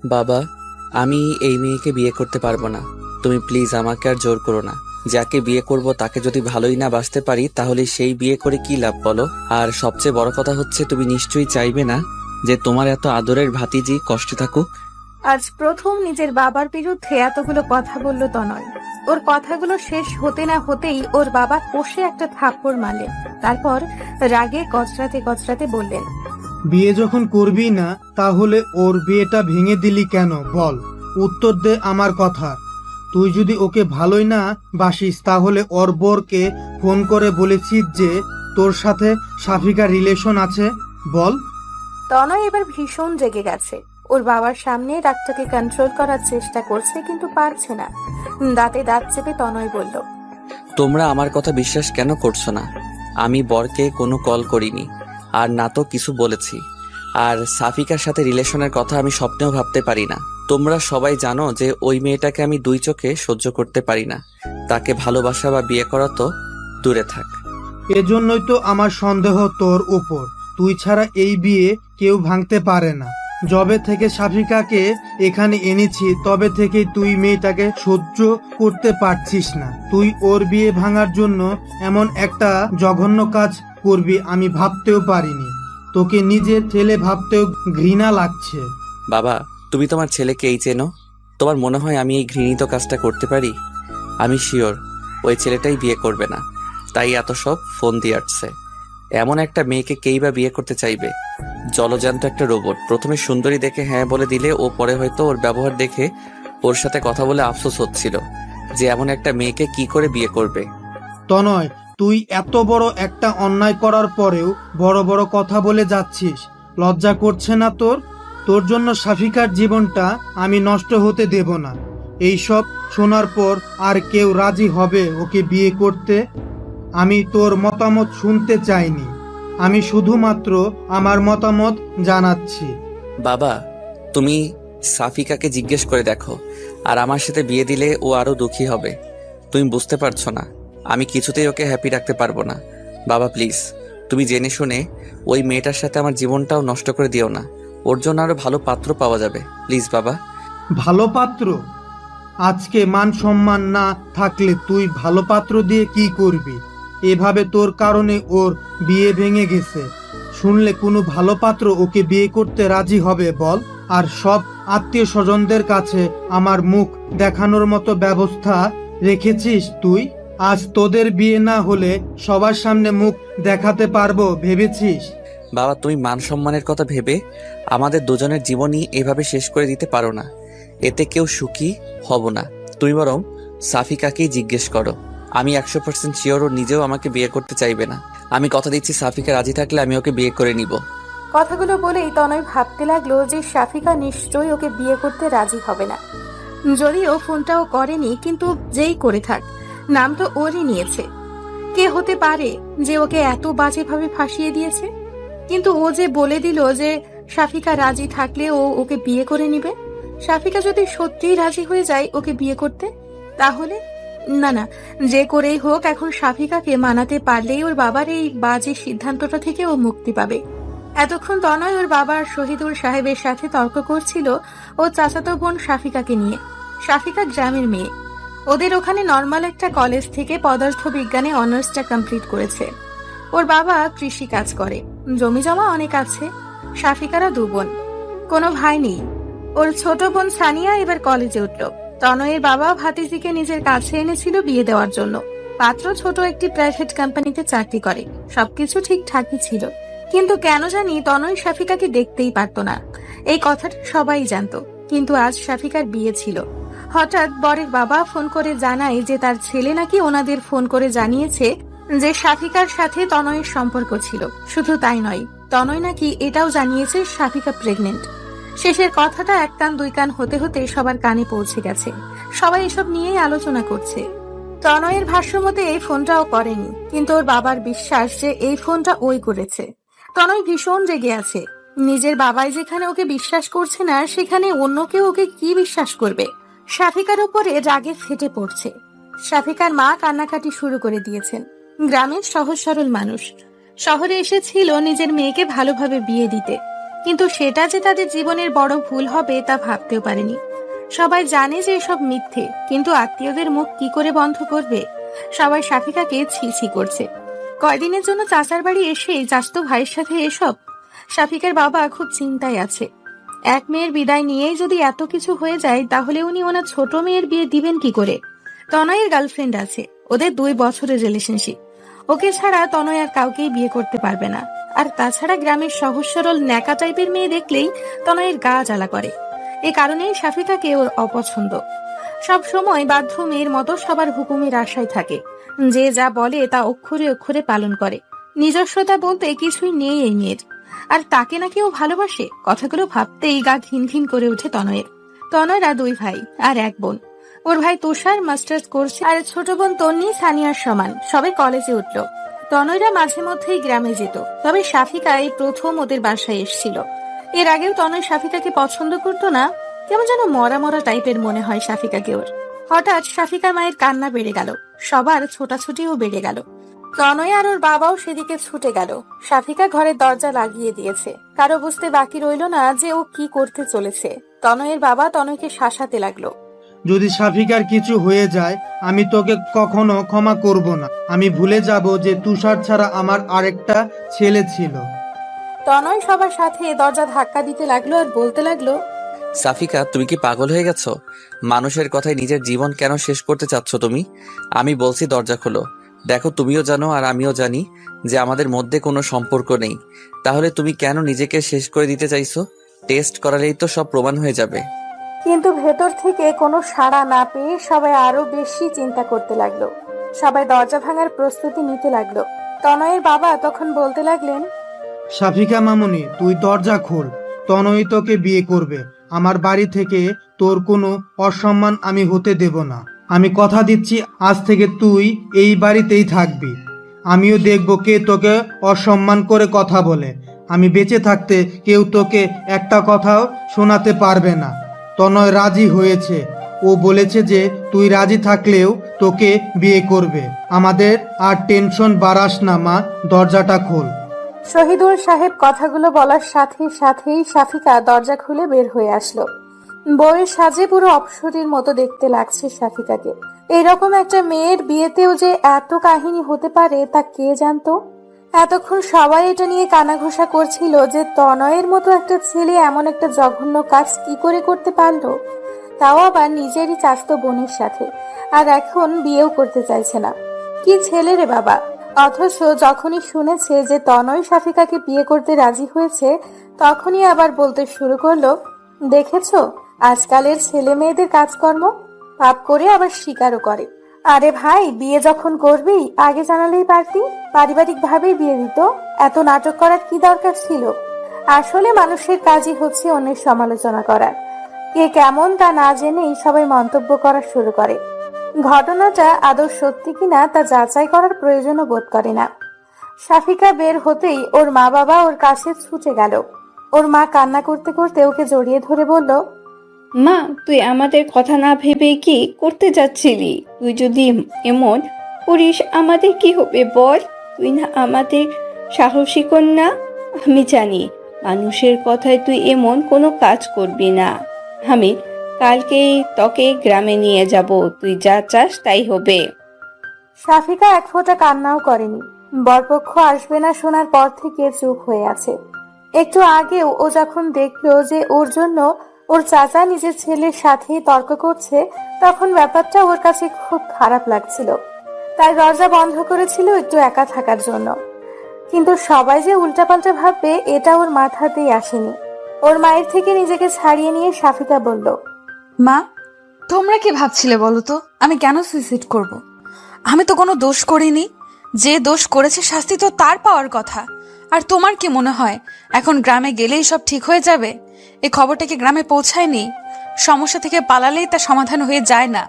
বাবা, আমি এই মেয়েকে বিয়ে করতে পারবো না। তুমি প্লিজ আমাকে আর জোর করো না। যাকে বিয়ে করব তাকে যদি ভালোই না বাসতে পারি তাহলে সেই বিয়ে করে কি লাভ বলো? আর সবচেয়ে বড় কথা হচ্ছে তুমি নিশ্চয়ই চাইবে না যে তোমার এত আদরের ভাতিজি কষ্টে থাকুক। আজ প্রথম নিজের বাবার বিরুদ্ধে এতগুলো কথা বলল তনয়। ওর কথাগুলো শেষ হতে না হতেই ওর বাবা কষে একটা থাপ্পড় মারলেন। তারপর রাগে গজরাতে গজরাতে বললেন, বিয়ে যখন করবি না তাহলে ওর বিয়েটা ভেঙে দিলি কেন বল? উত্তর দে আমার কথা। তুই যদি ওকে ভালোই না বাসিস তাহলে ওর বরকে ফোন করে বলেছিস যে তোর সাথে সাফিকার রিলেশন আছে? বল। তনয় এবার ভীষণ রেগে গেছে। ওর বাবার সামনে রাগটাকে কন্ট্রোল করার চেষ্টা করছে, কিন্তু পারছে না। দাঁতে দাঁত চেপে তনয় বলল, তোমরা আমার কথা বিশ্বাস কেন করছো না? আমি বরকে কোনো কল করিনি, আর না তো কিছু বলেছি। আর সাফিকার সাথে রিলেশনের কথা আমি স্বপ্নেও ভাবতে পারি না। তোমরা সবাই জানো যে ওই মেয়েটাকে আমি দুই চোখে সহ্য করতে পারি না। তাকে ভালোবাসা বা বিয়ে করা তো দূরে থাক। এজন্যই তো আমার সন্দেহ তোর উপর। তুই ছাড়া এই বিয়ে কেউ ভাঙতে পারে না। যবে থেকে সাফিকাকে এখানে এনেছি তবে থেকেই তুই মেয়েটাকে সহ্য করতে পারছিস না। তুই ওর বিয়ে ভাঙার জন্য এমন একটা জঘন্য কাজ করবি আমি ভাবতেও পারিনি। তোকে নিজের ছেলে ভাবতেও ঘৃণা লাগছে। বাবা, তুমি তোমার ছেলেকে এই চেনো? তোমার মনে হয় আমি এই ঘৃণিত কাজটা করতে পারি? আমি শিওর ওই ছেলেটাই বিয়ে করবে না, তাই এত সব ফোন দিয়ে আসছে। এমন একটা মেয়েকে কেই বা বিয়ে করতে চাইবে? জলজান্ত একটা রোবট। প্রথমে সুন্দরী দেখে হ্যাঁ বলে দিলে ও পরে হয়তো ওর ব্যবহার দেখে ওর সাথে কথা বলে আফসোস হচ্ছিল যে এমন একটা মেয়েকে কি করে বিয়ে করবে। তনয়, তুই এত বড় একটা অন্যায় করার পরেও বড় বড় কথা বলে যাচ্ছিস। লজ্জা করছে না তোর? তোর জন্য সাফিকার জীবনটা আমি নষ্ট হতে দেব না। এইসব শোনার পর আর কেউ রাজি হবে ওকে বিয়ে করতে? আমি তোর মতামত শুনতে চাইনি। আমি শুধুমাত্র আমার মতামত জানাচ্ছি। বাবা, তুমি সাফিকাকে জিজ্ঞেস করে দেখো, আর আমার সাথে বিয়ে দিলে ও আরো দুঃখী হবে। তুমি বুঝতে পারছো না? আমি কিছুতেই ওকে হ্যাপি রাখতে পারবো না। বাবা প্লিজ, তুমি জেনে শুনে ওই মেয়েটার সাথে আমার জীবনটাও নষ্ট করে দিও না। ওর জন্য আরো ভালো পাত্র পাওয়া যাবে, প্লিজ বাবা। ভালো পাত্র? আজকে মান সম্মান না থাকলে তুই ভালো পাত্র দিয়ে কি করবি? এভাবে তোর কারণে ওর বিয়ে ভেঙে গেছে। শুনলে কোনো ভালো পাত্র ওকে বিয়ে করতে রাজি হবে বল? আর সব আত্মীয় স্বজনদের কাছে আমার মুখ দেখানোর মতো ব্যবস্থা রেখেছিস তুই? আজ তোদের বিয়ে না হলে সবার সামনে মুখ দেখাতে পারবো ভেবেছিস? বাবা, তুমি মান সম্মানের কথা ভেবে আমাদের দুজনের জীবনই এভাবে শেষ করে দিতে পারো না। এতে কেউ সুখী হব না। তুমি বরং সাফিকাকেই জিজ্ঞেস করো। আমি 100% শিওর ও নিজেও আমাকে বিয়ে করতে চাইবে না। আমি কথা দিচ্ছি সাফিকা রাজি থাকলে আমি ওকে বিয়ে করে নিব। কথাগুলো বলেই তনয় ভাবতে লাগলো যে সাফিকা নিশ্চয়ই ওকে বিয়ে করতে রাজি হবে না। যদিও ফোনটাও করেনি, কিন্তু যেই করে থাক, নাম তো ওরই নিয়েছে। কে হতে পারে যে ওকে এত বাজেভাবে ফাঁসিয়ে দিয়েছে? কিন্তু ও যে বলে দিল যে সাফিকা রাজি থাকলে ও ওকে বিয়ে করে নিবে। সাফিকা যদি সত্যিই রাজি হয়ে যায় ওকে বিয়ে করতে, তাহলে না না, যে করেই হোক এখন সাফিকাকে মানাতে পারলেই ওর বাবার এই বাজে সিদ্ধান্তটা থেকে ও মুক্তি পাবে। এতক্ষণ তনয় ওর বাবার শহীদুল সাহেবের সাথে তর্ক করছিল ও চাচাতো বোন সাফিকাকে নিয়ে। সাফিকা গ্রামের মেয়ে। ওদের ওখানে নর্মাল একটা কলেজ থেকে পদার্থ বিজ্ঞানে অনার্সটা কমপ্লিট করেছে। ওর বাবা কৃষি কাজ করে, জমি জমা অনেক আছে। সাফিকারা দু বোন, কোনো ভাই নেই। ওর ছোট বোন সানিয়া এবার কলেজে উঠল। তনয়ের বাবা ভাতিজিকে নিজের কাছে এনেছিল বিয়ে দেওয়ার জন্য। পাত্র ছোট একটি প্রাইভেট কোম্পানিতে চাকরি করে। সবকিছু ঠিকঠাকই ছিল, কিন্তু কেন জানি তনয় সাফিকাকে দেখতেই পারতো না। এই কথাটা সবাই জানতো, কিন্তু আজ সাফিকার বিয়ে ছিল। হঠাৎ বরের বাবা ফোন করে জানায় যে তার ছেলে নাকি ওনাদের ফোন করে জানিয়েছে যে সাফিকার সাথে তনয়ের সম্পর্ক ছিল। শুধু তাই নয়, তনয় নাকি এটাও জানিয়েছে সাফিকা প্রেগনেন্ট। শেষের কথাটা এক কান দুই কান হতে হতে সবার কানে পৌঁছে গেছে। সবাই এসব নিয়েই আলোচনা করছে। তনয়ের ভাষ্যমতে এই ফোনটাও করেনি, কিন্তু ওর বাবার বিশ্বাস যে এই ফোনটা ওই করেছে। তনয় ভীষণ রেগে আছে। নিজের বাবাই যেখানে ওকে বিশ্বাস করছে না, সেখানে অন্য কেউ ওকে কি বিশ্বাস করবে? সাফিকার উপরে রাগে ফেটে পড়ছে। সাফিকার মা কান্নাকাটি শুরু করে দিয়েছেন। গ্রামের সহজ সরল মানুষ, শহরে এসেছিল নিজের মেয়েকে ভালোভাবে বিয়ে দিতে। কিন্তু সেটা যে তাদের জীবনের বড় ভুল হবে তা ভাবতেও পারেনি। সবাই জানে যে এসব মিথ্যে, কিন্তু আত্মীয়দের মুখ কি করে বন্ধ করবে? সবাই শাফিকাকে ছি ছি করছে। কয়দিনের জন্য চাচার বাড়ি এসে চাচাতো ভাইয়ের সাথে এসব। শাফিকার বাবা খুব চিন্তায় আছে। এক মেয়ের বিদায় নিয়েই যদি এত কিছু হয়ে যায়, তাহলে উনি ওনার ছোট মেয়ের বিয়ে দিবেন কি করে? তনয়ের গার্লফ্রেন্ড আছে, ওদের 2 বছরের রিলেশনশিপ। ওকে ছাড়া তনয় আর কাউকেই বিয়ে করতে পারবে না। আর তাছাড়া গ্রামের সহজ সরল ন্যাকা টাইপের মেয়ে দেখলেই তনয়ের গা জ্বালা করে। এ কারণেই শাফিকাকে ওর অপছন্দ। সব সময় বাধ্য মেয়ের মতো সবার হুকুমের আশায় থাকে। যে যা বলে তা অক্ষরে অক্ষরে পালন করে। নিজস্বতা বলতে কিছুই নেই এই মেয়ের। আর তাকে নাকি ও ভালোবাসে, কথাগুলো ভাবতেই গা ঘিন ঘিন করে ওঠে তনয়ের। তনয়রা 2 ভাই আর 1 বোন। ওর ভাই তুষার মাস্টার্স করছে, আর ছোট বোন তন্নি সানিয়ার সমান, সবে কলেজে উঠল। তনয়রা মাঝে মধ্যেই গ্রামে যেত, তবে শাফিকা এই প্রথম ওদের বাসায় এসেছিল। এর আগেও তনয় শাফিকাকে পছন্দ করতো না, কেমন যেন মরা মরা টাইপের মনে হয় শাফিকাকে ওর। হঠাৎ শাফিকার মায়ের কান্না বেড়ে গেল, সবার ছোটাছুটিও বেড়ে গেল। তনয় আর ওর বাবাও সেদিকে ছুটে গেল। শাফিকা ঘরের দরজা লাগিয়ে দিয়েছে। কারো বুঝতে বাকি রইল না যে ও কি করতে চলেছে। তনয়ের বাবা তনয়কে শাসাতে লাগলো। যদি শাফিকার কিছু হয়ে যায়, আমি তোকে কখনো ক্ষমা করব না। আমি ভুলে যাব যে তুষার ছাড়া আমার আরেকটা ছেলে ছিল। তনয় সবার সাথে দরজা ধাক্কা দিতে লাগলো আর বলতে লাগলো, সাফিকা, তুমি কি পাগল হয়ে গেছো? মানুষের কথায় নিজের জীবন কেন শেষ করতে চাচ্ছ তুমি? আমি বলছি দরজা খোলো। দেখো, তুমিও জানো আর আমিও জানি যে আমাদের মধ্যে কোনো সম্পর্ক নেই। তাহলে তুমি কেন নিজেকে শেষ করে দিতে চাইছো? টেস্ট করালেই তো সব প্রমাণ হয়ে যাবে। কিন্তু ভেতর থেকে কোনো সাড়া না পেয়ে সবাই আরো বেশি চিন্তা করতে লাগলো। সবাই দরজা ভাঙার প্রস্তুতি নিতে লাগলো। তনয়ের বাবা তখন বলতে লাগলেন, শাফিকা মামুনি, তুই দরজা খোল। তনয় তোকে বিয়ে করবে। আমার বাড়ি থেকে তোর কোনো অসম্মান আমি হতে দেব না। আমি কথা দিচ্ছি, আজ থেকে তুই এই বাড়িতেই থাকবি। আমিও দেখব কে তোকে অসম্মান করে কথা বলে। আমি বেঁচে থাকতে কেউ তোকে একটা কথাও শোনাতে পারবে না। তনয় রাজি হয়েছে। ও বলেছে যে তুই রাজি থাকলেও তোকে বিয়ে করবে। আমাদের আর টেনশন বাড়াস না মা, দরজাটা খোল। শহীদুল সাহেব কথাগুলো বলার সাথে সাথেই শাফিকা দরজা খুলে বের হয়ে আসলো। বউয়ের সাজে পুরো অপ্সরীর মতো দেখতে লাগছে শাফিকাকে। এরকম একটা মেয়ের বিয়েতেও যে এত কাহিনী হতে পারে তা কে জানতো? এতক্ষণ সবাই এটা নিয়ে কানাঘুষা করছিল যে তনয়ের মতো একটা ছেলে এমন একটা জঘন্য কাজ কি করে করতে পারলো, তাও আবার নিজেরই চাচাতো বোনের সাথে। আর এখন বিয়েও করতে চাইছে না। কি ছেলে রে বাবা! অথচ যখনই শুনেছে যে তনয় শাফিকাকে বিয়ে করতে রাজি হয়েছে, তখনই আবার বলতে শুরু করলো, দেখেছো আজকালের ছেলে মেয়েদের কাজকর্ম, পাপ করে আবার স্বীকারও করে। আরে ভাই, বিয়ে যখন করবি আগে জানালেই পারতি, পারিবারিক ভাবেই বিয়ে দিত। এত নাটক করার কি দরকার ছিল? আসলে মানুষের কাজই হচ্ছে অন্যের সমালোচনা করা। কে কেমন তা না জেনেই সবাই মন্তব্য করা শুরু করে। ঘটনাটা আদৌ সত্যি কিনা তা যাচাই করার প্রয়োজনও বোধ করে না। শাফিকা বের হতেই ওর মা বাবা ওর কাছে ছুটে গেল। ওর মা কান্না করতে করতে ওকে জড়িয়ে ধরে বলল, মা, তুই আমাদের কথা না ভেবে কি করতে যাচ্ছিলি? তুই যদি এমন করিস আমাদের কি হবে বল? তুই না আমাদের সাহসী কন্যা। আমি জানি মানুষের কথায় তুই এমন কোনো কাজ করবি না। আমি কালকেই তোকে গ্রামে নিয়ে যাব, তুই যা চাস তাই হবে। শাফিকা এক ফোঁটা কান্নাও করেনি। বরপক্ষ আসবে না শোনার পর থেকে চুপ হয়ে আছে। একটু আগেও ও যখন দেখলো যে ওর জন্য ওর চাচা নিজের ছেলের সাথে তর্ক করছে, তখন ব্যাপারটা ওর কাছে খুব খারাপ লাগছিল। তাই দরজা বন্ধ করেছিল একটু একা থাকার জন্য। কিন্তু সবাই যে উল্টাপাল্টা ভাববে এটা ওর মাথাতেই আসেনি। ওর মায়ের থেকে নিজেকে ছাড়িয়ে নিয়ে শাফিকা বলল, মা, তোমরা কি ভাবছিলে বলো তো আমি কেন সুইসাইড করব? আমি তো কোনো দোষ করিনি। যে দোষ করেছে শাস্তি তো তার পাওয়ার কথা। আর তোমার কি মনে হয় এখন গ্রামে গেলেই সব ঠিক হয়ে যাবে? এই খবরটা কি গ্রামে পৌঁছায়নি? সমস্যা থেকে পালালেই তা সমাধান হয়ে যায় না,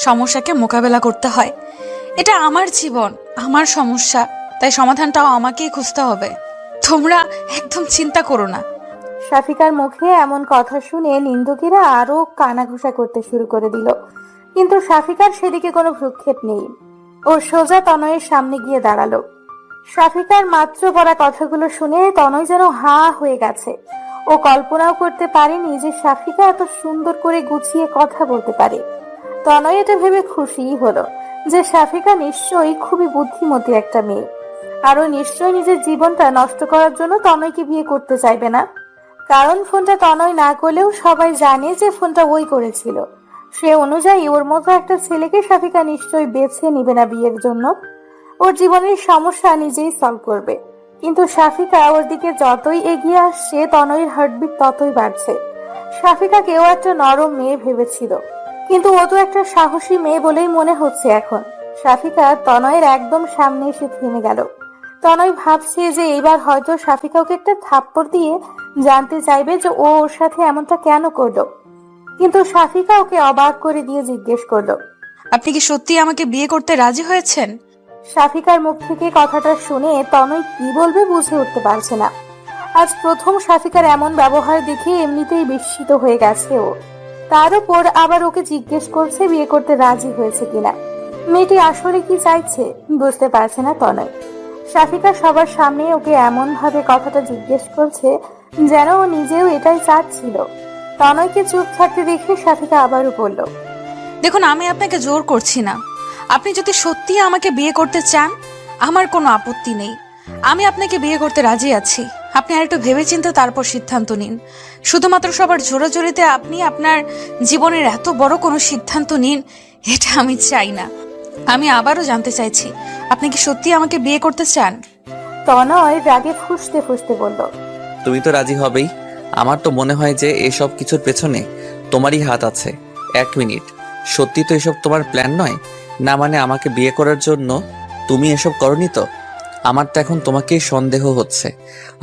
সমস্যাকে মোকাবেলা করতে হয়। এটা আমার জীবন, আমার সমস্যা, তাই সমাধানটাও আমাকেই খুঁজতে হবে। তোমরা একদম চিন্তা করো না। শাফিকার মুখে এমন কথা শুনে নিন্দুকেরা আরো কানাঘুষা করতে শুরু করে দিল। কিন্তু শাফিকার সেদিকে কোনো ভ্রুক্ষেপ নেই। ও সোজা তনয়ের সামনে গিয়ে দাঁড়ালো। শাফিকার মাত্র বলা কথাগুলো শুনে তনয় যেন হা হয়ে গেছে। ও কল্পনাও করতে পারেনি যে সাফিকা এত সুন্দর করে গুছিয়ে কথা বলতে পারে। তনয় এটা ভেবে খুশিই হলো যে সাফিকা নিশ্চয়ই খুবই বুদ্ধিমতী একটা মেয়ে, আরো নিশ্চয়ই নিজের জীবনটা নষ্ট করার জন্য তনয়কে বিয়ে করতে চাইবে না। কারণ ফোনটা তনয় না করলেও সবাই জানে যে ফোনটা ওই করেছিল। সে অনুযায়ী ওর মতো একটা ছেলেকে সাফিকা নিশ্চয়ই বেছে নিবে না বিয়ের জন্য। ওর জীবনের সমস্যা নিজেই সলভ করবে। কিন্তু সাফিকা ওর দিকে যতই এগিয়ে আসছে তনয়ের হার্টবিট ততই বাড়ছে। সাফিকাকেও একটা নরম মেয়ে ভেবেছিল, কিন্তু ও তো একটা সাহসী মেয়ে বলেই মনে হচ্ছে এখন। সাফিকা তনয়ের একদম সামনে এসে থেমে গেল। তনয় ভাবছে যে এবার হয়তো সাফিকা ওকে একটা থাপ্পড় দিয়ে জানতে চাইবে যে ও ওর সাথে এমনটা কেন করলো। কিন্তু সাফিকা ওকে অবাক করে দিয়ে জিজ্ঞেস করলো, আপনি কি সত্যি আমাকে বিয়ে করতে রাজি হয়েছেন? সাফিকার মুখ থেকে কথাটা শুনে তনয় কি বলবে বুঝে উঠতে পারছে না। আজ প্রথম সাফিকার এমন ব্যবহার দেখে এমনিতেই বিস্মিত হয়ে গেছে ও। তার উপর আবার ওকে জিজ্ঞেস করছে বিয়ে করতে রাজি হয়েছে কিনা। মেয়েটি আসলে কি চাইছে বুঝতে পারছে না তনয়। সাফিকা সবার সামনে ওকে এমন ভাবে কথাটা জিজ্ঞেস করছে যেন ও নিজেও এটাই চাচ্ছিল। তনয়কে চুপ থাকতে দেখে সাফিকা আবারও বলল, দেখুন, আমি আপনাকে জোর করছি না। আপনি যদি সত্যি আমাকে বিয়ে করতে চান, আমার কোনো আপত্তি নেই। আমি আপনাকে বিয়ে করতে রাজি আছি। আপনি আর একটু ভেবেচিন্তে তারপর সিদ্ধান্ত নিন। শুধুমাত্র সবার জোরাজোরিতে আপনি আপনার জীবনের এত বড় কোনো সিদ্ধান্ত নিন, এটা আমি চাই না। আমি আবারও জানতে চাইছি, আপনি কি সত্যি আমাকে বিয়ে করতে চান? তনয় রাগে ফুঁসতে ফুঁসতে বলল, তুমি তো রাজি হবেই। আমার তো মনে হয় যে এসব কিছুর পেছনে তোমারই হাত আছে। 1 মিনিট, সত্যি তো এসব তোমার প্ল্যান নয় না? মানে আমাকে বিয়ে করার জন্য তুমি এসব করনি তো? আমার তো এখন তোমাকেই সন্দেহ হচ্ছে।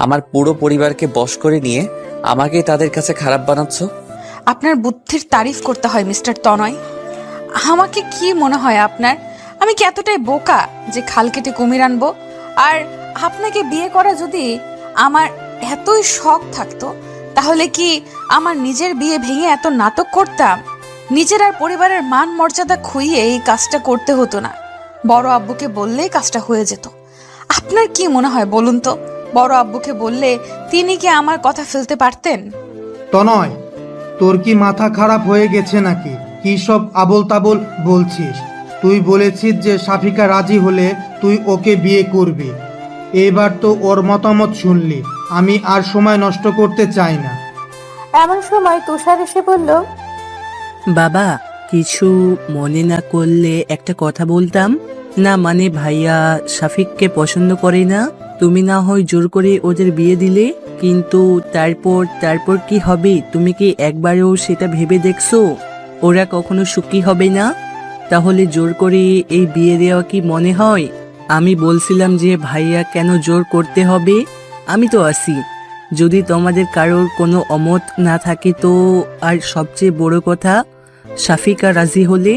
আমার পুরো পরিবারকে বশ করে নিয়ে আমাকেই তাদের কাছে খারাপ বানাচ্ছ। আপনার বুদ্ধির তারিফ করতে হয় মিস্টার তনয়। আমাকে কি মনে হয় আপনার? আমি কি এতটাই বোকা যে খাল কেটে কুমির আনবো? আর আপনাকে বিয়ে করা যদি আমার এতই শখ থাকতো, তাহলে কি আমার নিজের বিয়ে ভেঙে এত নাটক করতাম? নিজের আর পরিবারের মান মর্যাদা খুইয়ে এই কাজটা করতে হতো না। বড় আব্বুকে বললেই কাজটা হয়ে যেত। আপনার কি মনে হয় বলুন তো? বড় আব্বুকে বললে তিনি কি আমার কথা ফেলতে পারতেন? তনয়, তোর কি মাথা খারাপ হয়ে গেছে নাকি? কি সব আবোল তাবোল বলছিস? তুই বলেছিস যে সাফিকা রাজি হলে তুই ওকে বিয়ে করবি। এবার তো ওর মতামত শুনলি। আমি আর সময় নষ্ট করতে চাই না। এমন সময় তুষার এসে বলল, বাবা, কিছু মনে না করলে একটা কথা বলতাম। না মানে ভাইয়া শাফিককে পছন্দ করে না। তুমি না হয় জোর করে ওদের বিয়ে দিলে, কিন্তু তারপর কি হবে? তুমি কি একবারও সেটা ভেবে দেখছো? ওরা কখনো সুখী হবে না। তাহলে জোর করে এই বিয়ে দেওয়া কি মনে হয়? আমি বলছিলাম যে ভাইয়া কেন জোর করতে হবে? আমি তো আছি যদি তোমাদের কারোর কোনো অমত না থাকে তো। আর সবচেয়ে বড় কথা, শাফিকা রাজি হলে।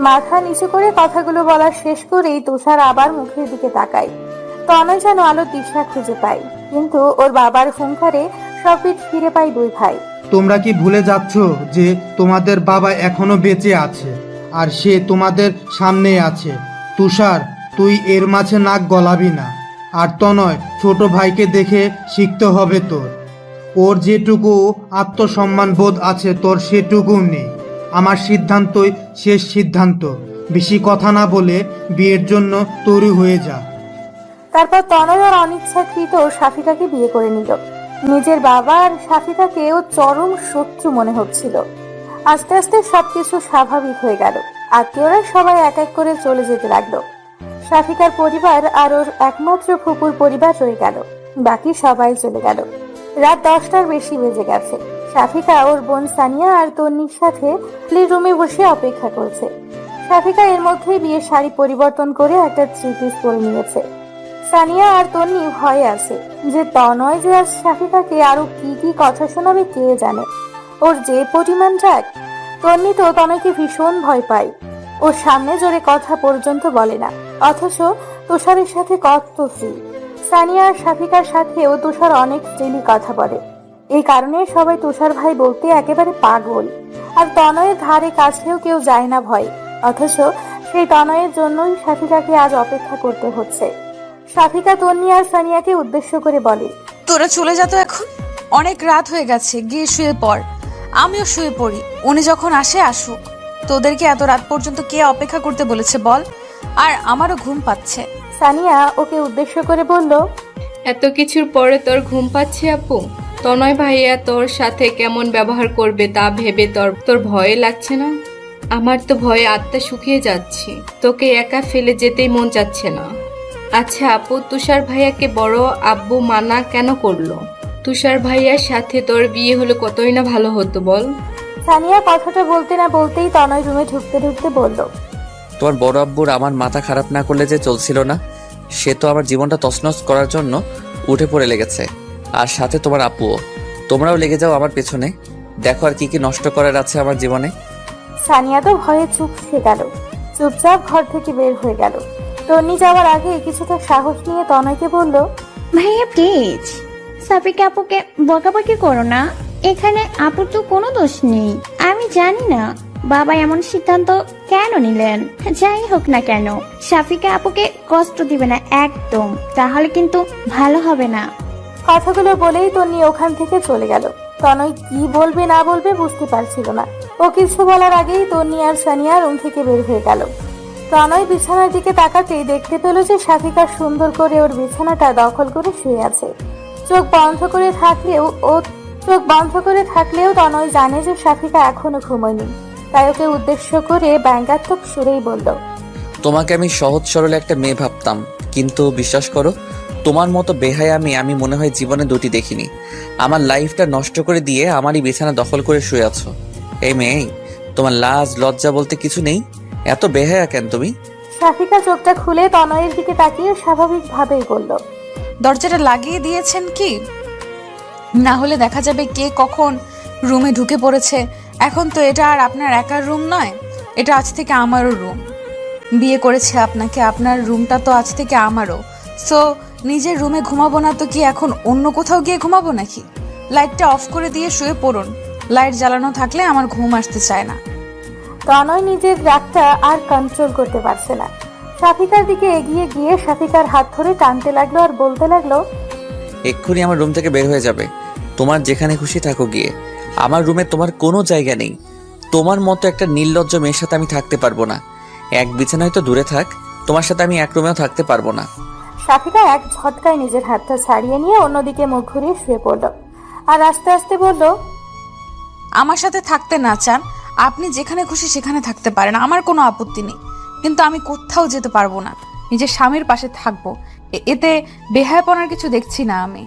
মাথা নিচু করে কথাগুলো বলা শেষ করেই তুষার আবার মুখের দিকে তাকায়। তনয় যেন আলো দিশা খুঁজে পায়, কিন্তু ওর বাবার হুঙ্কারে সবকিছু ফিরে পায় দুই ভাই। তোমরা কি ভুলে যাচ্ছ যে তোমাদের বাবা এখনো বেঁচে আছে, আর সে তোমাদের সামনেই আছে? তুষার, তুই এর মাঝে নাক গলাবি না। আর তনয়, ছোট ভাইকে দেখে শিখতে হবে তোর। ওর যেটুকু আত্মসম্মান বোধ আছে তোর সেটুকু নেই। আমার সিদ্ধান্তই শেষ সিদ্ধান্ত। বেশি কথা না বলে বিয়ের জন্য তৈরি হয়ে যা। তারপর তনয় আর অনিচ্ছাকৃত সাফিকাকে বিয়ে করে নিল। নিজের বাবা আর সাফিকাকে ও চরম শত্রু মনে হচ্ছিল। আস্তে আস্তে সবকিছু স্বাভাবিক হয়ে গেল। আত্মীয়রা সবাই এক এক করে চলে যেতে লাগলো। সাফিকার পরিবার আর ওর একমাত্র ফুপুর পরিবার রয়ে গেল। বাকি সবাই চলে গেল। রাত 10টার বেশি বেজে গেছে। সাফিকা ওর বোন সানিয়া আর তন্নির সাথে রুমে বসে অপেক্ষা করছে। সাফিকা এর মধ্যেই বিয়ের শাড়ি পরিবর্তন করে একটা 3 পিস পরে নিয়েছে। সানিয়া আর তন্নি ভয়ে আছে যে তনয় যে আজ সাফিকাকে আরো কি কি কথা শোনাবে কে জানে। ওর যে পরিমাণ রাগ, তন্নি তো তনয়কে ভীষণ ভয় পায়। ওর সামনে জোরে কথা পর্যন্ত বলে না, অথচ তুষারের সাথে কত ফ্রি। সানিয়া আর সাফিকার সাথেও তুষার অনেক ফ্রিলি কথা বলে। এই কারণে সবাই তুষার ভাই বলতে একেবারে পাগল। আর তনয়ের ধারে কাছেও কেউ যায় না ভয়, অথচ সেই তনয়ের জন্যই সাফিকাকে আজ অপেক্ষা করতে হচ্ছে। সাফিকা তন্নি আর সানিয়াকে উদ্দেশ্য করে বলে, তোরা চলে যা তো এখন। অনেক রাত হয়ে গেছে, গিয়ে শুয়ে পড়। আমিও শুয়ে পড়ি। উনি যখন আসে আসুক। তোদেরকে এত রাত পর্যন্ত কে অপেক্ষা করতে বলেছে বল? আর আমারও ঘুম পাচ্ছে। সানিয়া ওকে উদ্দেশ্য করে বলল, এত কিছুর পরে তোর ঘুম পাচ্ছে আপু? তনয় ভাইয়া তোর সাথে কেমন ব্যবহার করবে তা ভেবে তোর ভয় লাগছে না? আমার তো ভয়ে আত্মা শুকিয়ে যাচ্ছে, তোকে একা ফেলে যেতেই মন চাচ্ছে না। আচ্ছা আপু, তুষার ভাইয়াকে বড় আব্বু মানা কেন করলো? তুষার ভাইয়ার সাথে তোর বিয়ে হলে কতই না ভালো হতো বল। সানিয়া কথাটা বলতে না বলতেই তনয় রুমে ঢুকতে ঢুকতে বলল, তোমার বড় আব্বুর আমার মাথা খারাপ না করলে যে চলছিল না। সে তো আমার জীবনটা তছনছ করার জন্য উঠে পড়ে লেগেছে, আর সাথে তোমার আপুও। তোমরাও লেগে যাও আমার পেছনে, দেখো আর কি কি নষ্ট করার আছে আমার জীবনে। সানিয়া তো ভয়ে চুপসে গেল, চুপচাপ ঘর থেকে বের হয়ে গেল। তন্নি যাওয়ার আগে কিছুটা সাহস নিয়ে তনয়কে বলল, ভাইয়া প্লিজ সাফিকা আপুকে বকাবকি করো না। এখানে আপুর তো কোনো দোষ নেই। আমি জানি না বাবা এমন সিদ্ধান্ত কেন নিলেন। যাই হোক না কেন, সাফিকা আপুকে কষ্ট দিবে না একদম, তাহলে কিন্তু ভালো হবে না। কথাগুলো বলেই তন্নি ওখান থেকে চলে গেল। তনয় কি বলবে না বলবে বুঝতে পারছিল না। ও কিছু বলার আগেই তন্নি আর সানিয়া রুম থেকে বের হয়ে গেল। তনয় বিছানার দিকে তাকাতেই দেখতে পেল যে সাফিকা সুন্দর করে ওর বিছানাটা দখল করে শুয়ে আছে। চোখ বন্ধ করে থাকলেও তনয় জানে যে সাফিকা এখনো ঘুমোয়নি। তাই ওকে উদ্দেশ্য করে ব্যঙ্গাত্মক সুরেই বলল, তোমাকে আমি সহজ সরল একটা মেয়ে ভাবতাম, কিন্তু বিশ্বাস করো, তোমার মতো বেহায়া আমি মনে হয় জীবনে দুটি দেখিনি। আমার লাইফটা নষ্ট করে দিয়ে আমারই বিছানা দখল করে শুয়ে আছো। এই মেয়ে, তোমার লাজ লজ্জা বলতে কিছু নেই? এত বেহায়া কেন তুমি? সাফিকা চোখটা খুলে তনয়ের দিকে তাকিয়ে স্বাভাবিকভাবেই বলল, দরজাটা লাগিয়ে দিয়েছেন কি? না হলে দেখা যাবে কে কখন রুমে ঢুকে পড়েছে। এখন তো এটা আর আপনার একার রুম নয়, এটা আজ থেকে আমারও রুম। বিয়ে করেছে আপনাকে, আপনার রুমটা তো আজ থেকে আমারও। সো নিজের রুমে ঘুমাবো না তো কি এখন অন্য কোথাও গিয়ে ঘুমাবো নাকি? লাইটটা অফ করে দিয়ে শুয়ে পড়ুন। লাইট জ্বালানো থাকলে আমার ঘুম আসতে চায় না। তনয় নিজের রাগটা আর কন্ট্রোল করতে পারছে না। সাফিকার দিকে এগিয়ে গিয়ে সাফিকার হাত ধরে টানতে লাগলো আর বলতে লাগলো, এক্ষুনি আমার রুম থেকে বের হয়ে যাবে। তোমার যেখানে খুশি থাকো গিয়ে, আমার রুমে তোমার কোনো জায়গা নেই। তোমার মতো একটা নির্লজ্জ মেয়ের সাথে আমি থাকতে পারবো না। এক বিছানায় তো দূরে থাক, তোমার সাথে আমি এক রুমেও থাকতে পারবো না। সাফিকা এক ঝটকায় নিজের হাতটা ছাড়িয়ে নিয়ে অন্যদিকে মুখ ঘুরিয়ে শুয়ে পড়ল আর আস্তে আস্তে বলল, আমার সাথে থাকতে না চান, আপনি যেখানে খুশি সেখানে থাকতে পারেন, আমার কোনো আপত্তি নেই। কিন্তু আমি কোথাও যেতে পারবো না। নিজের স্বামীর পাশে থাকবো, এতে বেহায়াপনার কিছু দেখছি না আমি।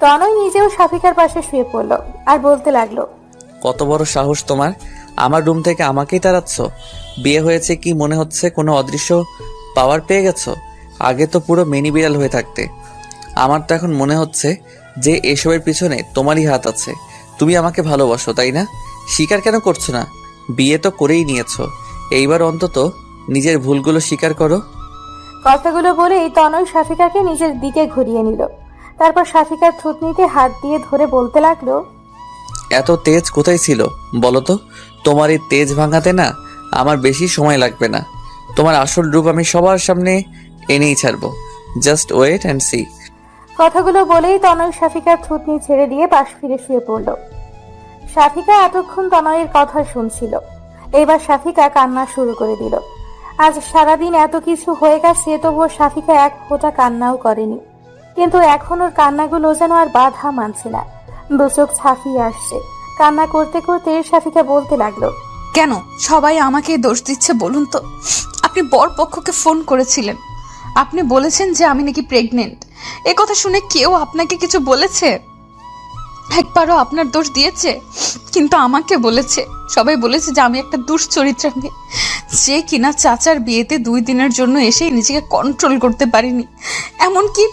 তনয় নিজেও সাফিকার পাশে শুয়ে পড়ল আর বলতে লাগলো, কত বড় সাহস তোমার, আমার রুম থেকে আমাকেই তাড়াচ্ছ? বিয়ে হয়েছে কি মনে হচ্ছে কোনো অদৃশ্য পাওয়ার পেয়ে গেছো? আগে তো পুরো মিনি বিড়াল হয়ে থাকতে। আমার তো এখন মনে হচ্ছে যে এসবের পিছনে তোমারই হাত আছে। তুমি আমাকে ভালোবাসো, তাই না? স্বীকার কেন করছো না? বিয়ে তো করেই নিয়েছো, এইবার অন্তত নিজের ভুলগুলো স্বীকার করো। কথাগুলো বলেই তনয় সাফিকাকে নিজের দিকে ঘুরিয়ে নিল। তারপর সাফিকার থুতনিতে হাত দিয়ে ধরে বলতে লাগলো, এত তেজ কোথায় ছিল বলো তো? তোমার এই তেজ ভাঙাতে না আমার বেশি সময় লাগবে না। তোমার আসল রূপ আমি সবার সামনে এনেই ছাড়বো। Just wait and see. কথাগুলো বলেই তনয় সাফিকার থুতনি ছেড়ে দিয়ে পাশ ফিরে শুয়ে পড়ল। সাফিকা এতক্ষণ তনয়ের কথা শুনছিল। এবার সাফিকা কান্না শুরু করে দিল। আজ সারাদিন এত কিছু হয়ে গেছে, তবুও সাফিকা এক ফোঁটা কান্নাও করেনি। কিন্তু এখন ওর কান্নাগুলো যেন আর বাধা মানছে না, দু চোখ ছাপিয়ে আসছে। কান্না করতে করতে সাফিকা বলতে লাগলো, কেন সবাই আমাকে দোষ দিচ্ছে বলুন তো? আপনি বর পক্ষকে ফোন করেছিলেন, আপনি বলেছেন যে আমি নাকি প্রেগনেন্ট। এ কথা শুনে কেউ আপনাকে কিছু বলেছে? একবারও আপনার দোষ দিয়েছে? কিন্তু আমাকে বলেছে, সবাই বলেছে যে আমি একটা দুশ্চরিত্রা মেয়ে, যে কিনা চাচার বিয়েতে 2 দিনের জন্য এসেই নিজেকে কন্ট্রোল করতে পারিনি। এমনকি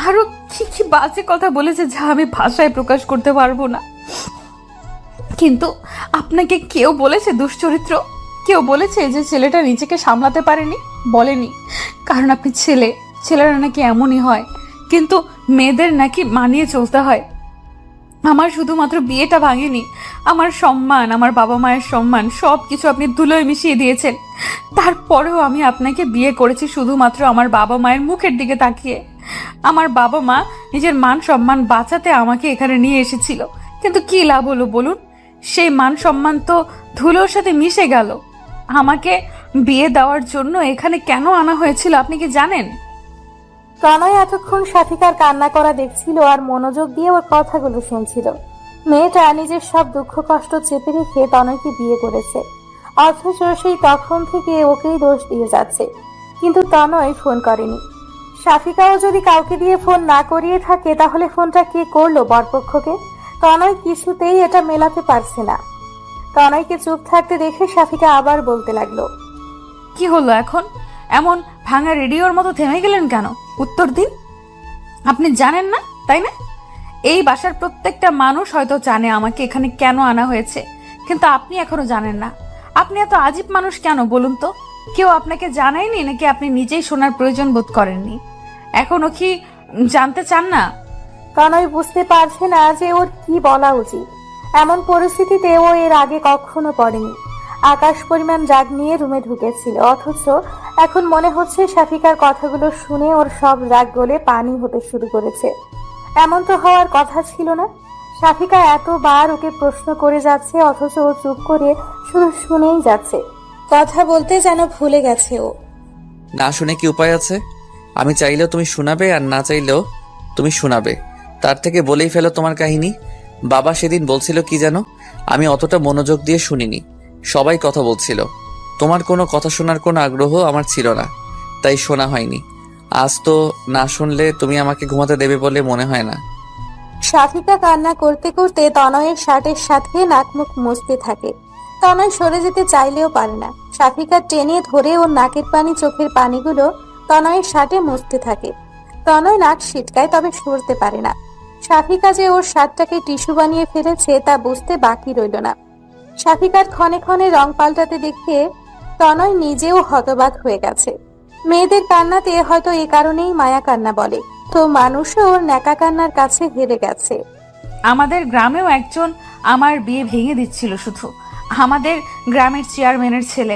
আরো কি কি বাজে কথা বলেছে যা আমি ভাষায় প্রকাশ করতে পারবো না। কিন্তু আপনাকে কেউ বলেছে দুশ্চরিত্র? কেউ বলেছে যে ছেলেটা নিজেকে সামলাতে পারেনি? বলেনি, কারণ আপনি ছেলেরা নাকি এমনই হয়, কিন্তু মেয়েদের নাকি মানিয়ে চলতে হয়। আমার শুধুমাত্র বিয়েটা ভাঙেনি, আমার সম্মান, আমার বাবা মায়ের সম্মান সব কিছু আপনি ধুলোয় মিশিয়ে দিয়েছেন। তারপরেও আমি আপনাকে বিয়ে করেছি শুধুমাত্র আমার বাবা মায়ের মুখের দিকে তাকিয়ে। আমার বাবা মা নিজের মান সম্মান বাঁচাতে আমাকে এখানে নিয়ে এসেছিল, কিন্তু কি লাভ হলো বলুন? সেই মান সম্মান তো ধুলোর সাথে মিশে গেল। আমাকে বিয়ে দেওয়ার জন্য এখানে কেন আনা হয়েছিল আপনি কি জানেন? তনয় এতক্ষণ সাথিকার কান্না করা দেখছিল আর মনোযোগ দিয়ে ওর কথাগুলো শুনছিল। মেয়েটা নিজের সব দুঃখ কষ্ট চেপে রেখে তনয়কে বিয়ে করেছে, অথচ সেই তখন থেকে ওকেই দোষ দিয়ে যাচ্ছে। কিন্তু তনয় ফোন করেনি। সাফিকাও যদি কাউকে দিয়ে ফোন না করিয়ে থাকে তাহলে ফোনটা কে করলো বরপক্ষকে? তনয় কিছুতেই এটা মেলাতে পারছে না। তনয়কে চুপ থাকতে দেখে সাফিকা আবার বলতে লাগলো, কি হলো এখন? এমন ভাঙা রেডিওর মতো থেমে গেলেন কেন? উত্তর দিন। আপনি জানেন না, তাই না? এই বাসার প্রত্যেকটা মানুষ হয়তো জানে আমাকে এখানে কেন আনা হয়েছে, কিন্তু আপনি এখনো জানেন না। আপনি এত আজীব মানুষ কেন বলুন তো? কেউ আপনাকে জানায়নি নাকি আপনি নিজেই শোনার প্রয়োজন বোধ করেননি? এখনো কি জানতে চান না? তনয় বুঝতে পারছে না যে ওর কি বলা উচিত। এমন পরিস্থিতিতে ও এর আগে কখনো পড়েনি। আকাশ পরিমাণ রাগ নিয়ে রুমে ঢুকেছিল, অথচ এখন মনে হচ্ছে সাফিকার কথাগুলো শুনে ওর সব রাগ গলে পানি হতে শুরু করেছে। এমন তো হওয়ার কথা ছিল না। সাফিকা এতবার ওকে প্রশ্ন করে যাচ্ছে, অথচ ও চুপ করে শুধু শুনেই যাচ্ছে। কথা বলতে যেন ভুলে গেছে ও। না শুনে কি উপায় আছে? আমি চাইলেও তুমি শোনাবে, আর না চাইলেও তুমি শোনাবে। তার থেকে বলেই ফেলো তোমার কাহিনী। বাবা সেদিন বলছিল কি যেন, আমি অতটা মনোযোগ দিয়ে শুনিনি। সবাই কথা বলছিল, তোমার কোনো কথা শোনার কোনো আগ্রহ আমার ছিল না, তাই শোনা হয়নি। আজ তো না শুনলে তুমি আমাকে ঘুমাতে দেবে বলে মনে হয় না। সাফিকা কান্না করতে করতে তনয়ের শার্টের সাথে নাক মুখ মুছতে থাকে। তনয় সরে যেতে চাইলেও পারে না। সাফিকা টেনে ধরে ওর নাকের পানি চোখের পানিগুলো তনয়ের শার্টে মুছতে থাকে। তনয় নাক ছিটকায়, তবে সরতে পারে না। সাফিকা যে ওর শার্টটাকে টিস্যু বানিয়ে ফেলেছে তা বুঝতে বাকি রইল না। সাফিকার ক্ষণে ক্ষণে রং পাল্টাতে দেখে তনয় নিজেও হতবাক হয়ে গেছে। মেয়েদের কান্নাতে হয়তো এ কারণেই মায়া কান্না বলে, তো মানুষও ওর ন্যাকা কান্নার কাছে হেরে গেছে। আমাদের গ্রামেও একজন আমার বিয়ে ভেঙে দিচ্ছিল। শুধু আমাদের গ্রামের চেয়ারম্যানের ছেলে,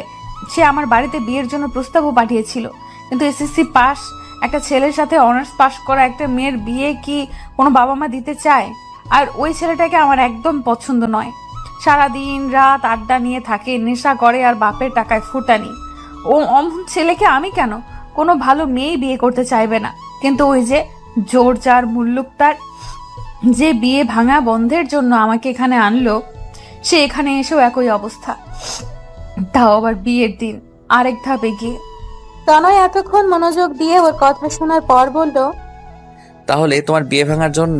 সে আমার বাড়িতে বিয়ের জন্য প্রস্তাবও পাঠিয়েছিল, কিন্তু এসএসসি পাস একটা ছেলের সাথে অনার্স পাস করা একটা মেয়ের বিয়ে কি কোনো বাবা মা দিতে চায়? আর ওই ছেলেটাকে আমার একদম পছন্দ নয়। সারাদিন রাত আড্ডা নিয়ে থাকে, নেশা করে, আর বাপের টাকায় ফুটানি। ও অমন ছেলেকে আমি কেন? কোনো ভালো মেয়ে বিয়ে করতে চাইবে না, কিন্তু ওই যে জোর যার মুল্লুক তার, যে বিয়ে ভাঙা বন্ধের জন্য আমাকে এখানে আনলো, সে এখানে এসেও একই অবস্থা, তাও আবার বিয়ের দিন আরেক ধাপ এগিয়ে। তনয় এতক্ষণ মনোযোগ দিয়ে ওর কথা শোনার পর বলল, তাহলে তোমার বিয়ে ভাঙার জন্য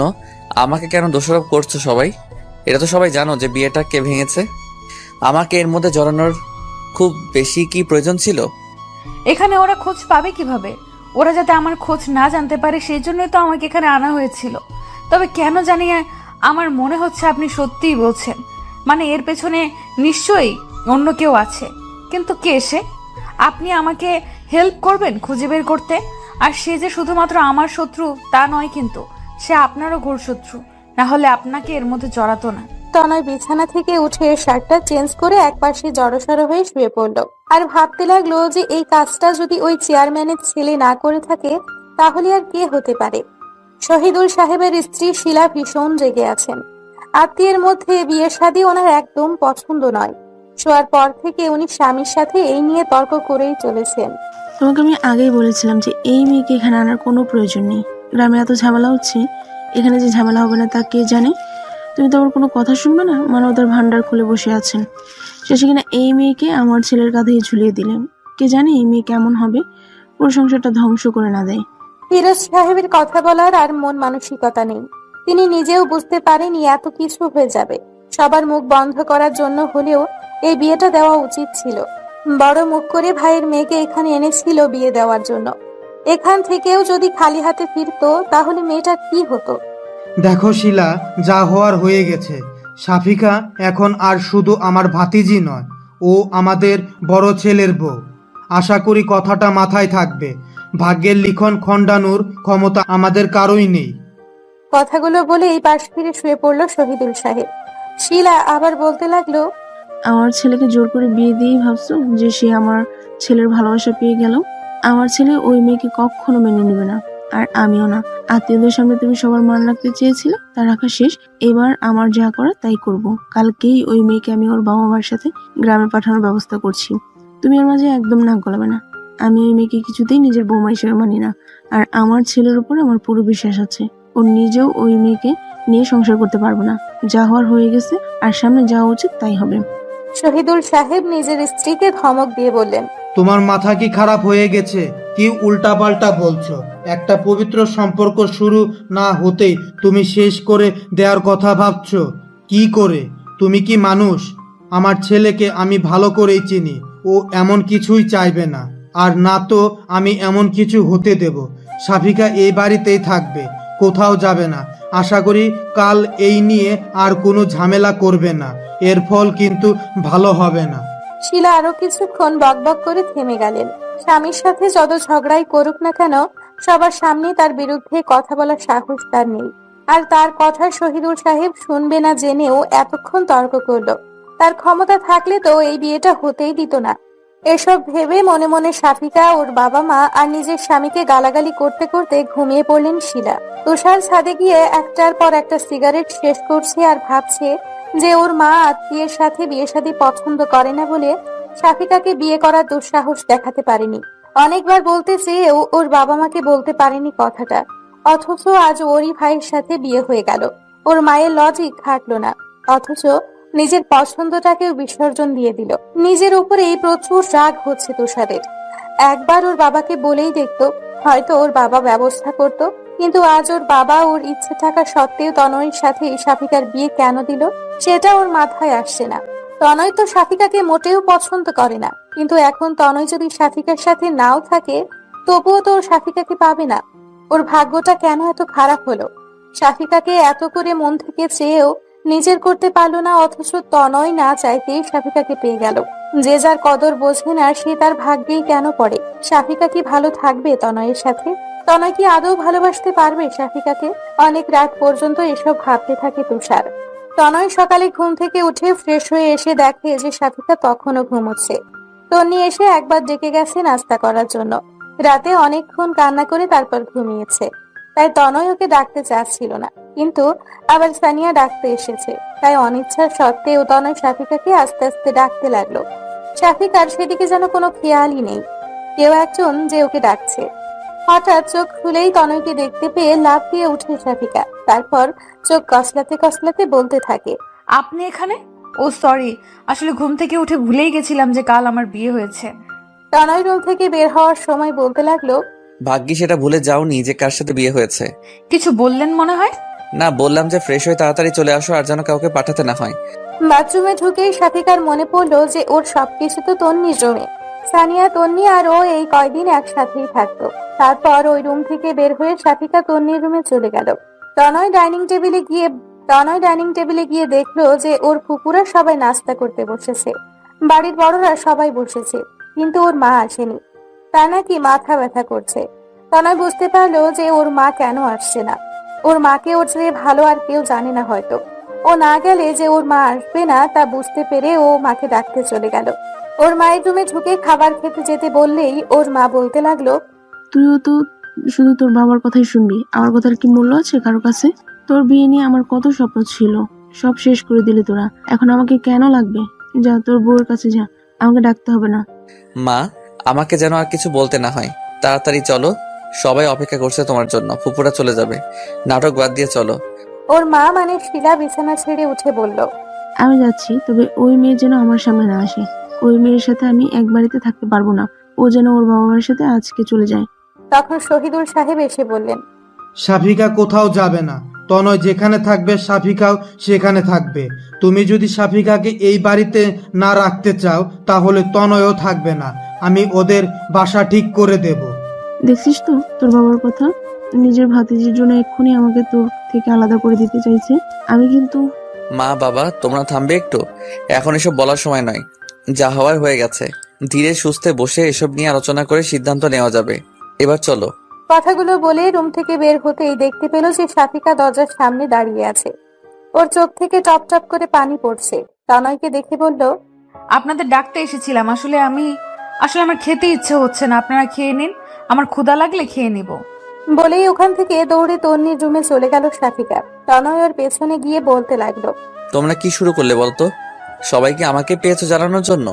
আমাকে কেন দোষারোপ করছো সবাই? এটা তো সবাই জানো যে বিয়েটা কে ভেঙেছে। আমাকে এর মধ্যে জড়ানোর খুব বেশি কি প্রয়োজন ছিল? এখানে ওরা খোঁজ পাবে কিভাবে? ওরা যাতে আমার খোঁজ না জানতে পারে সেই জন্যই তো আমাকে এখানে আনা হয়েছিল। তবে কেন জানি আমার মনে হচ্ছে আপনি সত্যিই বলছেন, মানে এর পেছনে নিশ্চয়ই অন্য কেউ আছে। কিন্তু কে সে? আপনি আমাকে হেল্প করবেন খুঁজে বের করতে? আর সে যে শুধুমাত্র আমার শত্রু তা নয়, কিন্তু সে আপনারও ঘোর শত্রু, না হলে আপনাকে এর মধ্যে জড়াতো না। তনয় বিছানা থেকে উঠে শার্টটা চেঞ্জ করে একপাশে জড়সড় হয়ে শুয়ে পড়ল। আর ভাবতে লাগলো যে এই কাজটা যদি ওই চেয়ারম্যানের ছেলে না করে থাকে তাহলে আর কে হতে পারে। শহীদুল সাহেবের স্ত্রী শিলা ভীষণ রেগে আছেন। আত্মীয়ের মধ্যে বিয়ে শাদী ওনার একদম পছন্দ নয়। শোয়ার পর থেকে উনি স্বামীর সাথে এই নিয়ে তর্ক করেই চলেছেন। তোমাকে আমি আগেই বলেছিলাম যে এই মেয়েকে এখানে আনার কোনো প্রয়োজন নেই। গ্রামে এত ঝামেলা হচ্ছে, এখানে যে ঝামেলা হবে না তা কে জানে। তুমি তো আমার কোনো কথা শুনবে না, মানে ওদের ভান্ডার খুলে বসে আছেন। শেষে কিনা এই মেয়েকে আমার ছেলের কাঁধেই ঝুলিয়ে দিলেন। কে জানে এই মেয়ে কেমন হবে, পুরো সংসারটা ধ্বংস করে না দেয়। ফিরোজ সাহেবের কথা বলার আর মন মানসিকতা নেই। তিনি নিজেও বুঝতে পারেনি এত কিছু হয়ে যাবে। সবার মুখ বন্ধ করার জন্য হলেও এই বিয়েটা দেওয়া উচিত ছিল। বড় মুখ করে ভাইয়ের মেয়েকে এখানে এনেছিল বিয়ে দেওয়ার জন্য। এখান থেকেও যদি খালি হাতে ফিরতো তাহলে মেয়েটার কি হতো? দেখো শিলা, যা হওয়ার হয়ে গেছে। সাফিকা এখন আর শুধু আমার ভাতিজি নয়, ও আমাদের বড় ছেলের বউ। আশা করি কথাটা মাথায় থাকবে। ভাগ্যের লিখন খণ্ডানোর ক্ষমতা আমাদের কারোই নেই। কথাগুলো বলে এই পাশ ফিরে শুয়ে পড়লো শহীদুল সাহেব। শিলা আবার বলতে লাগলো, আমার ছেলেকে জোর করে বিয়ে দিয়েই ভাবছো যে সে আমার ছেলের ভালোবাসা পেয়ে গেল? আমার ছেলে ওই মেয়েকে কখনো মেনে নেবে না। আর আমিও না। আত্মীয়দের সামনে তুমি সবার মান রাখতে চেয়েছিলে, তা রাখা শেষ। এবার আমার যা করা তাই করব। কালকেই ওই মেয়েকে আমি ওর বাবা মার সাথে গ্রামে পাঠানোর ব্যবস্থা করছি। তুমি ওর মাঝে একদম নাক গলাবে না। আমি ওই মেয়েকে কিছুতেই নিজের বৌমা হিসেবে মানি না। আর আমার ছেলের উপর আমার পুরো বিশ্বাস আছে। ও নিজেও ওই মেয়েকে নিয়ে সংসার করতে পারবো না। যা হওয়ার হয়ে গেছে, আর সামনে যাওয়া উচিত তাই হবে। শহীদুল সাহেব নিজের স্ত্রীকে ধমক দিয়ে বললেন, তোমার মাথা কি খারাপ হয়ে গেছে? কি উল্টাপাল্টা বলছো? একটা পবিত্র সম্পর্ক শুরু না হতেই তুমি শেষ করে দেওয়ার কথা ভাবছো? কি করে? তুমি কি মানুষ? আমার ছেলেকে আমি ভালো করেই চিনি। ও এমন কিছুই চাইবে না। আর না তো আমি এমন কিছু হতে দেব। সাফিকা এই বাড়িতেই থাকবে, কোথাও যাবে না। আশা করি কাল এই নিয়ে আর কোনো ঝামেলা করবে না। এর ফল কিন্তু ভালো হবে না। শিলা আরো কিছুক্ষণ বকবক করে থেমে গেলেন। স্বামীর সাথে যত ঝগড়াই করুক না কেন, সবার সামনে তার বিরুদ্ধে কথা বলার সাহস তার নেই। আর তার কথা শহীদুল সাহেব শুনবে না জেনেও এতক্ষণ তর্ক করলো। তার ক্ষমতা থাকলে তো এই বিয়েটা হতেই দিত না। এসব ভেবে মনে মনে সাফিকা, ওর বাবা মা আর নিজের স্বামীকে গালাগালি করতে করতে ঘুমিয়ে পড়লেন শিলা। তুষার ছাদে গিয়ে একটার পর একটা সিগারেট শেষ করছে আর ভাবছে যে ওর মা আত্মীয়ের সাথে বিয়ে শাদী পছন্দ করে না বলে সাফিকাকে বিয়ে করার দুঃসাহস দেখাতে পারেনি। অনেকবার বলতে চেয়েও ওর বাবা মাকে বলতে পারেনি কথাটা। অথচ আজ ওরই ভাইয়ের সাথে বিয়ে হয়ে গেল। ওর মায়ের লজিক খাটলো না, অথচ নিজের পছন্দটাকেও বিসর্জন দিয়ে দিল। নিজের উপরেই প্রচুর রাগ হচ্ছে তুষারের। একবার ওর বাবাকে বলেই দেখতো, হয়তো ওর বাবা ব্যবস্থা করত। কিন্তু আজ ওর বাবা ওর ইচ্ছে থাকা সত্ত্বেও তনয়ের সাথে সাফিকার বিয়ে কেন দিল, সেটা ওর মাথায় আসছে না। তনয় তো সাফিকাকে মোটেও পছন্দ করে না, কিন্তু এখন তনয় যদি সাফিকার সাথে নাও থাকে, তবুও তো ওর সাফিকাকে পাবে না। ওর ভাগ্যটা কেন এত খারাপ হলো? সাফিকাকে এত করে মন থেকে চেয়েও নিজের করতে পারলো না, অথচ তনয় না চাইতেই সাফিকাকে পেয়ে গেল। যে যার কদর বোঝে না, সে তার ভাগ্যেই কেন পড়ে? সাফিকা কি ভালো থাকবে তনয়ের সাথে? তনয় কি আদৌ ভালোবাসতে পারবে সাফিকাকে? অনেক রাত পর্যন্ত এসব ভাবতে থাকে তুষার। তনয় সকালে ঘুম থেকে উঠে ফ্রেশ হয়ে এসে দেখে যে সাফিকা তখনও ঘুমোচ্ছে। তন্নি এসে একবার ডেকে গেছে নাস্তা করার জন্য। রাতে অনেকক্ষণ কান্না করে তারপর ঘুমিয়েছে, তাই তনয় ওকে ডাকতে চাচ্ছিল না। কিন্তু আবার সানিয়া ডাকতে এসেছে, তাই অনিচ্ছা সত্ত্বেও তনয় সাফিকাকে আস্তে আস্তে ডাকতে লাগলো। সাফিকার সেদিকে যেন কোনো খেয়ালই নেই, কেউ একজন যে ওকে ডাকছে। হঠাৎ চোখ খুলেই তনয়কে দেখতে পেয়ে লাফ দিয়ে উঠে সাফিকা। তারপর চোখ কসলাতে কসলাতে বলতে থাকে, আপনি এখানে? ও সরি, আসলে ঘুম থেকে উঠে ভুলেই গেছিলাম যে কাল আমার বিয়ে হয়েছে। তনয় রুম থেকে বের হওয়ার সময় বলতে লাগলো, ভাগ্যি সেটা ভুলে যাওনি যে কার সাথে বিয়ে হয়েছে। কিছু বললেন মনে হয়। না, বললাম যে ফ্রেশ হয়ে তাড়াতাড়ি চলে আসো, আর যেন কাউকে পাঠাতে না হয়। বাথরুমে ঢুকেই সাফিকার মনে পড়লো যে ওর সবকিছু তো তন্নির রুমে। সানিয়া, তন্নি আর ও এই কয়দিন একসাথেই থাকতো। তারপর ওই রুম থেকে বের হয়ে সাফিকা তন্নির রুমে চলে গেল। তনয় ডাইনিং টেবিলে গিয়ে দেখলো যে ওর ফুপুরা সবাই নাস্তা করতে বসেছে। বাড়ির বড়রা সবাই বসেছে, কিন্তু ওর মা আসেনি। তার নাকি মাথা ব্যথা করছে। তনয় বুঝতে পারলো যে ওর মা কেন আসছে না। ওর মাকে ওর চেয়ে ভালো আর কেউ জানে না হয়তো। ও না গেলে যে ওর মা আসবে না তা বুঝতে পেরে ও মাকে ডাকতে চলে গেল। ওর মায়ের রুমে ঢুকে খাবার খেতে যেতে বললেই ওর মা বলতে লাগলো, তুইও তো শুধু তোর বাবার কথাই শুনবি। আমার কথার কি মূল্য আছে কারো কাছে? তোর বিয়ে নিয়ে আমার কত স্বপ্ন ছিল, সব শেষ করে দিলি তোরা। এখন আমাকে কেন লাগবে? যা তোর বউয়ের কাছে যা, আমাকে ডাকতে হবে না। মা, আমাকে যেন আর কিছু বলতে না হয়। তাড়াতাড়ি চলো, সবাই অপেক্ষা করছে তোমার জন্য। ফুপুরা চলে যাবে, নাটক বাদ দিয়ে চলো। ওর মা মানে শিলা বিছানা ছেড়ে উঠে বলল, আমি যাচ্ছি, তবে ওই মেয়ে যেন আমার সামনে না আসে। ওই মেয়ের সাথে আমি এক বাড়িতে থাকতে পারবো না। ও যেন ওর বাবা মায়ের সাথে আজকে চলে যায়। তখন শহীদুল সাহেব এসে বললেন, সাফিকা কোথাও যাবে না। তনয় যেখানে থাকবে সাফিকাও সেখানে থাকবে। তুমি যদি সাফিকাকে এই বাড়িতে না রাখতে চাও, তাহলে তনয়ও থাকবে না। আমি ওদের বাসা ঠিক করে দেব। দেখছিস তো তোর বাবার কথা? নিজের ভাতিজির জন্য এক্ষুনি আমাকে তোর থেকে আলাদা করে দিতে চাইছে। আমি কিন্তু মা, বাবা, তোমরা থামবে একটু? এখন এসব বলার সময় নয়। যা হওয়ার হয়ে গেছে। ধীরে সুস্থে বসে এসব নিয়ে আলোচনা করে সিদ্ধান্ত নেওয়া যাবে। এবার চলো। কথাগুলো বলে রুম থেকে বের হতেই দেখতে পেল যে সাফিকা দরজার সামনে দাঁড়িয়ে আছে। ওর চোখ থেকে টপ টপ করে পানি পড়ছে। তনয়কে দেখে বলল, আপনাদের ডাকতে এসেছিলাম। আসলে আমার খেতে ইচ্ছে হচ্ছে না, আপনারা খেয়ে নিন, আমার ক্ষুধা লাগলে খেয়ে নিব। বলেই ওখান থেকে দৌড়ে তন্নির রুমে চলে গেল সাফিকা। তনয় ওর পেছনে গিয়ে বলতে লাগলো, তোমরা কি শুরু করলে বলো তো? সবাইকে আমাকে পেয়েছো জানানোর জন্য?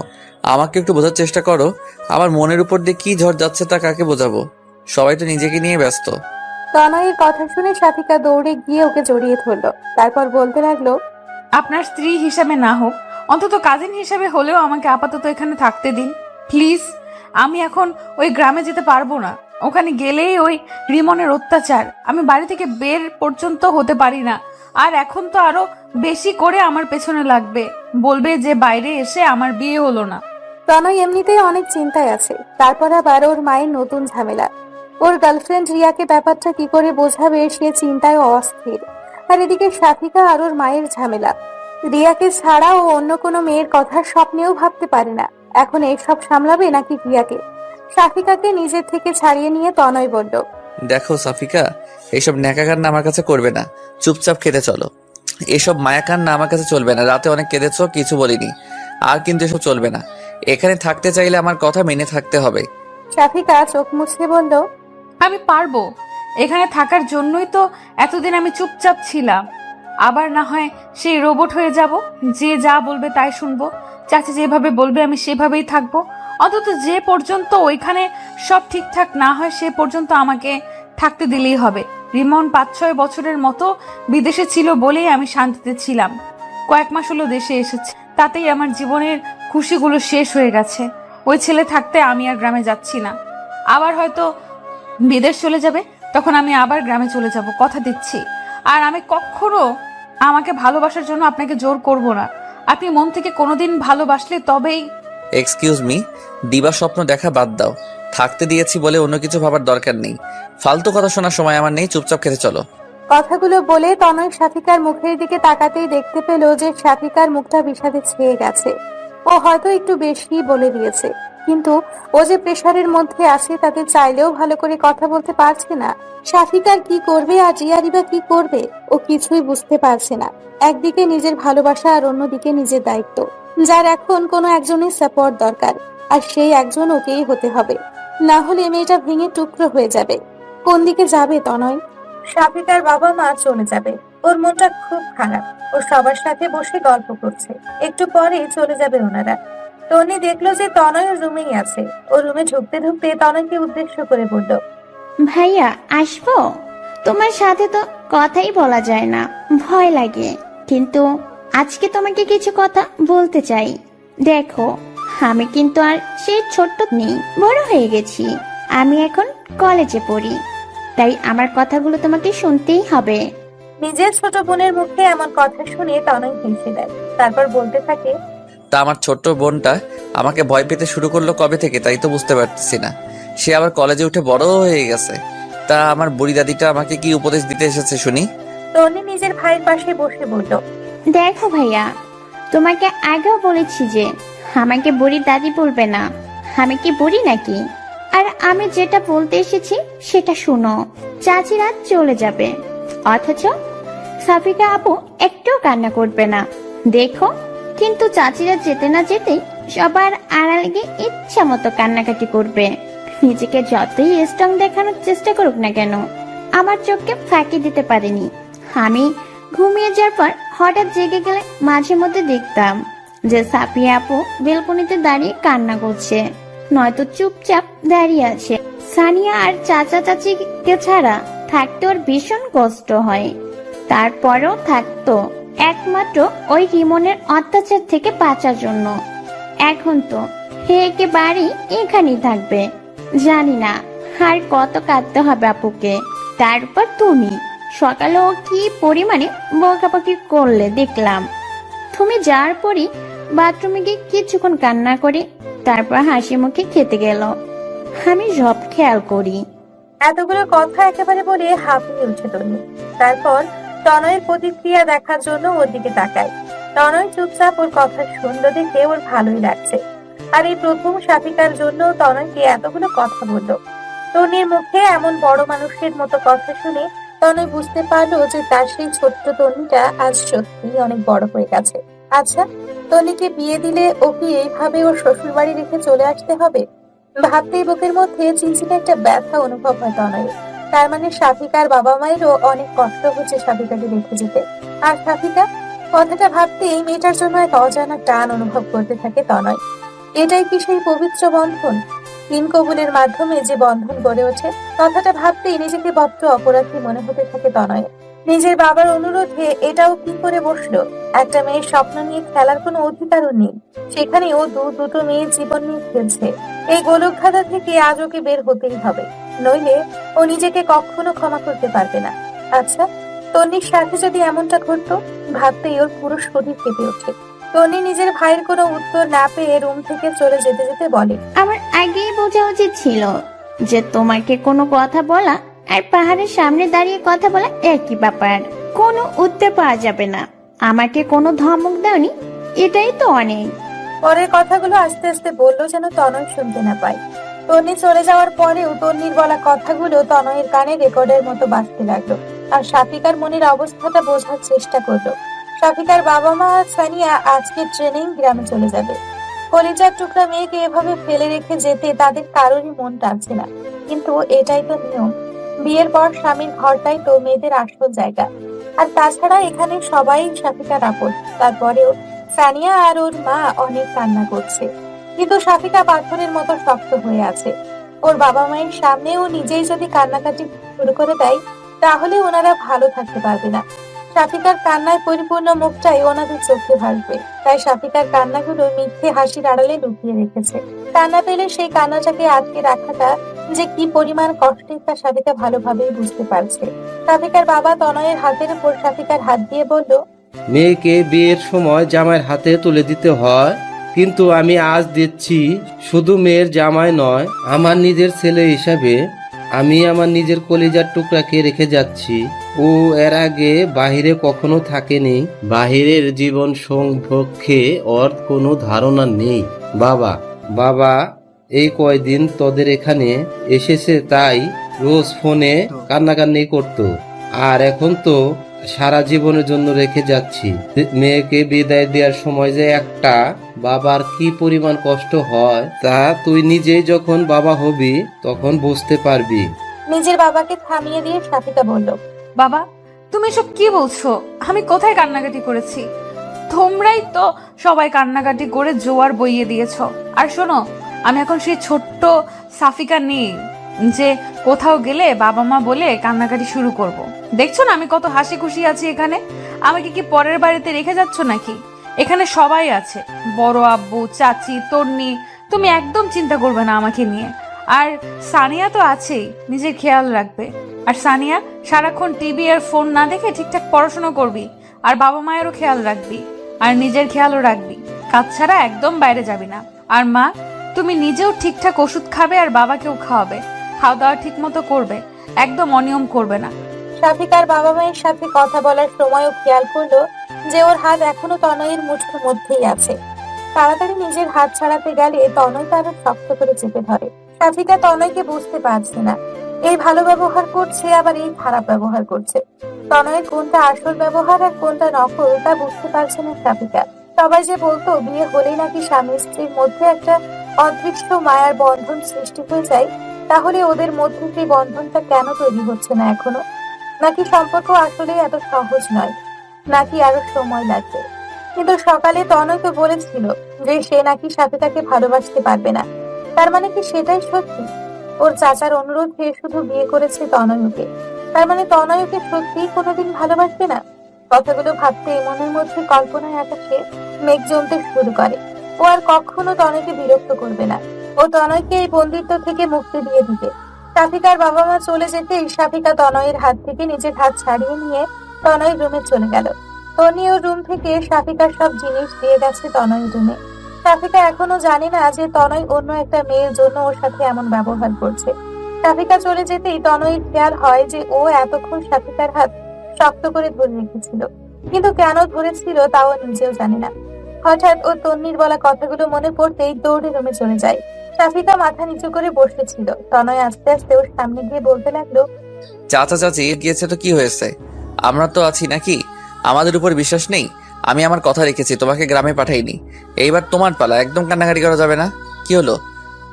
আমাকে একটু বোঝার চেষ্টা করো। আমার মনের উপর দিয়ে কি ঝড় যাচ্ছে তা কাকে বোঝাবো? সবাই তো নিজেকে নিয়ে ব্যস্ত। তনয়ের কথা শুনে সাফিকা দৌড়ে গিয়ে ওকে জড়িয়ে ধরলো। তারপর বলতে লাগলো, আপনার স্ত্রী হিসাবে না হোক, অন্তত কাজিন হিসাবে হলেও আমাকে আপাতত এখানে থাকতে দিন প্লিজ। আমি এখন ওই গ্রামে যেতে পারবো না। ওখানে গেলেই ওই রিমনের অত্যাচার, আমি বাড়ি থেকে বের পর্যন্ত হতে পারি না। আর এখন তো আরো বেশি করে আমার পেছনে লাগবে, বলবে যে বাইরে এসে আমার বিয়ে হলো না। তনয় এমনিতেই অনেক চিন্তায় আছে, তারপর আবার ওর মায়ের নতুন ঝামেলা। ওর গার্লফ্রেন্ড রিয়াকে ব্যাপারটা কি করে বোঝাবে সে চিন্তায় অস্থির। আর এদিকে সাফিকা আর ওর মায়ের ঝামেলা। রিয়াকে ছাড়া ও অন্য কোনো মেয়ের কথা স্বপ্নেও ভাবতে পারে না। এখন এইসব সামলাবে নাকি রিয়াকে? সাফিকাকে নিজের থেকে ছাড়িয়ে নিয়ে তনয় বলল, দেখো সাফিকা, এইসব ন্যাকা কান্না আমার কাছে করবে না, চুপচাপ খেতে চলো। এসব মায়া কান্না আমার কাছে চলবে না। রাতে অনেক কেঁদেছো, কিছু বলিনি, আর কিন্তু এসব চলবে না। এখানে থাকতে চাইলে আমার কথা মেনে থাকতে হবে। সাফিকা চোখ মুছে বলল, আমি পারবো। এখানে থাকার জন্যই তো এতদিন আমি চুপচাপ ছিলাম। আবার না হয় সেই রোবট হয়ে যাব, যে যা বলবে তাই শুনবো। চাচি যেভাবে বলবে আমি সেভাবেই থাকবো। অন্তত যে পর্যন্ত ওইখানে সব ঠিকঠাক না হয় সে পর্যন্ত আমাকে থাকতে দিলেই হবে। রিমন 5-6 বছরের মতো বিদেশে ছিল বলেই আমি শান্তিতে ছিলাম। কয়েক মাস হলো দেশে এসেছে, তাতেই আমার জীবনের খুশিগুলো শেষ হয়ে গেছে। ওই ছেলে থাকতে আমি আর গ্রামে যাচ্ছি না। আবার হয়তো বিদেশ চলে যাবে, তখন আমি আবার গ্রামে চলে যাব, কথা দিচ্ছি। আর আমি কখনো আমাকে ভালোবাসার জন্য আপনাকে জোর করব না। আপনি মন থেকে কোনোদিন ভালোবাসলে তবেই। এক্সকিউজ মি, দিবা স্বপ্ন দেখা বাদ দাও। থাকতে দিয়েছি বলে অন্য কিছু ভাবার দরকার নেই। ফালতু কথা শোনার সময় আমার নেই, চুপচাপ খেতে চলো। কথাগুলো বলে তনয় সাফিকার মুখের দিকে তাকাতেই দেখতে পেল যে সাফিকার মুখটা বিষাদে ছেয়ে গেছে। ও হয়তো একটু বেশি বলে দিয়েছে, কিন্তু ও যে প্রেশারের মধ্যে আছে তাতে চাইলেও ভালো করে কথা বলতে পারছে না। সাফিকার কি করবে আর রিয়ারিবা কি করবে ও কিছুই বুঝতে পারছে না। একদিকে নিজের ভালোবাসা আর অন্যদিকে নিজের দায়িত্ব, যার এখন কোনো একজনের সাপোর্ট দরকার। আর সেই একজন ওকেই হতে হবে, না হলে মেয়েটা ভেঙে টুকরো হয়ে যাবে। কোন দিকে যাবে তনয়? সাফিকার বাবা মা চলে যাবে, ওর মনটা খুব খারাপ। ও সবার সাথে বসে গল্প করছে, একটু পরে চলে যাবে ওনারা। টনি দেখলো যে তনয় রুমেই আছে। ও রুমে ঢুকতে ঢুকতে তনয়কে উদ্দেশ্য করে বলল, ভাইয়া আসবো? তোমার সাথে তো কথাই বলা যায় না, ভয় লাগে। কিন্তু আজকে তোমাকে কিছু কথা বলতে চাই। দেখো, আমি কিন্তু আর সেই ছোট্ট নেই, বড় হয়ে গেছি। আমি এখন কলেজে পড়ি, তাই আমার কথাগুলো তোমাকে শুনতেই হবে। নিজের ছোট বোনের মুখে এমন কথা শুনে তনয় হেসে দেয়। তারপর বলতে থাকে, তা আমার ছোট্ট বোনটা আমাকে ভয় পেতে শুরু করলো কবে থেকে তাই তো বুঝতে পারতেছি না। সে আবার কলেজে উঠে বড় হয়ে গেছে। তা আমার বুড়ি দাদিটা আমাকে কি উপদেশ দিতে এসেছে শুনি? টনি নিজের ভাইয়ের পাশে বসে বলল, দেখো ভাইয়া, তোমাকে আগেও বলেছি যে আমাকে বুড়ি দাদি বলবে না। আমি কি বুড়ি নাকি? আর আমি যেটা বলতে এসেছি সেটা শুনো। চাচিরা চলে যাবে, অথচ সাফিকা আপু একটু কান্না করবে না, দেখো। কিন্তু চাচিরা যেতে না যেতেই সবার আড়ালে গিয়ে ইচ্ছা মতো কান্নাকাটি করবে। নিজেকে যতই স্ট্রং দেখানোর চেষ্টা করুক না কেন, আমার চোখকে ফাঁকি দিতে পারেনি। আমি ঘুমিয়ে যাওয়ার পর হঠাৎ জেগে গেলে মাঝে মধ্যে দেখতাম যে সাফিয়া আপু বেলকনিতে দাঁড়িয়ে কান্না করছে, নয়তো চুপচাপ দাঁড়িয়ে আছে। সানিয়া আর চাচা চাচিকে ছাড়া থাকতে ওর ভীষণ কষ্ট হয়। তারপরেও থাকতো একমাত্র ওই রিমনের অত্যাচার থেকে বাঁচার জন্য। এখন তো একেবারে এখানেই থাকবে। জানি না আর কত কাঁদতে হবে আপুকে। তারপর তুমি সকালে ও কি পরিমাণে বকাবকি করলে দেখলাম। তুমি যাওয়ার পরই বাথরুমে গিয়ে কিছুক্ষণ কান্না করে তারপর হাসি মুখে খেতে গেল। আমি সব খেয়াল করি। এতগুলো কথা একেবারে বলে হাঁপিয়ে উঠে টনি। তারপর তনয়ের প্রতিক্রিয়া দেখার জন্য ওর দিকে তাকায়। তনয় চুপচাপ ওর কথা শুনলো দেখে ওর ভালোই লাগছে। আর এই প্রথম সাফিকার জন্য তনয়কে এতগুলো কথা বললো। টনির মুখে এমন বড় মানুষের মতো কথা শুনে তনয় বুঝতে পারলো যে তার সেই ছোট্ট তনিটা আজ সত্যি অনেক বড় হয়ে গেছে। আচ্ছা, তনিকে বিয়ে দিলে ওকে এইভাবে ওর শ্বশুর বাড়ি রেখে চলে আসতে হবে? ভাবতেই বুকের মধ্যে চিনচিনে একটা ব্যথা অনুভব হয় তনয়ের। তার মানে সাফিকার বাবা মায়েরও অনেক কষ্ট হচ্ছে সাফিকাকে রেখে যেতে। আর সাফিকা, কথাটা ভাবতেই মেয়েটার জন্য এক অজানা টান অনুভব করতে থাকে তনয়। এটাই কি সেই পবিত্র বন্ধন, তিন কবুলের মাধ্যমে যে বন্ধন গড়ে ওঠে? কথাটা ভাবতেই নিজেকে বড্ড অপরাধী মনে হতে থাকে তনয়। নিজের বাবার অনুরোধে এটাও কি করে বসলো? একটা মেয়ের স্বপ্ন নিয়ে খেলার কোনো অধিকারও নেই, সেখানেও দুটো মেয়ের জীবন নিয়ে খেলছে। এই গোলকধাঁধা থেকে আজ ওকে বের হতেই হবে, নইলে ও নিজেকে কখনো ক্ষমা করতে পারবে না। আচ্ছা, তন্নির সাথে যদি এমনটা ঘটতো, ভাবতেই ওর পুরো শরীর কেঁপে ওঠে। তন্নি নিজের ভাইয়ের কোনো উত্তর না পেয়ে রুম থেকে চলে যেতে যেতে বলে, আমার আগেই বোঝা উচিত ছিল যে তোমাকে কোনো কথা বলা আর পাহাড়ের সামনে দাঁড়িয়ে কথা বলা একই ব্যাপার। কোনো উত্তর পাওয়া যাবে না। আমাকে কোনো ধমক দাওনি, এটাই তো অনেক। পরের কথাগুলো আস্তে আস্তে বললো যেন তনয় শুনতে না পায়। তন্নি চলে যাওয়ার পরেও তন্নির বলা কথাগুলো তনয়ের কানে রেকর্ডের মতো বাজতে লাগলো। আর সাফিকার মনের অবস্থাটা বোঝার চেষ্টা করলো। সাফিকার বাবা মা সানিয়া আজকে ট্রেনিং গ্রামে চলে যাবে। কলিজার টুকরা মেয়েকে এভাবে ফেলে রেখে যেতে তাদের কারোরই মন টানছে না, কিন্তু এটাই তো নিয়ম। বিয়ের পর স্বামীর ঘরটাই তো মেয়েদের আসল জায়গা। আর তাছাড়া এখানে সবাই সাফিকার আপদ। তারপরেও সানিয়া আর ওর মা অনেক কান্না করছে, কিন্তু সাফিকা পাথরের মতো শক্ত হয়ে আছে। ওর বাবা মায়ের সামনেও নিজেই যদি কান্নাকাটি শুরু করে দেয়, তাহলে ওনারা ভালো থাকতে পারবে না। সাফিকার কান্নায় পরিপূর্ণ মুখটাই ওনাদের চোখে ভাসবে, তাই সাফিকার কান্নাগুলো মিথ্যে হাসির আড়ালে লুকিয়ে রেখেছে। কান্না পেলে সেই কান্নাটাকে আটকে রাখাটা যে কি পরিমাণ কষ্টের তা সাফিকা ভালোভাবেই বুঝতে পারছে। সাফিকার বাবা তনয়ের হাতের উপর সাফিকার হাত দিয়ে বলল, মেয়েকে বিয়ের সময় জামাইয়ের হাতে তুলে দিতে হয়, কিন্তু আমি আজ দিচ্ছি শুধু মেয়ের জামাই নয়, আমার নিজের ছেলে হিসাবে। আমি আমার নিজের কলিজার টুকরাকে রেখে যাচ্ছি। ও এর আগে বাহিরে কখনো থাকেনি, বাহিরের জীবন সম্পর্কে ওর কোনো ধারণা নেই। বাবা বাবা এই কয়দিন তোদের এখানে এসেছে, তাই রোজ ফোনে কান্নাকান্নি করতো, আর এখন তো সারা জীবনের জন্য রেখে যাচ্ছি। মেয়েকে বিদায় দেওয়ার সময় যে একটা বাবার কি পরিমাণ কষ্ট হয় তা তুই নিজেই যখন বাবা হবি তখন বুঝতে পারবি। নিজের বাবাকে থামিয়ে দিয়ে সাফিকা বলল, বাবা, তুমি এসব কি বলছো? আমি কোথায় কান্নাকাটি করেছি? তোমরাই তো সবাই কান্নাকাটি করে জোয়ার বইয়ে দিয়েছো। আর শোনো, আমি এখন সেই ছোট্ট সাফিকা নেই যে কোথাও গেলে বাবা মা বলে কান্নাকাটি শুরু করব। দেখছো না আমি কত হাসি খুশি আছি এখানে? আমাকে কি পরের বাড়িতে রেখে যাচ্ছ নাকি? এখানে সবাই আছে, বড় আব্বু, চাচি, তন্নি। তুমি একদম চিন্তা করবে না আমাকে নিয়ে। আর সানিয়া তো আছেই, নিজের খেয়াল রাখবে। আর সানিয়া, সারাক্ষণ টিভি আর ফোন না দেখে ঠিকঠাক পড়াশোনা করবি, আর বাবা মায়েরও খেয়াল রাখবি, আর নিজের খেয়ালও রাখবি। কাজ ছাড়া একদম বাইরে যাবি না। আর মা, তুমি নিজেও ঠিকঠাক ওষুধ খাবে আর বাবাকেও খাওয়াবে। খাওয়া দাওয়া ঠিক মতো করবে, একদম অনিয়ম করবে না। সাফিকার বাবা মায়ের সাথে কথা বলার সময়ও খেয়াল করলো যে ওর হাত এখনো তনয়ের মুঠোর মধ্যেই আছে। তাড়াতাড়ি নিজের হাত ছাড়াতে গেলে তনয় তারা শক্ত করে চেপে ধরে। সাফিকা তনয়কে বুঝতে পারছে না, এই ভালো ব্যবহার করছে আবার এই খারাপ ব্যবহার করছে। তনয়ের কোনটা আসল ব্যবহার আর কোনটা নকল তা বুঝতে পারছে না সাফিকা। সবাই যে বলতো বিয়ে হলেই নাকি স্বামী স্ত্রীর মধ্যে একটা অদৃশ্য মায়ার বন্ধন সৃষ্টি হয়ে যায়, তাহলে ওদের মধ্যে সেই বন্ধনটা কেন তৈরি হচ্ছে না এখনো? নাকি সম্পর্ক আসলে এত সহজ নয়, নাকি আরো সময় লাগবে? কিন্তু সকালে তনয় তো বলেছিল যে সে নাকি সাফিকাকে ভালোবাসতে পারবে না। তার মানে কি সেটাই সত্যি? ওর চাচার অনুরোধে শুধু বিয়ে করেছে তনয়কে, তার মানে তনয়কে সত্যিই কোনোদিন ভালোবাসবে না? কথাগুলো ভাবতে মনের মধ্যে কল্পনায় আকাশে মেঘ জমতে শুরু করে। ও আর কখনো তনয়কে বিরক্ত করবে না, ও তনয়কে এই বন্দিত্ব থেকে মুক্তি দিয়ে দিবে। সাফিকার বাবা মা চলে যেতেই সাফিকা তনয়ের হাত থেকে নিজের হাত ছাড়িয়ে নিয়ে তনয়ের রুমে চলে গেল। তনি ওর রুম থেকে সাফিকার সব জিনিস দিয়ে গেছে তনয়ের রুমে। সাফিকা এখনো জানে না যে তনয় অন্য একটা মেয়ের জন্য ওর সাথে এমন ব্যবহার করছে। সাফিকা চলে যেতেই তনয়ের খেয়াল হয় যে ও এতক্ষণ সাফিকার হাত শক্ত করে ধরে রেখেছিল, কিন্তু কেন ধরেছিল তাও নিজেও জানে না। হঠাৎ ও তন্নির বলা কথাগুলো মনে পড়তেই দৌড়ে রুমে চলে যায়। সাফিকা মাথা নিচু করে বসেছিল। তনয় আস্তে আস্তে ওর সামনে গিয়ে বলতে লাগলো, চাচা চাচি গিয়েছে তো কি হয়েছে? আমরা তো আছি নাকি? আমাদের উপর বিশ্বাস নেই? আমি আমার কথা রেখেছি, তোমাকে গ্রামে পাঠাইনি। এইবার তোমার পালা, একদম কান্নাকাটি করা যাবে না। কি হলো?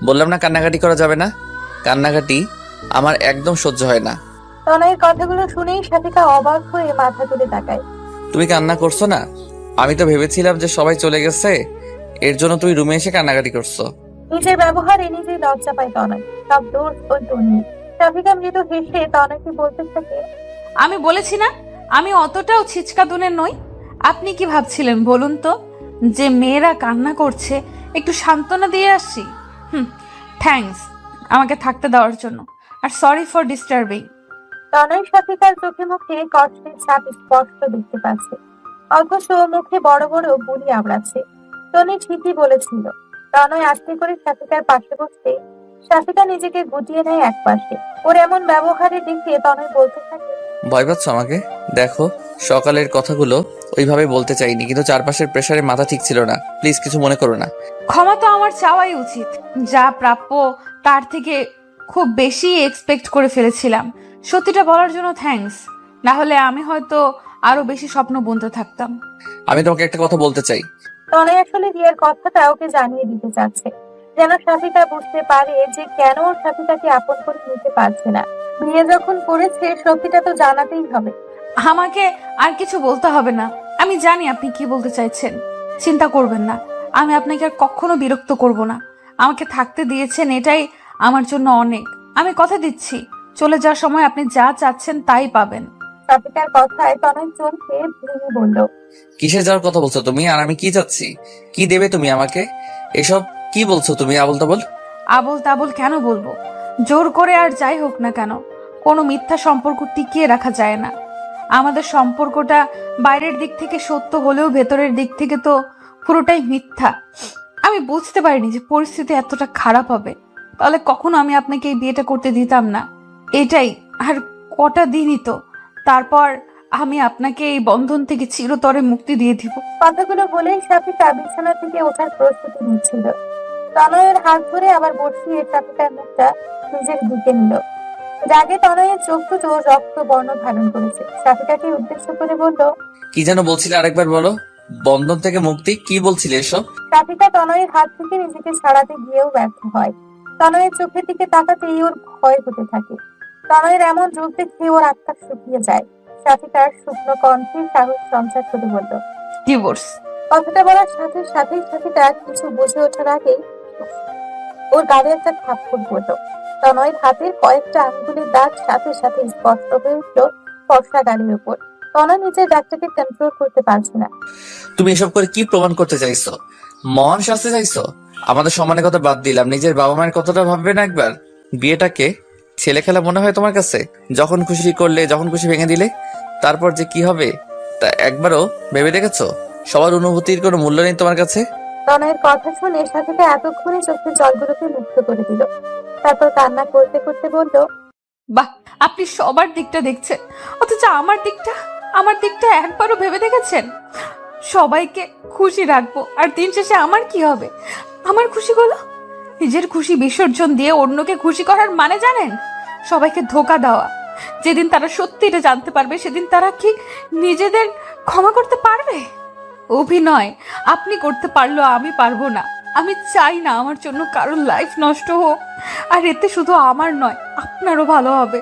বললাম না কান্নাকাটি করা যাবে না। কান্নাকাটি আমার একদম সহ্য হয় না। তনয়ের কথাগুলো শুনেই শাফিকা অবাক হয়ে মাথা তুলে তাকায়। তুমি কান্না করছো না? আমি তো ভেবেছিলাম যে সবাই চলে গেছে, এর জন্য তুই রুমে এসে কান্নাকাটি করছো। নিজের ব্যবহারে নিজেই লজ্জা পায় তনয়। সব দোষ ওই তন্নি। শাফিকা মৃদু হেসে তনয়কে বলতে থাকে, আমি বলেছি না আমি অতটাও ছিচকাদুনের নই। আপনি কি ভাবছিলেন বলুন তো, যে মেয়েরা কান্না করছে একটু সান্ত্বনা দিয়ে আসছি? থ্যাঙ্কস আমাকে থাকতে দেওয়ার জন্য, আর সরি ফর ডিস্টার্বিং। তনয় শাফিকার চোখে মুখে কষ্টের ছাপ স্পষ্ট দেখতে পাচ্ছে, অথচ মুখে বড় বড় বুলি আওড়াচ্ছে। তনি ঠিকই বলেছিল। তনয় আস্তে করে শাফিকার পাশে বসতে শাফিকা নিজেকে গুটিয়ে নেয় এক পাশে। ওর এমন ব্যবহারে দেখে তনয় বলতে থাকে, ভয় পাচ্ছ আমাকে? দেখো, সকালের কথাগুলো ওইভাবে বলতে চাইনি, কিন্তু চারপাশের প্রেসারে মাথা ঠিক ছিল না। প্লিজ কিছু মনে করো না। ক্ষমা তো আমার চাওয়াই উচিত, যা প্রাপ্য তার থেকে খুব বেশি এক্সপেক্ট করে ফেলেছিলাম। সত্যিটা বলার জন্য থ্যাঙ্কস, না হলে আমি হয়তো আরো বেশি স্বপ্ন বুনতে থাকতাম। আমি তোমাকে একটা কথা বলতে চাই। তনয় আসলে রিয়ার কথাটা ওকে জানিয়ে দিতে চাচ্ছে, যেন শাফিকা বুঝতে পারে যে কেন ওর শাফিকাকে আপন করে নিতে পারছে না। বিয়ে যখন করেছে সত্যিটা তো জানাতেই হবে। আমাকে আর কিছু বলতে হবে না, আমি জানি আপনি কি বলতে চাইছেন। চিন্তা করবেন না, আমি আপনাকে আর কখনো বিরক্ত করব না। আমাকে থাকতে দিয়েছেন, এটাই আমার জন্য অনেক। আমি কথা দিচ্ছি, চলে যাওয়ার সময় আপনি যা চাচ্ছেন তাই পাবেন। শাফিকার কথায় তনয় চমকে ভেঙে বলল, কিসের যাওয়ার কথা বলছো তুমি? আর আমি কি চাচ্ছি? কি দেবে তুমি আমাকে? এসব কি বলছো তুমি আবল তাবল? আবল তাবল কেন বলবো? জোর করে আর যাই হোক না কেন, কোনো মিথ্যা সম্পর্ক টিকিয়ে রাখা যায় না। আমাদের সম্পর্কটা বাইরের দিক থেকে সত্য হলেও ভেতরের দিক থেকে তো পুরোটাই মিথ্যা। আমি বুঝতে পারিনি যে পরিস্থিতি এতটা খারাপ হবে, তাহলে কখনো আমি আপনাকে এই বিয়েটা করতে দিতাম না। এটাই আর কটা দিনই তো, তারপর আমি আপনাকে এই বন্ধন থেকে চিরতরে মুক্তি দিয়ে দিব। কথাগুলো বলেই শাফিকা বিছানা থেকে ওঠার প্রস্তুতি নিচ্ছিল। তনয়ের হাত ধরে আবার বসিয়ে শাফিকার মুখটা নিজের দিকে নিল। রাগে তনয়ের চোখ দুটো রক্ত বর্ণ ধারণ করেছে। শাফিকাকে উদ্দেশ্য করে বলল, কি যেন বলছিলে, আরেকবার বলো। বন্ধন থেকে মুক্তি? কি বলছিলে এসব? শাফিকা তনয়ের হাত থেকে নিজেকে ছাড়াতে গিয়েও ব্যর্থ হয়। তনয়ের চোখের দিকে তাকাতেই ওর ভয় হতে থাকে। তনয়ের এমন রূপ দেখে ওর আত্মা শুকিয়ে যায়। শাফিকার শুকনো কণ্ঠে সাহস সঞ্চার করে বলল, ডিভোর্স। কথাটা বলার সাথে সাথেই শাফিকা কিছু বুঝে ওঠার আগেই ওর গালে একটা থাপ্পড় পড়ল। তনয়ের হাতের কয়েকটা আঙ্গুলের দাগ সাথে সাথে স্পষ্ট হয়ে উঠল ফর্সা গালের উপর। তনয় নিজের ডাকটাকে কন্ট্রোল করতে পারছে না। তুমি এসব করে কি প্রমাণ করতে চাইছো? মহান শাস্তি চাইছো? আমাদের সম্মানের কথা বাদ দিলাম, নিজের বাবা মায়ের কথাটা ভাববে না একবার? বিয়েটাকে ছেলে খেলা মনে হয় তোমার কাছে? যখন খুশি করলে, যখন খুশি ভেঙে দিলে, তারপর যে কি হবে তা একবারও ভেবে দেখেছো? সবার অনুভূতির কোনো মূল্য নেই তোমার কাছে? তনয়ের কথা শুনে শাফিকা এতক্ষণে চোখের জলগুলোকে মুক্ত করে দিল। তারপর কান্না করতে করতে বলল, বাহ, আপনি সবার দিকটা দেখছেন, অথচ আমার দিকটা একবারও ভেবে দেখেছেন? সবাইকে খুশি রাখবো, আর দিন শেষে আমার কি হবে? আমার খুশিগুলো নিজের খুশি বিসর্জন দিয়ে অন্যকে খুশি করার মানে জানেন? সবাইকে ধোকা দেওয়া। যেদিন তারা সত্যিটা জানতে পারবে, সেদিন তারা কি নিজেদের ক্ষমা করতে পারবে? অভিনয় আপনি করতে পারলেও আমি পারবো না। আমি চাই না আমার জন্য কারোর লাইফ নষ্ট হোক, আর এতে শুধু আমার নয়, আপনারও ভালো হবে।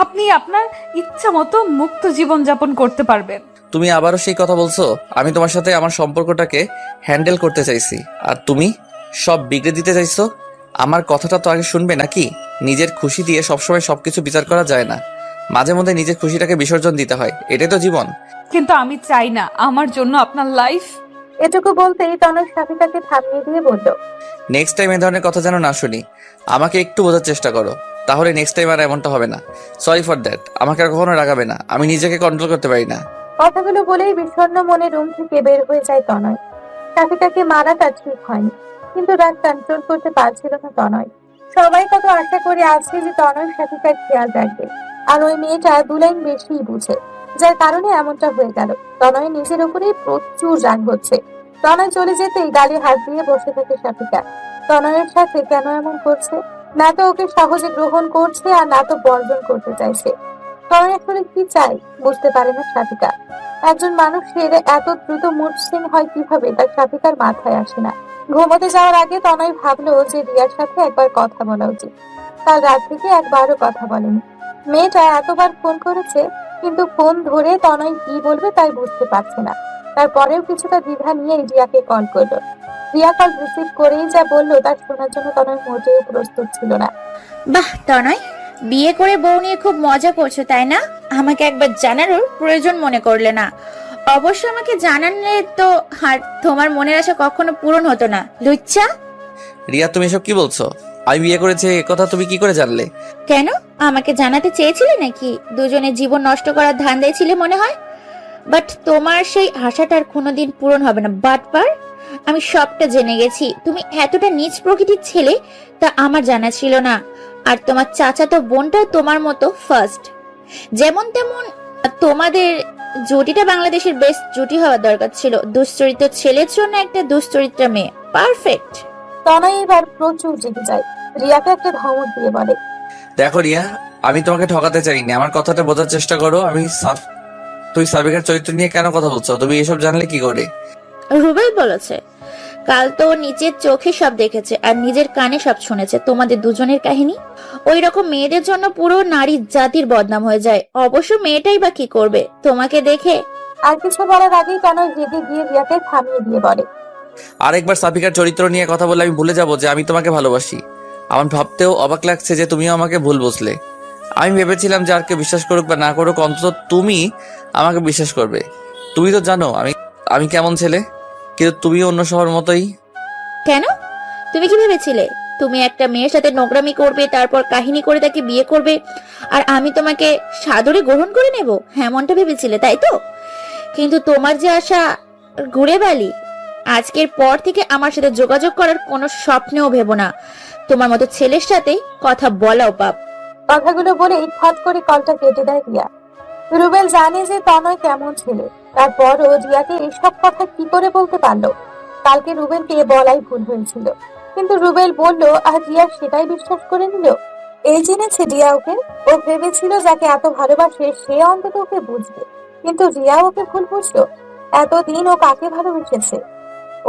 আপনি আপনার ইচ্ছা মতো মুক্ত জীবন যাপন করতে পারবেন। তুমি আবারও সেই কথা বলছো? আমি তোমার সাথে আমার সম্পর্কটাকে হ্যান্ডেল করতে চাইছি, আর তুমি সব বিগড়ে দিতে চাইছো। আমার কথাটা তো আগে শুনবে নাকি? নিজের খুশি দিয়ে সবসময় সবকিছু বিচার করা যায় না, মাঝে মধ্যে নিজের খুশিটাকে বিসর্জন দিতে হয়, এটাই তো জীবন। কিন্তু আমি চাই না আমার জন্য আপনার লাইফ। এটুকু বলতেই তনয় শাফিকাকে থামিয়ে দিয়ে বলল, নেক্সট টাইম এ ধরনের কথা যেন না শুনি। আমাকে একটু বোঝার চেষ্টা করো, তাহলে নেক্সট টাইম আর এমনটা হবে না। Sorry for that. আমাকে আর কখনো রাগাবে না, আমি নিজেকে কন্ট্রোল করতে পারি না। কথাগুলো বলেই বিষণ্ণ মনে রুম থেকে বের হয়ে যায় তনয়। শাফিকাকে মারাটা ঠিক হয়নি, কিন্তু রাগ কন্ট্রোল করতে পারছিল না তনয়। সবাই কত আশা করে আছে যে তনয় শাফিকার খেয়াল রাখবে, আর ওই মেয়েটা দু লাইন বেশিই বুঝে, যার কারণে এমনটা হয়ে গেল। তনয় নিজের উপরেই প্রচুর রাগ হচ্ছে। তনয় চলে যেতেই গালে হাত দিয়ে বসে থাকে শাফিকা। তনয়ের সাথে কেন এমন করছে? না তো ওকে সহজে গ্রহণ করছে, আর না তো বর্জন করতে চাইছে। তনয় আসলে কি চাই বুঝতে পারে না শাফিকা। একজন মানুষের এত দ্রুত মুড সুইং হয় কিভাবে, তার শাফিকার মাথায় আসে না। ঘুমোতে যাওয়ার আগে তনয় ভাবলো যে রিয়ার সাথে একবার কথা বলা উচিত। কাল রাত থেকে একবারও কথা বলেনি। মেয়েটা এতবার ফোন করেছে, কিন্তু ফোন ধরে তনয় কি বলবে তাই বুঝতে পারছে না। তারপরেও কিছুটা দ্বিধা নিয়ে রিয়াকে কল করলো। রিয়া কল রিসিভ করেই যা বললো তার শোনার জন্য তনয় মোটেও প্রস্তুত ছিল না। বাহ তনয়, বিয়ে করে বউ নিয়ে খুব মজা করছো তাই না? আমাকে একবার জানানোর প্রয়োজন মনে করলে না? অবশ্য আমাকে জানালে তো আর তোমার মনের আশা কখনো পূরণ হতো না, লুচ্চা। রিয়া, তুমি এসব কি বলছো? আমি বিয়ে করেছি এ কথা তুমি কি করে জানলে? কেন, আমাকে জানাতে চেয়েছিলে নাকি? দুজনের জীবন নষ্ট করার ধান্দায় ছিলে মনে হয়। বাট তোমার সেই আশাটার কোনোদিন পূরণ হবে না বাটপার। আমি সবটা জেনে গেছি। তুমি এতটা নীচ প্রকৃতির ছেলে তা আমার জানা ছিল না। আর তোমার চাচাতো বোনটাও তোমার মতো ফার্স্ট। যেমন তেমন তোমাদের জুটিটা বাংলাদেশের বেস্ট জুটি হওয়া দরকার ছিল। দুশ্চরিত্র ছেলের জন্য একটা দুশ্চরিত্র মেয়ে, পারফেক্ট। তনয় এবার প্রচুর রেগে যায়। রিয়াকে একটা ধমক দিয়ে বলে, দেখো রিয়া, আমি তোমাকে ঠকাতে চাইনি, আমার কথাটা বোঝার চেষ্টা করো। তুই সাবিকার চরিত্র নিয়ে কেন কথা বলছো? তুমি এসব জানলে কি করে? রুবেল বলেছে, কাল তো নিজের চোখে সব দেখেছে আর নিজের কানে সব শুনেছে তোমাদের দুজনের কাহিনী। ওই রকম মেয়েদের জন্য পুরো নারী জাতির বদনাম হয়ে যায়। অবশ্য মেয়েটাই বা কি করবে তোমাকে দেখে। আর কিছু বলার আগেই তনয় রেগে গিয়ে রিয়াকে থামিয়ে দিয়ে বলে, আরেকবার সাবিকার চরিত্র নিয়ে কথা বলে আমি ভুলে যাবো যে আমি তোমাকে ভালোবাসি। আমার ভাবতেও অবাক লাগছে যে তুমিও আমাকে ভুল বুঝলে। আমি ভেবেছিলাম যে আর কেউ বিশ্বাস করুক বা না করুক, অন্তত তুমি আমাকে বিশ্বাস করবে। তুমি তো জানো আমি কেমন ছেলে, কিন্তু তুমিও অন্য সবার মতোই। কেন, তুমি কি ভেবেছিলে তুমি একটা মেয়ের সাথে নোংরামি করবে, তারপর কাহিনী করে তাকে বিয়ে করবে, আর আমি তোমাকে সাদরে গ্রহণ করে নেব? এমনটা ভেবেছিলে তাই তো? কিন্তু তোমার যে আশা ঘুরে বালি। আজকের পর থেকে আমার সাথে যোগাযোগ করার কোনো স্বপ্নেও ভেবো না। তোমার মতো ছেলের সাথে কথা বলাও পাপ। কথাগুলো বলে ফট করে কলটা কেটে দেয় রিয়া। রুবেল জানে যে তনয় কেমন ছেলে, তারপরও রিয়াকে এসব কথা কি করে বলতে পারলো? কালকে রুবেলকে বলাই ভুল হয়েছিল, কিন্তু রুবেল বললো আর রিয়া সেটাই বিশ্বাস করে নিল। এই জেনেছে রিয়া ওকে। ও ভেবেছিল যাকে এত ভালোবাসে সে অন্তত ওকে বুঝবে, কিন্তু রিয়া ওকে ভুল বুঝলো। এতদিন ও কাকে ভালোবেসেছে?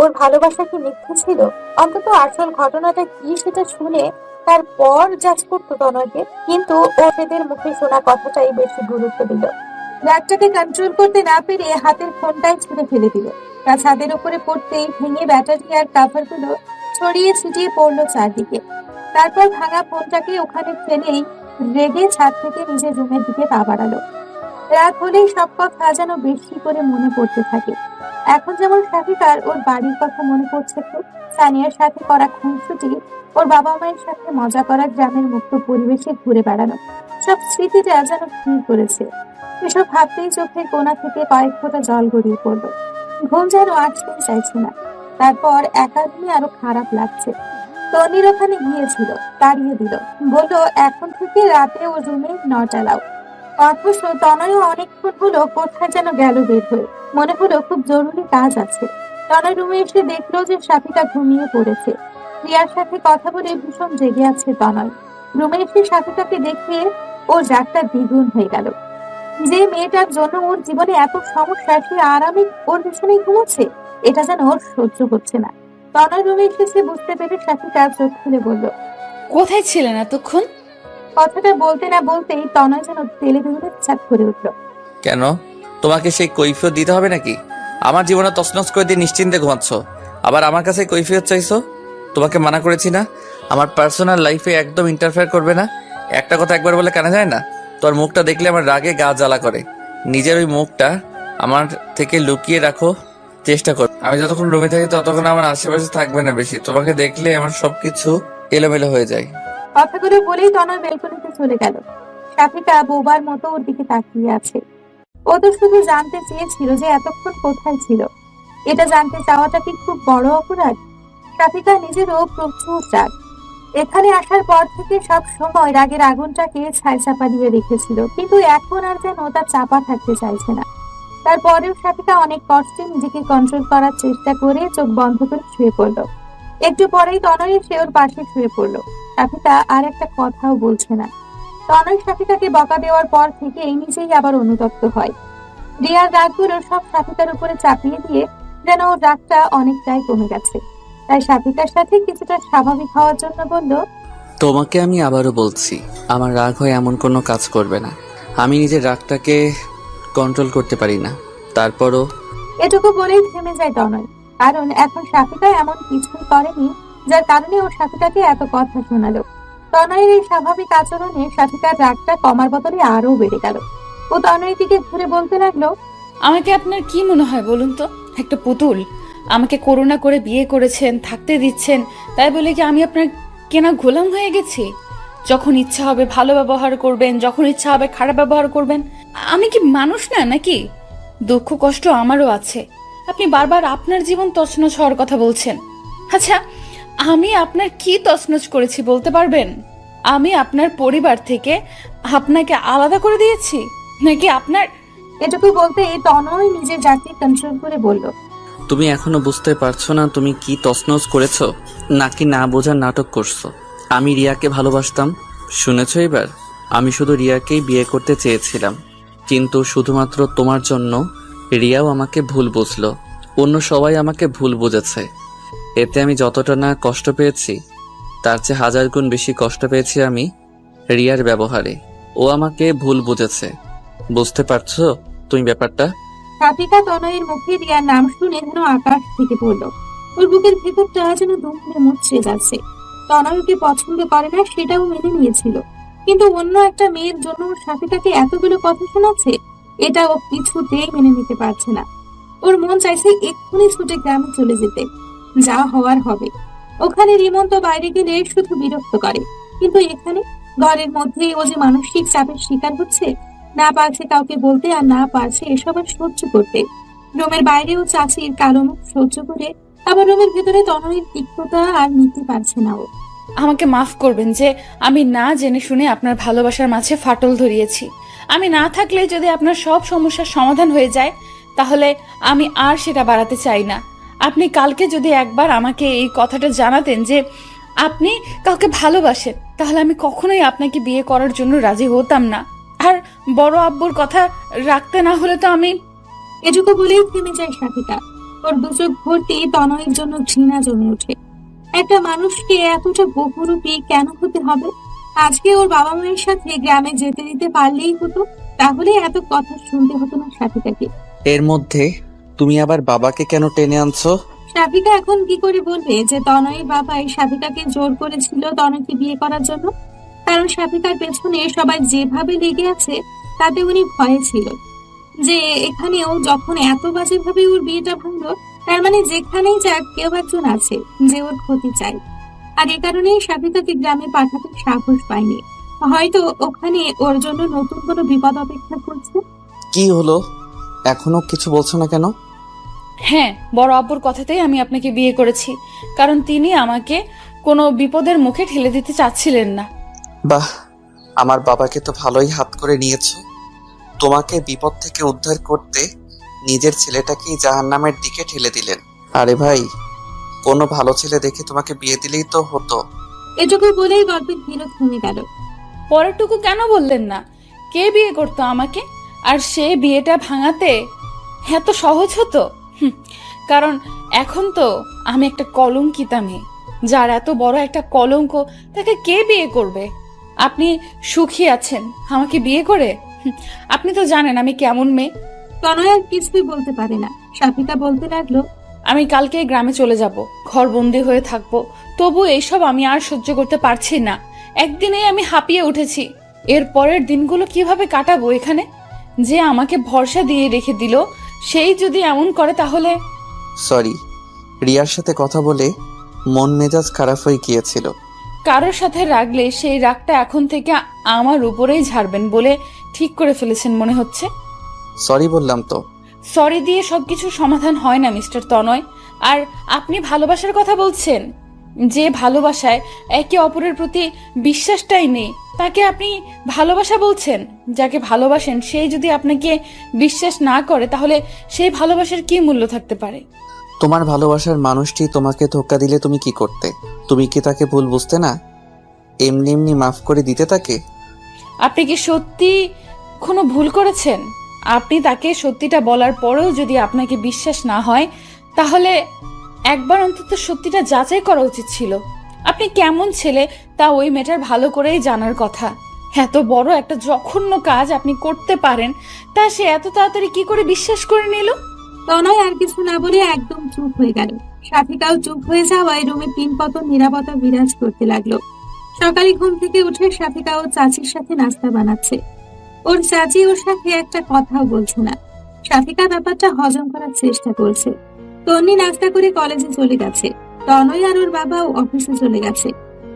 ওর ভালোবাসা কি মিথ্যে ছিল? অন্তত আসল ঘটনাটা কি সেটা শুনে তারপর জাজ করতো তনয়কে। কিন্তু ও এদের মুখে শোনা কথাটাই বেশি গুরুত্ব দিল। রাগটাকে কন্ট্রোল করতে না পেরে হাতের ফোনটাই ছুঁড়ে ফেলে দিল। তা ছাদের উপরে পড়তেই ভেঙে ব্যাটারি আর কাভার গুলো ছড়িয়ে ছিটিয়ে পড়লো চারদিকে। তারপর ভাঙা ফোনটাকে ওখানে ফেলেই রেগে ছাদ থেকে নিজের রুমের দিকে পা বাড়ালো। রাত হলেই সব কথা যেন বেশি করে মনে পড়তে থাকে। এখন যেমন শাফিকার ওর বাড়ির কথা মনে পড়ছে, তো সানিয়ার সাথে করা খুনসুটি, ওর বাবা মায়ের সাথে মজা করা, গ্রামের মুক্ত পরিবেশে ঘুরে বেড়ানো, সব স্মৃতিটা যেন স্থির করেছে। এসব ভাবতেই চোখের কোণা থেকে কয়েক ফোঁটা জল গড়িয়ে পড়লো। ঘুম যেন আসতেই চাইছে না। তারপর একা রুমে আরো খারাপ লাগছে। তনির ওখানে গিয়েছিল, তাড়িয়ে দিল, বললো এখন থেকে রাতে ও রুমে নট অ্যালাউ। অথচ তনয়ও অনেকক্ষণ হলো কোথায় যেন গেল বের হয়ে। মনে হলো খুব জরুরি কাজ আছে। তনয় রুমে এসে দেখলো যে সাথীটা ঘুমিয়ে পড়েছে। রিয়ার সাথে কথা বলে ভীষণ জেগে আছে তনয়। রুমে এসে সাথীটাকে দেখে ওর রাগটা দ্বিগুণ হয়ে গেল। যে মেয়েটার জন্য ওর জীবনে এত সমস্যা, সে আরামে ওর বিছানায় ঘুমোচ্ছে, এটা যেন ওর সহ্য হচ্ছে না। তনয় রুমে এসেছে বুঝতে পেরে সাথীটা চোখ খুলে বলল, কোথায় ছিলেন এতক্ষণ? কথাটা বলতে না বলতেই তনয় যেন তেলে বেগুনে ছাদ করে উঠলো। কেন, তোমাকে সেই কৈফিয়ত দিতে হবে নাকি? আমার জীবনে তছনছ করে দিয়ে নিশ্চিন্তে ঘুমাচ্ছ, আবার আমার কাছে কৈফিয়ত চাইছো? তোমাকে মানা করেছি না আমার পার্সোনাল লাইফে একদম ইন্টারফেয়ার করবে না? একটা কথা একবার বলে কানা যায় না? তোর মুখটা দেখলে আমার রাগে গা জ্বালা করে। নিজের ওই মুখটা আমার থেকে লুকিয়ে রাখো চেষ্টা কর। আমি যতক্ষণ রুমে থাকি ততক্ষণ আমার আশেপাশে থাকবে না বেশি। তোমাকে দেখলে আমার সবকিছু এলোমেলো হয়ে যায়। কথাগুলো বলেই তনয় বেলকনিতে চলে গেল। সাফিকা বোবার মতো ওর দিকে তাকিয়ে আছে। ও তো শুধু জানতে চেয়েছিল যে এতক্ষণ কোথায় ছিল। এটা জানতে চাওয়াটা কি খুব বড় অপরাধ? সাফিকা নিজেরও প্রচুর রাগ। এখানে আসার পর থেকে সব সময় রাগের আগুনটাকে ছাই চাপা দিয়ে রেখেছিল, কিন্তু এখন আর যেন তা চাপা থাকতে চাইছে না। তারপরেও সাফিকা অনেক কষ্টে নিজেকে কন্ট্রোল করার চেষ্টা করে চোখ বন্ধ করে শুয়ে পড়লো। একটু পরেই তনয় এসে ওর পাশে শুয়ে পড়লো। সাফিকা আর একটা কথাও বলছে না। তনয় সাফিকাকে বকা দেওয়ার পর থেকে নিজেই আবার অনুতপ্ত হয়। রিয়ার রাগগুলো সব সাফিকার উপরে চাপিয়ে দিয়ে যেন ওর রাগটা অনেকটাই কমে গেছে। তাই সাফিকার সাথে কিছুটা স্বাভাবিক হওয়ার জন্য বলল, তোমাকে আমি আবারও বলছি, আমার রাগ হয় এমন কোনো কাজ করবে না। আমি নিজের রাগটাকে কন্ট্রোল করতে পারি না। তারপরও এটুকু বলেই থেমে যায় তনয়, কারণ এখন সাফিকা এমন কিছুই করেনি যার কারণে ওর সাফিকাকে এত কথা শোনালো। তনয়ের এই স্বাভাবিক আচরণে সাফিকার রাগটা কমার বদলে আরো বেড়ে গেল। ও তনয়ের দিকে ঘুরে বলতে লাগলো, আমাকে আপনার কি মনে হয় বলুন তো? একটা পুতুল। আমাকে করুণা করে বিয়ে করেছেন, থাকতে দিচ্ছেন, তাই বলে কি আমি আপনার কেনা গোলাম হয়ে গেছি? যখন ইচ্ছা হবে ভালো ব্যবহার করবেন, যখন ইচ্ছা হবে খারাপ ব্যবহার করবেন। আমি কি মানুষ না নাকি? দুঃখ কষ্ট আমারও আছে। আপনি বারবার আপনার জীবন তছনছ হওয়ার কথা বলছেন। আচ্ছা, আমি আপনার কি তছনছ করেছি বলতে পারবেন? আমি আপনার পরিবার থেকে আপনাকে আলাদা করে দিয়েছি নাকি আপনার? এটুকু বলতে তনয় নিজের জাতি কন্ট্রোল করে বলল, তুমি এখনো বুঝতে পারছো না তুমি কি তছনছ করেছো, নাকি না বোঝার নাটক করছো? আমি রিয়াকে ভালোবাসতাম, শুনেছো এবার? আমি শুধু রিয়াকেই বিয়ে করতে চেয়েছিলাম, কিন্তু শুধুমাত্র তোমার জন্য রিয়াও আমাকে ভুল বুঝলো। অন্য সবাই আমাকে ভুল বুঝেছে। এতে আমি যতটা না কষ্ট পেয়েছি, তার চেয়ে 1000 গুণ বেশি কষ্ট পেয়েছি আমি রিয়ার ব্যবহারে। ও আমাকে ভুল বুঝেছে। বুঝতে পারছো তুমি ব্যাপারটা? সাফিকা তনয়ের মুখে রিয়ার নাম শুনে যেন আকাশ থেকে পড়ল। ওর বুকের ভেতরটা যেন দুমড়ে মুচড়ে যাচ্ছে। তনয় ওকে পছন্দ করে না সেটাও মেনে নিয়েছিল, কিন্তু অন্য একটা মেয়ের জন্য ওর সাফিকাকে এতগুলো কথা শোনাচ্ছে, এটা ও কিছুতেই মেনে নিতে পারছে না। ওর মন চাইছে এক্ষুনি ছুটে গ্রামে চলে যেতে। যা হওয়ার হবে। ওখানে রিমন তো বাইরে গেলে শুধু বিরক্ত করে, কিন্তু এখানে ঘরের মধ্যেই ও যে মানসিক চাপের শিকার হচ্ছে, না পারছে কাউকে বলতে, আর না পারছে এসব আর সহ্য করতে। রুমের বাইরেও চাচির কালো মুখ সহ্য করে, আবার রুমের ভেতরে তনয়ের তিক্ততা আর নিতে পারছে না ও। আমাকে মাফ করবেন যে আমি না জেনে শুনে আপনার ভালোবাসার মাঝে ফাটল ধরিয়েছি। আমি না থাকলে যদি আপনার সব সমস্যার সমাধান হয়ে যায়, তাহলে আমি আর সেটা বাড়াতে চাই না। আপনি কালকে যদি একবার আমাকে এই কথাটা জানাতেন যে আপনি কাউকে ভালোবাসেন, তাহলে আমি কখনোই আপনাকে বিয়ে করার জন্য রাজি হতাম না। আর বড় আব্বুর কথা রাখতে না হলে তো আমি... এটুকু বলেই থেমে যায় সাফিকা। ওর দুচোখ ভর্তি তনয়ের জন্য ঘৃণা জমে ওঠে। একটা মানুষকে এতটা বহুরূপী কেন হতে হবে? আজকে ওর বাবা মায়ের সাথে গ্রামে যেতে দিতে পারলেই হতো, তাহলে এত কথা শুনতে হতো না সাফিকাকে। এর মধ্যে তুমি আবার বাবাকে কেন টেনে আনছো? সাফিকা এখন কি করে বলবে যে তনয়ের বাবাই সাফিকাকে জোর করেছিল তনয়কে বিয়ে করার জন্য? কারণ সাফিকার পেছনে সবাই যেভাবে লেগে আছে, তাতে উনি ভয়ে ছিল যে এখানেও যখন এত বাজেভাবে ওর বিয়েটা ভাঙলো, তার মানে যেখানেই যাক কেউ একজন আছে যে ওর ক্ষতি চাই। আর এ কারণেই সাফিকাকে গ্রামে পাঠাতে সাহস পায়নি। হয়তো ওখানে ওর জন্য নতুন কোনো বিপদ অপেক্ষা করছে। কি হলো, এখনো কিছু বলছো না কেন? হ্যাঁ, বড় আব্বুর কথাতেই আমি আপনাকে বিয়ে করেছি, কারণ তিনি আমাকে কোনো বিপদের মুখে ঠেলে দিতে চাচ্ছিলেন না। বাহ, আমার বাবাকে তো ভালোই হাত করে নিয়েছো। তোমাকে বিপদ থেকে উদ্ধার করতে নিজের ছেলেটাকেই জাহান্নামের দিকে ঠেলে দিলেন। আরে ভাই, কোনো ভালো ছেলে দেখে তোমাকে বিয়ে দিলেই তো হতো। এটুকু বলেই গল্পের বিরোধ থেমে গেল। পরেরটুকু কেন বললেন না? কে বিয়ে করতো আমাকে? আর সে বিয়েটা ভাঙাতে এত সহজ হতো? কারণ এখন তো আমি একটা কলঙ্কিতা মেয়ে, যার এত বড় একটা কলঙ্ক, তাকে কে বিয়ে করবে? আপনি সুখী আছেন আমাকে বিয়ে করে? আপনি তো জানেন আমি কেমন মেয়ে। তনয় আর কিছুই বলতে পারে না। সাফিকা বলতে লাগলো, আমি কালকে গ্রামে চলে যাব, ঘর বন্দি হয়ে থাকবো। তবু এইসব আমি আর সহ্য করতে পারছি না। একদিনেই আমি হাঁপিয়ে উঠেছি। এর পরের দিনগুলো কিভাবে কাটাবো এখানে? যে আমাকে ভরসা দিয়ে রেখে দিল, সেই যদি এমন করে তাহলে... সরি, রিয়ার সাথে কথা বলে মন মেজাজ খারাপ হয়ে গিয়েছিল। কারোর সাথে রাগলে সেই রাগটা এখন থেকে আমার উপরেই ঝাড়বেন বলে ঠিক করে ফেলেছেন মনে হচ্ছে। সরি বললাম তো। সরি দিয়ে সবকিছু সমাধান হয় না মিস্টার তনয়। আর আপনি ভালোবাসার কথা বলছেন, যে ভালোবাসায় একে অপরের প্রতি বিশ্বাসটাই নেই, তাকে আপনি ভালোবাসা বলছেন? যাকে ভালোবাসেন সেই যদি আপনাকে বিশ্বাস না করে, তাহলে সেই ভালোবাসার কি মূল্য থাকতে পারে? তোমার ভালোবাসার মানুষটি তোমাকে ধোঁকা দিলে তুমি কি করতে? তুমি কি তাকে ভুল বুঝতে না? এমনি এমনি মাফ করে দিতে তাকে? আপনি কি সত্যি কোনো ভুল করেছেন? আপনি তাকে সত্যিটা বলার পরেও যদি আপনাকে বিশ্বাস না হয়, তাহলে একবার অন্তত সত্যিটা যাচাই করা উচিত ছিল। আপনি কেমন ছেলে তা ওই মেয়েটার ভালো করেই জানার কথা। এত বড় একটা জঘন্য কাজ আপনি করতে পারেন তা সে এত তাড়াতাড়ি কি করে বিশ্বাস করে নিল? তনয় আর কিছু না বলে একদম চুপ হয়ে গেল। সাফিকাও চুপ হয়ে যাওয়ায় রুমে তিনপতন নীরবতা বিরাজ করতে লাগলো। সকালে ঘুম থেকে উঠে সাফিকা ও চাচির সাথে নাস্তা বানাচ্ছে। ওর চাচি ওর সাথে একটা কথাও বলছে না। সাফিকা ব্যাপারটা হজম করার চেষ্টা করছে। তন্নি নাস্তা করে কলেজে চলে গেছে। তনয় আর ওর বাবাও অফিসে চলে গেছে।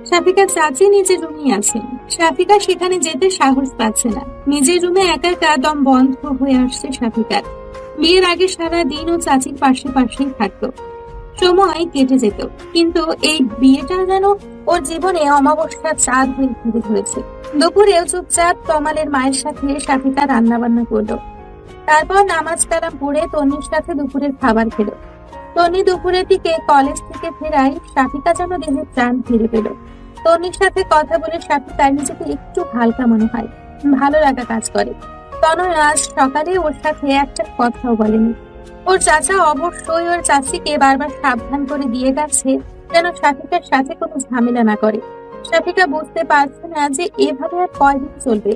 সাফিকার চাচি নিজের রুমেই আছেন। সাফিকা সেখানে যেতে সাহস পাচ্ছে না। নিজের রুমে একা একা দম বন্ধ হয়ে আসছে সাফিকার। বিয়ের আগে সারা দিন ও চাচির পাশে পাশেই থাকতো, সময় কেটে যেত, কিন্তু এই বিয়েটা যেন ওর জীবনে অমাবস্যার চাঁদ হয়ে ঘুরে ধরেছে। দুপুরেও চুপচাপ তমালের মায়ের সাথে সাফিকা রান্না বান্না করলো। তারপর নামাজ কালাম পড়ে তন্নির সাথে দুপুরের খাবার খেলো। তন্নি দুপুরের দিকে কলেজ থেকে ফেরায় সাফিকা যেন দেহের প্রাণ ফিরে পেল। তন্নির সাথে কথা বলে সাফিকার নিজেকে একটু হালকা মনে হয়, ভালো লাগা কাজ করে। তনয় আজ সকালে ওর সাথে একটা কথাও বলেনি। ওর চাচা অবশ্যই ওর চাচিকে বারবার সাবধান করে দিয়ে গেছে যেন সাফিকার সাথে কোনো ঝামেলা না করে। সাফিকা বুঝতে পারছে না যে এভাবে আর কয়দিন চলবে।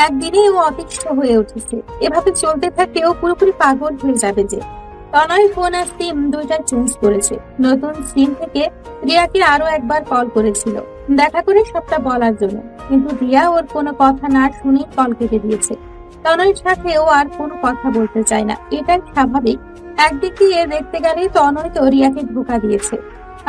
একদিনেই ও অতিষ্ঠ হয়ে উঠেছে। এভাবে চলতে থাকলে ও পুরোপুরি পাগল হয়ে যাবে। যে তনয় ফোন আর সিম দুইটা চেঞ্জ করেছে। নতুন সিম থেকে রিয়াকে আরো একবার কল করেছিল দেখা করে সবটা বলার জন্য, কিন্তু রিয়া ওর কোনো কথা না শুনে কল কেটে দিয়েছে। তনয়ের সাথে ও আর কোনো কথা বলতে চায় না, এটাই স্বাভাবিক। একদিক দিয়ে দেখতে গেলে তনয় তো রিয়াকে ধোঁকা দিয়েছে,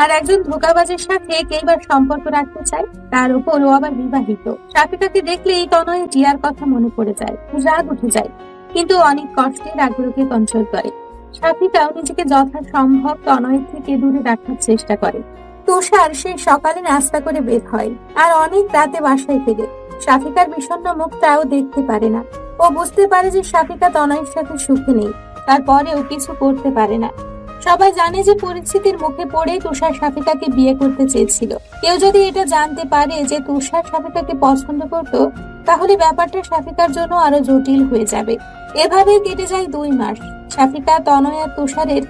আর একজন ধোঁকাবাজের সাথে কেইবার সম্পর্ক রাখতে চায়, তার উপর ও আবার বিবাহিত। সাফিকাকে দেখলেই তনয় রিয়ার কথা মনে পড়ে যায়, রাগ উঠে যায়, কিন্তু অনেক কষ্টে রাগগুলোকে কন্ট্রোল করে। সাফিকাও নিজেকে যথাসম্ভব তনয়ের থেকে দূরে রাখার চেষ্টা করে। তুষার সে সকালে নাস্তা করে বের হয় আর অনেক রাতে বাসায় ফেরে। সাফিকার বিষণ্ণ মুখটাও দেখতে পারে না। ও বুঝতে পারে যে সাফিকা তনয়ের সাথে সুখে নেই, তারপরেও কিছু করতে পারে না। সবাই জানে যে পরিস্থিতির মুখে পড়ে তুষার সাফিকাকে বিয়ে করতে চেয়েছিল। কেউ যদি এটা জানতে পারে যে তুষার সাফিকাকে পছন্দ করত, তাহলে ব্যাপারটা সাফিকার জন্য আরো জটিল হয়ে যাবে। এভাবে কেটে যায় 2 মাস। সাফিকা, তনয় আর তুষারের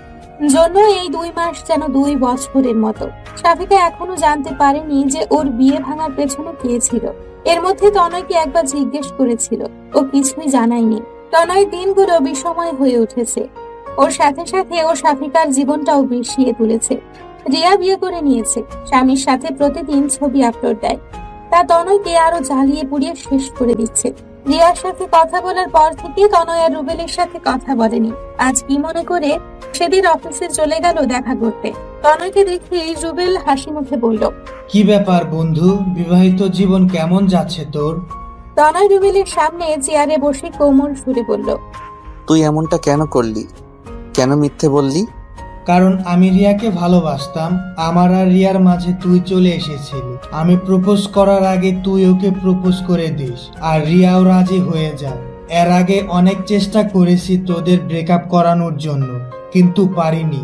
জন্য এই 2 মাস যেন 2 বছরের মতো। সাফিকা এখনো জানতে পারেনি যে ওর বিয়ে ভাঙার পেছনে কে ছিল। এর মধ্যে তনয়কে একবার জিজ্ঞেস করেছিল, ও কিছুই জানায়নি। তনয় দিনগুলো বিষময় হয়ে উঠেছে। ওর সাথে সাথে ও সাফিকার জীবনটাও বিষিয়ে তুলেছে। রিয়া বিয়ে করে নিয়েছে, স্বামীর সাথে প্রতিদিন ছবি আপলোড দেয়। তা তনয়কে আরো জ্বালিয়ে পুড়িয়ে শেষ করে দিচ্ছে। রিয়ার সাথে কথা বলার পর থেকে তনয় আর রুবেলের সাথে কথা বলেনি। আজ কি মনে করে সেদিন অফিসে চলে গেল দেখা করতে। তনয়কে দেখে রুবেল হাসি মুখে বলল, কি ব্যাপার বন্ধু, বিবাহিত জীবন কেমন যাচ্ছে তোর? তনয় রুবেলের সামনে চেয়ারে বসে কোমল সুরে বলল, তুই এমনটা কেন করলি? কেন মিথ্যে বললি? কারণ আমি রিয়াকে ভালোবাসতাম। আমার আর রিয়ার মাঝে তুই চলে এসেছিলি। আমি প্রপোজ করার আগে তুই ওকে প্রপোজ করে দিস, আর রিয়াও রাজি হয়ে যায়। এর আগে অনেক চেষ্টা করেছি তোদের ব্রেকআপ করানোর জন্য, কিন্তু পারিনি।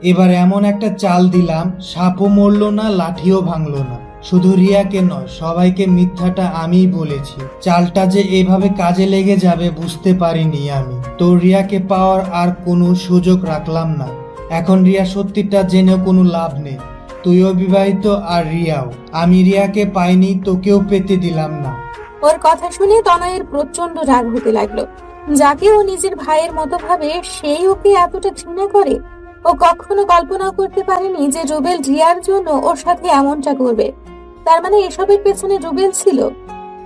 এবার এমন একটা চাল দিলাম, সাপও মরলো না, লাঠিও ভাঙলো না। শুধু রিয়াকে নয়, সবাইকে মিথ্যাটা আমিই বলেছি। চালটা যে এভাবে কাজে লেগে যাবে বুঝতে পারিনি আমি। তো রিয়াকে পাওয়ার আর কোনো সুযোগ রাখলাম না। এখন রিয়া সত্যিটা জেনেও কোনো লাভ নেই। তুইও বিবাহিত আর রিয়াও। আমি রিয়াকে পাইনি, তোকেও পেতে দিলাম না। ওর কথা শুনে তনয়ের প্রচন্ড রাগ হতে লাগলো। যাকে ও নিজের ভাইয়ের মতো ভাবে, সেই ওকে এতটা ঘৃণা করে। ও কখনো কল্পনা করতে পারেনি যে রুবেল রিয়ার জন্য ওর সাথে এমনটা করবে। তার মানে এসবের পেছনে রুবেল ছিল।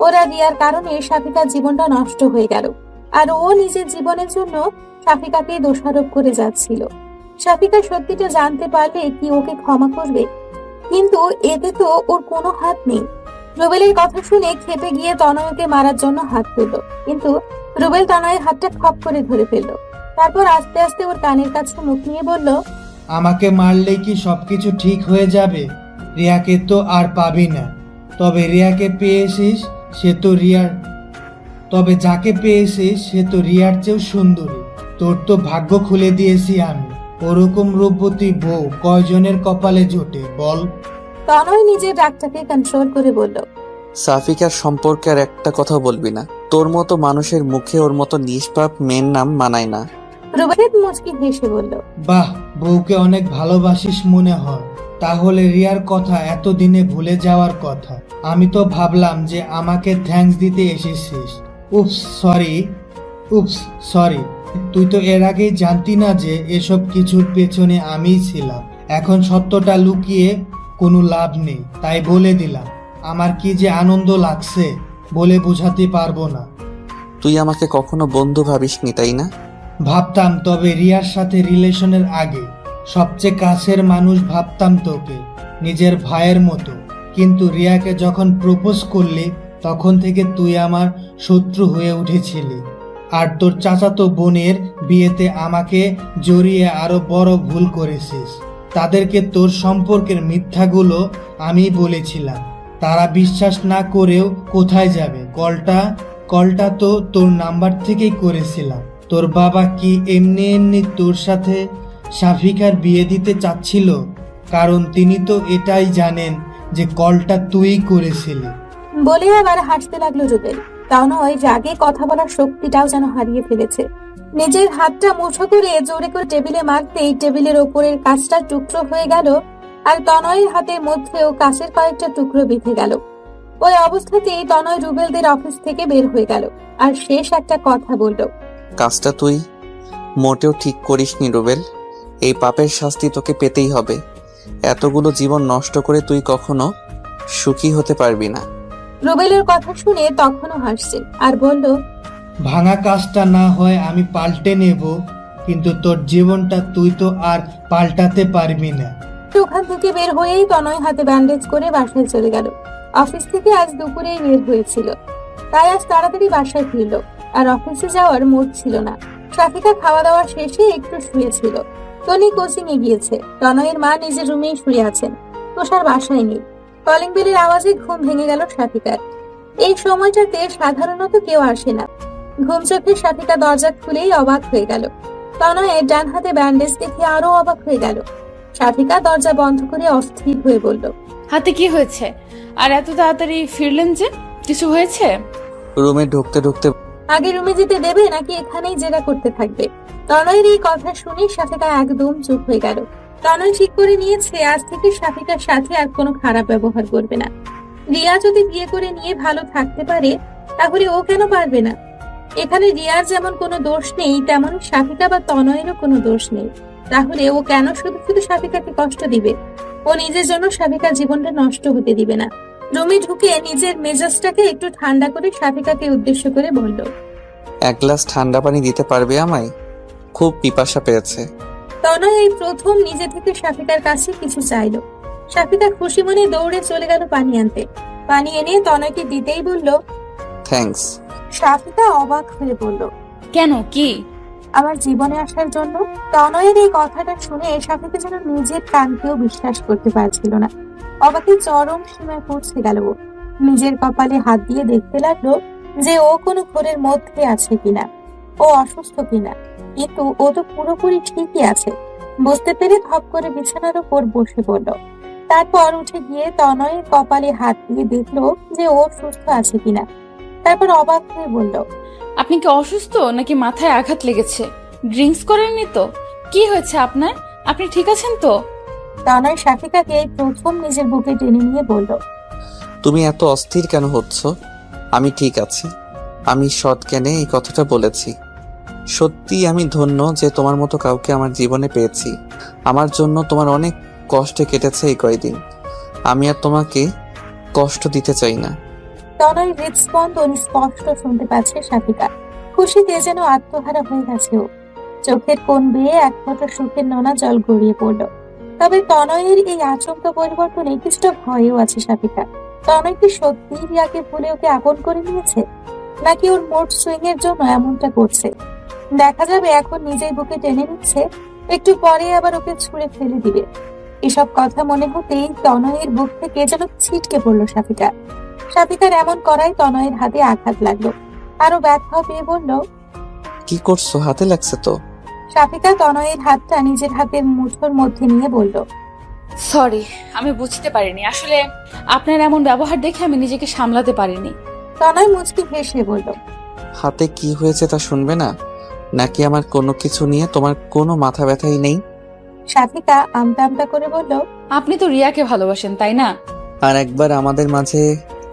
ওরা রিয়ার কারণে সাফিকার জীবনটা নষ্ট হয়ে গেল, আর ও নিজের জীবনের জন্য সাফিকাকে দোষারোপ করে যাচ্ছিল। সাফিকা সত্যিটা জানতে পারলে কি ওকে ক্ষমা করবে? কিন্তু এতে তো ওর কোনো হাত নেই। রুবেলের কথা শুনে খেপে গিয়ে তনয়কে মারার জন্য হাত তুলল, কিন্তু রুবেল তনয়ের হাতটা খপ করে ধরে ফেললো। তারপর আস্তে আস্তে ওর কানের কাছে মুখ নিয়ে বলল, আমাকে মারলে কি সবকিছু ঠিক হয়ে যাবে? রিয়াকে তো আর পাবি না। তবে রিয়াকে পেয়েছিস, সে তো রিয়ার তবে যাকে পেয়েছিস সে তো রিয়ার চেয়েও সুন্দরী। তোর তো ভাগ্য খুলে দিয়েছি আমি। ওরকম রূপবতী বউ কয়জনের কপালে জোটে বল? তনয় নিজের রাগটাকে কন্ট্রোল করে বলল, সাফিকার সম্পর্কে আর একটা কথা বলবি না। তোর মতো মানুষের মুখে ওর মতো নিষ্পাপ মেয়ের নাম মানায় না। রুবেল মুচকি হেসে বলল, বাহ, বউকে অনেক ভালোবাসিস মনে হয়। তাহলে রিয়ার কথা এতদিনে ভুলে যাওয়ার কথা। আমি তো ভাবলাম যে আমাকে থ্যাঙ্কস দিতে এসেছিস। Oops sorry. তুই তো এর আগেই জানতি না যে এসব কিছুর পেছনে আমিই ছিলাম। এখন সত্যটা লুকিয়ে কোনো লাভ নেই, তাই বলে দিলাম। আমার কি যে আনন্দ লাগছে বলে বোঝাতে পারবো না। তুই আমাকে কখনো বন্ধু ভাবিসনি, তাই না? ভাবতাম, তবে রিয়ার সাথে রিলেশনের আগে সবচেয়ে কাছের মানুষ ভাবতাম তোকে, নিজের ভাইয়ের মতো। কিন্তু রিয়াকে যখন প্রপোজ করলি তখন থেকে তুই আমার শত্রু হয়ে উঠেছিলি। আর তোর চাচাতো বোনের বিয়েতে আমাকে জড়িয়ে আরো বড় ভুল করেছিস। তাদেরকে তোর সম্পর্কের মিথ্যাগুলো আমি বলেছিলাম। তারা বিশ্বাস না করেও কোথায় যাবে। কলটা তো তোর নাম্বার থেকেই করেছিলাম। তোর বাবা কি এমনি তোর সাথে শাফিকার বিয়ে দিতে চাচ্ছিল? কারণ তিনি তো এটাই জানেন যে কলটা তুই করেছিলি। বলে আবার হাসতে লাগলো রুবেল। তাও নয়, রাগে কথা বলার শক্তিটাও যেন হারিয়ে ফেলেছে। নিজের হাতটা মুঠো করে জোরে করে টেবিলে মারতেই টেবিলের ওপরের কাঁচটা টুকরো হয়ে গেল, আর তনয়ের হাতের মধ্যেও কাঁচের কয়েকটা টুকরো বিঁধে গেল। ওই অবস্থাতেই তনয় রুবেলদের অফিস থেকে বের হয়ে গেল, আর শেষ একটা কথা বলল। কাজটা তুই মোটেও ঠিক করিসনি রুবেল। এই পাপের শাস্তি তোকে পেতেই হবে। এতগুলো জীবন নষ্ট করে তুই কখনো সুখী হতে পারবি না। রুবেলের কথা শুনে তখনও হাসছে আর বলল, ভাঙা কাজটা না হয় আমি পাল্টে নেব, কিন্তু তোর জীবনটা তুই তো আর পাল্টাতে পারবি না। ওখান থেকে বের হয়েই তনয় হাতে ব্যান্ডেজ করে বাসায় চলে গেল। অফিস থেকে আজ দুপুরেই বের হয়েছিল, তাই আজ তাড়াতাড়ি বাসায় ফিরল। আর অফিসে যাওয়ার মুড ছিল না। শাফিকা খাওয়া দাওয়া শেষে একটু শুয়েছিল। টনি কোচিং এ গিয়েছে। তনয়ের মা নিজের রুমেই শুয়ে আছেন। তুষার বাসায় নেই। কলিং বেলের আওয়াজে ঘুম ভেঙে গেল শাফিকার। এই সময়টাতে সাধারণত কেউ আসে না। ঘুম চোখে শাফিকা দরজা খুলেই অবাক হয়ে গেল। তনয়ের ডান হাতে ব্যান্ডেজ দেখে আরো অবাক হয়ে গেল। শাফিকা দরজা বন্ধ করে অস্থির হয়ে বলল, হাতে কি হয়েছে? আর এত তাড়াতাড়ি ফিরলেন যে, কিছু হয়েছে? রুমে ঢুকতে ঢুকতে আগে রুমে যেতে দেবে নাকি এখানেই জেরা করতে থাকবে? তনয়ের এই কথা শুনে শাফিকা একদম চুপ হয়ে গেল। তনয় ঠিক করে নিয়েছে আজ থেকে শাফিকার সাথে আর কোনো খারাপ ব্যবহার করবে না। রিয়া যদি বিয়ে করে নিয়ে ভালো থাকতে পারে, তাহলে ও কেন পারবে না? এখানে রিয়ার যেমন কোনো দোষ নেই, তেমন শাফিকা বা তনয়েরও কোনো দোষ নেই। তাহলে ও কেন শুধু শুধু শাফিকাকে কষ্ট দিবে? ও নিজের জন্য শাফিকার জীবনটা নষ্ট হতে দিবে না। রুমে ঢুকে নিজের মেজাজটাকে একটু ঠান্ডা করে শাফিকাকে উদ্দেশ্য করে বলল, এক গ্লাস ঠান্ডা পানি দিতে পারবে আমায়? খুব পিপাসা পেয়েছে। তনয় এই প্রথম নিজে থেকে শাফিকার কাছে কিছু চাইলো। শাফিকা খুশি মনে দৌড়ে চলে গেল পানি আনতে। পানি এনে তনয়কে দিতেই বলল, থ্যাঙ্কস। শাফিকা অবাক হয়ে বলল, কেন, কি? আমার জীবনে আসার জন্য। তনয়ের এই কথাটা শুনে শাফিকা যেন নিজের কানকেও বিশ্বাস করতে পারছিল না। অবাকে চরম সীমায় পৌঁছে গেল ও। নিজের কপালে হাত দিয়ে দেখতে লাগলো যে ও কোনো ঘোরের মধ্যে আছে কিনা, ও অসুস্থ কিনা। কিন্তু ও তো পুরোপুরি ঠিকই আছে। বুঝতে পেরে ধপ করে বিছানার উপর বসে পড়ল। তারপর উঠে গিয়ে তনয়ের কপালে হাত দিয়ে দেখলো যে ও সুস্থ আছে কিনা। তারপর অবাক হয়ে বলল, আপনি কি অসুস্থ নাকি মাথায় আঘাত লেগেছে? ড্রিঙ্কস করেননি তো? কি হয়েছে আপনার? আপনি ঠিক আছেন তো? তনয় শাফিকাকে এই প্রথম নিজের বুকে টেনে নিয়ে বলল, তুমি এত অস্থির কেন হচ্ছ? আমি ঠিক আছি। আমি সৎ জ্ঞানে এই কথাটা বলেছি। সত্যি আমি ধন্য যে তোমার মতো কাউকে আমার জীবনে পেয়েছি। আমার জন্য তোমার অনেক কষ্টে কেটেছে এই কয়দিন। আমি আর তোমাকে কষ্ট দিতে চাই না। তনয় হৃদস্পন্দন স্পষ্ট শুনতে পাচ্ছে শাফিকা। খুশিতে যেন আত্মহারা হয়ে গেছে ও। চোখের কোণ বেয়ে এক ফোঁটা সুখের নোনা জল গড়িয়ে পড়ল। তবে তনয়ের এই আচমকা পরিবর্তনে কিছুটা ভয়ও আছে শাফিকা। তনয় কি সত্যি রিয়াকে ভুলে ওকে আপন করে নিয়েছে, নাকি ওর মোট সুইং এর জন্য এমনটা করছে? দেখা যাবে। এখন নিজেই বুকে টেনে নিচ্ছে, একটু পরে আবার ওকে ছুঁড়ে ফেলে দিবে। এসব কথা মনে হতেই তনয়ের বুক থেকে যেন ছিটকে পড়ল শাফিকা। শাফিকার এমন করাই তনয়ের হাতে আঘাত লাগলো। আরো ব্যথা পেয়ে বলল, কি করছো? হাতে লাগছে তো। শাফিকা তনয়ের হাতটা নিজের হাতের মুঠোর মধ্যে নিয়ে বলল, সরি, আমি বুঝতে পারিনি। আসলে আপনার এমন ব্যবহার দেখে আমি নিজেকে সামলাতে পারিনি। তনয় মুচকি হেসে বলল, হাতে কি হয়েছে তা শুনবে না? নাকি আমার কোনো কিছু নিয়ে তোমার কোনো মাথা ব্যথাই নেই? সাফিকা আমতা আমতা করে বলল, আপনি তো রিয়াকে ভালোবাসেন তাই না? আর একবার আমাদের মাঝে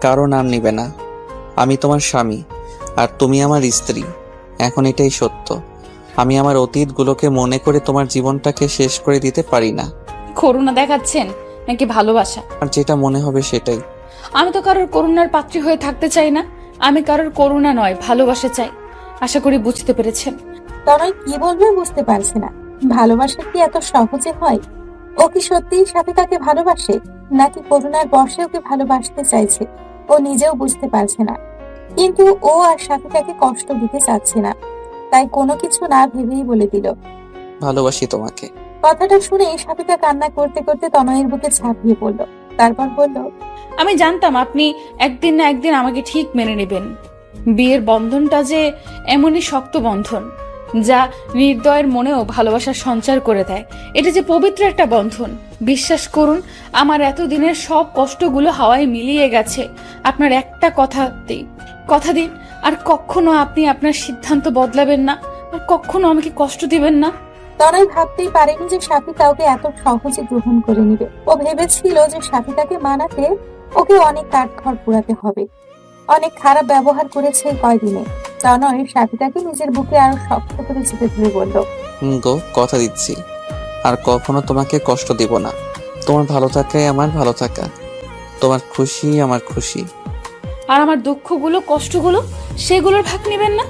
কারো নাম নিবে না। আমি তোমার স্বামী আর তুমি আমার স্ত্রী। এখন এটাই সত্য। আমি আমার অতীতগুলোকে মনে করে তোমার জীবনটাকে শেষ করে দিতে পারি না। করুণা দেখাচ্ছেন নাকি ভালোবাসা? আর যেটা মনে হবে সেটাই। আমি তো কারোর করুণার পাত্রী হয়ে থাকতে চাই না। আমি কারোর করুণা নয়, ভালোবাসা চাই। আশা করি বুঝতে পেরেছেন। তনয় কি বলবে বুঝতে পারছে না। ভালোবাসা কি এত সহজে হয়? ও কি সত্যিই সাফিকাকে ভালোবাসে, নাকি করুণার বশে ওকে ভালোবাসতে চাইছে? ও নিজেও বুঝতে পারছে না। কিন্তু ও আর সাফিকাকে কষ্ট দিতে চাচ্ছে না, তাই কোনো কিছু না ভেবেই বলে দিল, ভালোবাসি তোমাকে। কথাটা শুনে সাফিকা কান্না করতে করতে তনয়ের বুকে ঝাঁপিয়ে পড়ল। তারপর বলল, আমি জানতাম আপনি একদিন না একদিন আমাকে ঠিক মেনে নেবেন। বিয়ের বন্ধনটা যে এমনই শক্ত বন্ধন, যা নির্দয়ের মনেও ভালোবাসার সঞ্চার করে দেয়। এটা যে পবিত্র একটা বন্ধন। বিশ্বাস করুন, আমার এতদিনের সব কষ্টগুলো হাওয়ায় মিলিয়ে গেছে আপনার একটা কথাতেই। কথা দিন আর কখনো আপনি আপনার সিদ্ধান্ত বদলাবেন না, আর কখনো আমাকে কষ্ট দিবেন না। তনয় ভাবতেই পারেনি যে সাফিকা ওকে এত সহজে গ্রহণ করে নিবে। ও ভেবেছিল যে সাফিকাকে মানাতে ওকে অনেক কাঠখড় পোড়াতে হবে। অনেক খারাপ ব্যবহার করেছে কয়দিনে। তনয় সাফিকাকে নিজের বুকে আরো শক্ত করে চেপে ধরে বলল, গো, কথা দিচ্ছি আর কখনো তোমাকে কষ্ট দিব না। তোমার ভালো থাকাই আমার ভালো থাকা, তোমার খুশি আমার খুশি। আর আমার দুঃখগুলো কষ্টগুলো সেগুলোর ভাগ নেবেন না।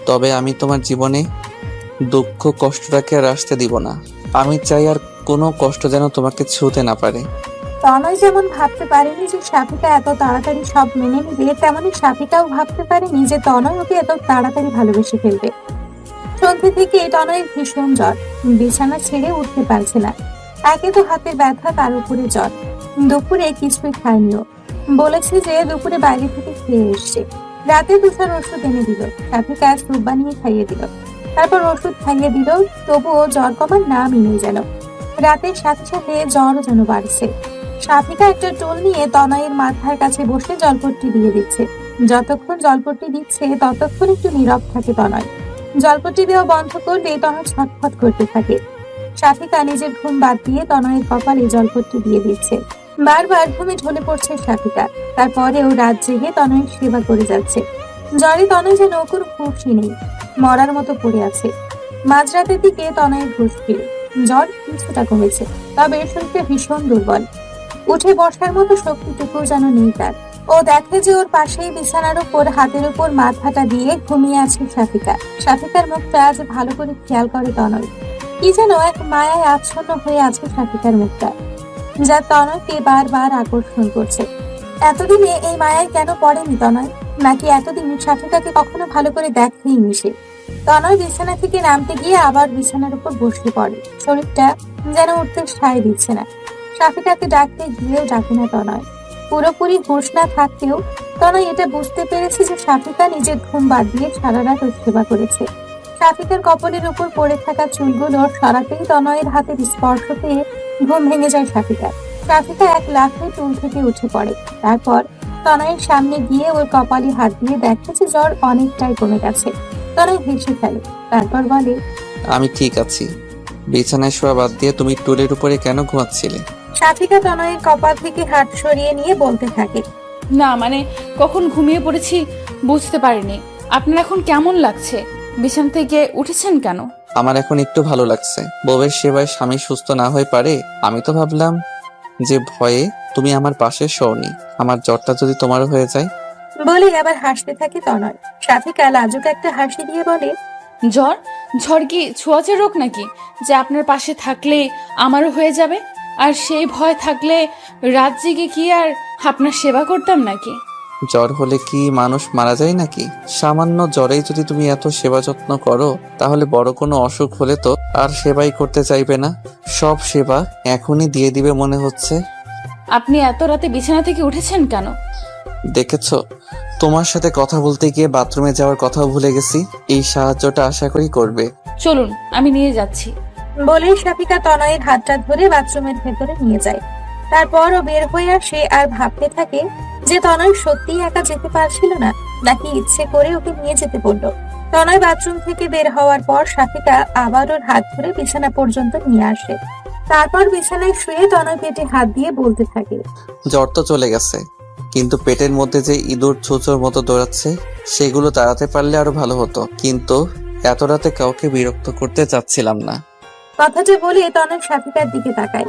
তবে আমি তোমার জীবনে দুঃখ কষ্টটাকে আর আসতে দিব না। আমি চাই আর কোনো কষ্ট যেন তোমাকে ছুঁতে না পারে। তনয় যেমন ভাবতে পারেনি যে সাফিকা এত তাড়াতাড়ি সব মেনে নিবে, তেমনি সাফিকাও ভাবতে পারেনি যে তনয় ওকে এত তাড়াতাড়ি ভালোবেসে ফেলবে। সন্ধ্যে থেকে তনয়ের ভীষণ জ্বর। বিছানা ছেড়ে উঠতে পারছে না। একে তো হাতের ব্যথা, তার উপরে জ্বর। দুপুরে কিছুই খায়নিও। বলেছে যে দুপুরে বাইরে থেকে খেয়ে এসছে। রাতে দুটার ওষুধ এনে দিল। সাফিকা স্যুপ বানিয়ে খাইয়ে দিল। তারপর ওষুধ খাইয়ে দিল, তবুও জ্বর কমার নামই নেই যেন। রাতের সাথে সাথে জ্বরও যেন বাড়ছে। সাফিকা একটা টোল নিয়ে তনয়ের মাথার কাছে বসে জলপট্টি দিয়ে দিচ্ছে। যতক্ষণ জলপট্টি দিচ্ছে ততক্ষণ একটু নীরব থাকে তনয়। জলপট্টি দেওয়া বন্ধ করলে তনয় ছটফট করতে থাকে। সাফিকা নিজের ঘুম বাদ দিয়ে তনয়ের কপালে জলপট্টি দিয়ে দিচ্ছে। বারবার ঘুমে ঢলে পড়ছে সাফিকা। তারপরেও রাত জেগে তনয়ের সেবা করে যাচ্ছে। জ্বরে তনয় যেন কোনো হুঁশই নেই, মরার মতো পড়ে আছে। মাঝরাতের দিকে তনয়ের হুঁশ ফিরে। জ্বর কিছুটা কমেছে, তবে শরীরটা ভীষণ দুর্বল। উঠে বসার মতো শক্তিটুকু যেন নেই তার। ও দেখে যে ওর পাশেই বিছানার উপর হাতের উপর মাথাটা দিয়ে ঘুমিয়ে আছে সাফিকা। সাফিকার মুখটা আজ ভালো করে খেয়াল করে তনয়। কি যেন এক মায়ায় আচ্ছন্ন হয়ে আছে সাফিকার মুখটা, যা তনয়কে বারবার আকর্ষণ করছে। এতদিনে এই মায়ায় কেন পড়েনি তনয়? নাকি এতদিন সাফিকাকে কখনো ভালো করে দেখেই মিশে? তনয় বিছানা থেকে নামতে গিয়ে আবার বিছানার উপর বসে পড়ে। শরীরটা যেন উঠতে সায় দিচ্ছে না। সাফিকাকে ডাকতে গিয়েও ডাকে না তনয়। পুরোপুরি হুঁশ না থাকতেও তনয় এটা বুঝতে পেরেছে যে সাফিকা নিজের ঘুম বাদ দিয়ে সারা রাত ওর সেবা করেছে। সাফিকার কপালের উপর পড়ে থাকা চুলগুলো সরাতেই তনয়ের হাতের স্পর্শ পেয়ে ঘুম ভেঙে যায় সাফিকার। সাফিকা এক লাফে টুল থেকে উঠে পড়ে। তারপর তনয়ের সামনে গিয়ে ওর কপালে হাত দিয়ে দেখে যে জ্বর অনেকটাই কমে গেছে। তনয় হেসে ফেলে, তারপর বলে, আমি ঠিক আছি। বিছানায় শোয়া বাদ দিয়ে তুমি টুলের উপরে কেন ঘুমাচ্ছিলে? সাফিকা তনয়ের কপাল থেকে হাত সরিয়ে নিয়ে বলতে থাকে, না মানে কখন ঘুমিয়ে পড়েছি বুঝতে পারিনি। আপনার এখন কেমন লাগছে? বিছানা থেকে উঠেছেন কেন? আমার এখন একটু ভালো লাগছে। বউয়ের সেবায় স্বামী সুস্থ না হয়ে পারে, আমি তো ভাবলাম যে ভয়ে তুমি আমার পাশে শোনি, আমার জ্বরটা যদি তোমারও হয়ে যায়। বলে আবার হাসতে থাকে তনয়। সাফিকা লাজুক একটা হাসি দিয়ে বলে, জ্বর? ঝড় কি ছোঁয়াচে রোগ নাকি, যে আপনার পাশে থাকলে আমারও হয়ে যাবে? আর সেই ভয় থাকলে রাত জেগে কি আর আপনার সেবা করতাম নাকি? জ্বর হলে কি মানুষ মারা যায় নাকি? সামান্য জ্বরেই যদি তুমি এত সেবা যত্ন করো, তাহলে বড় কোনো অসুখ হলে তো আর সেবাই করতে চাইবে না। সব সেবা এখনই দিয়ে দিবে মনে হচ্ছে। আপনি এত রাতে বিছানা থেকে উঠেছেন কেন? দেখেছো, তোমার সাথে কথা বলতে গিয়ে বাথরুমে যাওয়ার কথাও ভুলে গেছি। এই সাহায্যটা আশা করি করবে। চলুন, আমি নিয়ে যাচ্ছি। বলে সাফিকা তনয়ের হাতটা ধরে বাথরুমের ভেতরে নিয়ে যায়। তারপর ও বের হয়ে আসে আর ভাবতে থাকে যে তনয় সত্যিই একা যেতে পারছিল না, নাকি ইচ্ছে করে ওকে নিয়ে যেতে বলল। তনয় বাথরুম থেকে বের হওয়ার পর শাফিকা আবার ওর হাত ধরে বিছানা পর্যন্ত নিয়ে আসে। তারপর বিছানায় শুয়ে তনয় পেটে হাত দিয়ে বলতে থাকে, জ্বর তো চলে গেছে, কিন্তু পেটের মধ্যে যে ইঁদুর ছুঁচোর মতো দৌড়াচ্ছে সেগুলো তাড়াতে পারলে আরো ভালো হতো, কিন্তু এত রাতে কাউকে বিরক্ত করতে চাচ্ছিলাম না। কথাটা বলে তনয় শাফিকার দিকে তাকায়।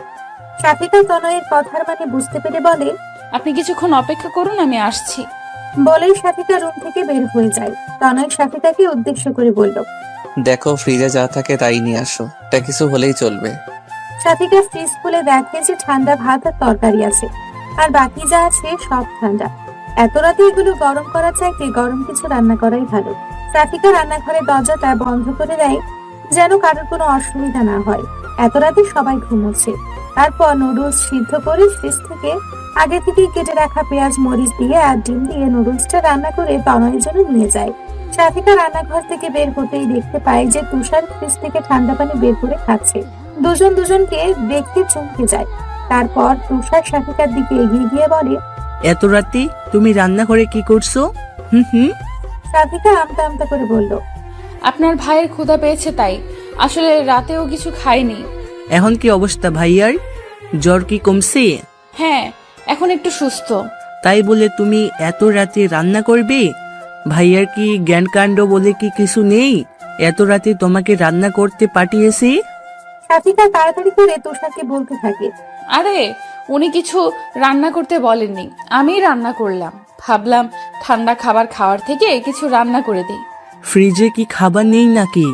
শাফিকা তনয়ের কথার মানে বুঝতে পেরে বলে, আপনি কিছুক্ষণ অপেক্ষা করুন, আমি আসছি। বলেই শাফিকা রুম থেকে বের হয়ে যায়। তনয় শাফিকাকে উদ্দেশ্য করে বলল, দেখো ফ্রিজে যা থাকে তাই নিয়ে আসো, এটা কিছু হলেই চলবে। শাফিকা ফ্রিজ খুলে দেখে যে ঠান্ডা ভাত আর তরকারি আছে, আর বাকি যা আছে সব ঠান্ডা। এত রাতে এগুলো গরম করার চাইতে গরম কিছু রান্না করাই ভালো। শাফিকা রান্নাঘরের দরজাটা বন্ধ করে দেয় যেন কারোর কোনো অসুবিধা না হয়। এত রাতে সবাই ঘুমোচ্ছে। তারপর নুডলস সিদ্ধ করে ফ্রিজ থেকে আগে থেকেই কেটে রাখা পেঁয়াজ মরিচ দিয়ে আর ডিম দিয়ে নুডলসটা রান্না করে তনয়ের জন্য নিয়ে যায়। শাফিকা রান্নাঘর থেকে বের হতেই দেখতে পায় যে তুষার ফ্রিজ থেকে ঠান্ডা পানি বের করে খাচ্ছে। দুজন দুজনকে দেখতে চমকে যায়। তারপর তুষার শাফিকার দিকে এগিয়ে গিয়ে বলে, এত রাতে তুমি রান্না করে কি করছো? হুম। শাফিকা আমতা আমতা করে বলল, আপনার ভাইয়ের ক্ষুধা পেয়েছে তাই, আসলে রাতেও কিছু খাইনি। এখন কি অবস্থা ভাইয়ার? জ্বর কি কমছে? হ্যাঁ, এখন একটু সুস্থ। তাই বলে তুমি এত রাতে রান্না করবে? ভাইয়ার কি জ্ঞান কাণ্ড বলে কি কিছু নেই? এত রাতে তোমাকে রান্না করতে পাঠিয়েছে? শাফিকা তাড়াতাড়ি করে তুষারকে বলতে থাকে, আরে উনি কিছু রান্না করতে বলেননি, আমি রান্না করলাম। ভাবলাম ঠান্ডা খাবার খাওয়ার থেকে কিছু রান্না করে দিই। ফ্রিজে কি খাবার নেই নাকি?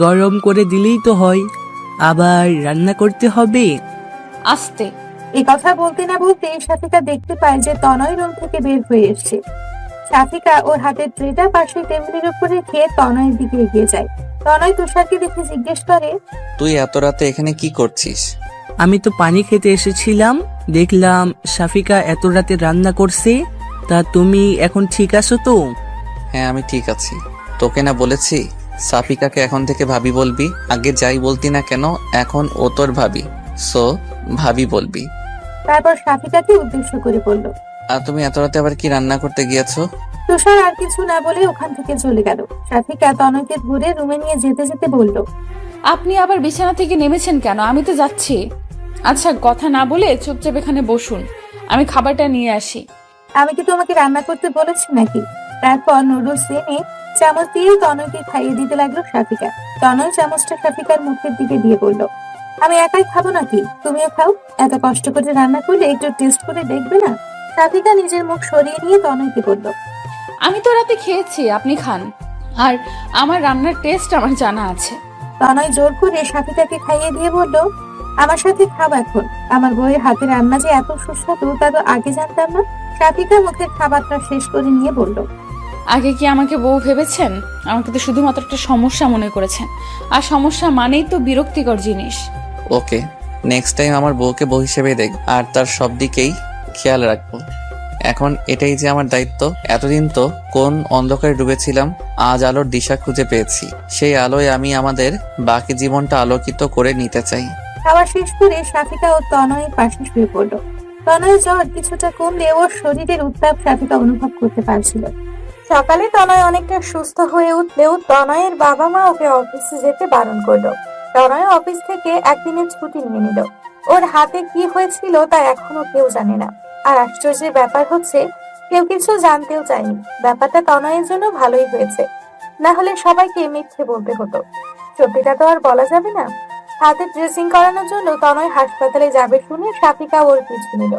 গরম করে দিলেই তো হয়, আবার রান্না করতে হবে? আস্তে। এই কথা বলতে না বলতে শাফিকা দেখতে পায় যে তনয় রুম থেকে বের হয়ে এসছে। শাফিকা ওর হাতের ট্রেটা পাশে টেবিলের উপরে রেখে তনয়ের দিকে এগিয়ে যায়। তনয় তুষারকে দেখে জিজ্ঞেস করে, তুই এত রাতে এখানে কি করছিস? আমি তো পানি খেতে এসেছিলাম, দেখলাম শাফিকা এত রাতে রান্না করছে। তা তুমি এখন ঠিক আছো তো? হ্যাঁ আমি ঠিক আছি। তোকে না বলেছি সাফিকাকে এখন থেকে ভাবি বলবি? আগে যাই বলতি না কেন, এখন ও তোর ভাবি, সো ভাবি বলবি। তারপর শাফিকাকে উদ্দেশ্য করে বলল, আর তুমি এত রাতে আবার কি রান্না করতে গিয়েছো? তুষার আর কিছু না বলে ওখান থেকে চলে গেল। শাফিকা তনয়কে ধরে রুমে নিয়ে যেতে যেতে বলল, আপনি আবার বিছানা থেকে নেমেছেন কেন? আমি তো যাচ্ছি। আচ্ছা, কথা না বলে চুপচাপ এখানে বসুন, আমি খাবারটা নিয়ে আসি। আমি কি তোমাকে রান্না করতে বলেছি নাকি? তারপর নুডলস এনে চামচ দিয়ে তনয়কে খাইয়ে দিতে লাগলো শাফিকা। তনয় চামচটা শাফিকার মুখের দিকে দিয়ে বলল, আমি একাই খাবো নাকি? তুমিও খাও। এত কষ্ট করে রান্না করলে একটু টেস্ট করে দেখবে না? শাফিকা নিজের মুখ সরিয়ে নিয়ে তনয়কে বলল, আমি তো রাতে খেয়েছি, আপনি খান। আর আমার রান্নার টেস্ট আমার জানা আছে। তনয় জোর করে শাফিকাকে খাইয়ে দিয়ে বলল, আমার সাথে খাও এখন। আমার বউয়ের হাতে রান্না যে এত সুস্বাদু তা তো আগে জানতাম না। শাফিকা মুখের খাবারটা শেষ করে নিয়ে বলল, আগে কি আমাকে বউ ভেবেছেন? আমাকে তো শুধুমাত্র একটা সমস্যা মনে করেছেন, আর সমস্যা মানেই তো বিরক্তিকর জিনিস। ওকে, নেক্সট টাইম আমার বউকে বউ হিসেবে দেখ, আর তার সব দিকেই খেয়াল রাখবো। এখন এটাই যে আমার দায়িত্ব। এতদিন তো কোন অন্ধকারে ডুবেছিলাম, আজ আলোর দিশা খুঁজে পেয়েছি। সেই আলোয় আমি আমাদের বাকি জীবনটা আলোকিত করে নিতে চাই। খাওয়া শেষ করে শাফিকা ও তনয়ের পাশে শুয়ে পড়ল। তনয়ের জ্বর কিছুটা কমলে ওর শরীরের উত্তাপ শাফিকা অনুভব করতে পারছিল। সকালে তনয় অনেকটা সুস্থ হয়ে উঠলেও তনয়ের বাবা মা ওকে অফিসে যেতে বারণ করলো। তনয় অফিস থেকে একদিনের ছুটি নিয়ে নিল। ওর হাতে কি হয়েছিল তা এখনো কেউ জানে না। আর আশ্চর্যের ব্যাপার হচ্ছে, কেউ কিছু জানতেও চায়নি। ব্যাপারটা তনয়ের জন্য ভালোই হয়েছে, না হলে সবাইকে মিথ্যে বলতে হতো। সত্যিটা তো আর বলা যাবে না। হাতে ড্রেসিং করানোর জন্য তনয় হাসপাতালে যাবে শুনে শাফিকা ওর পিছু নিল।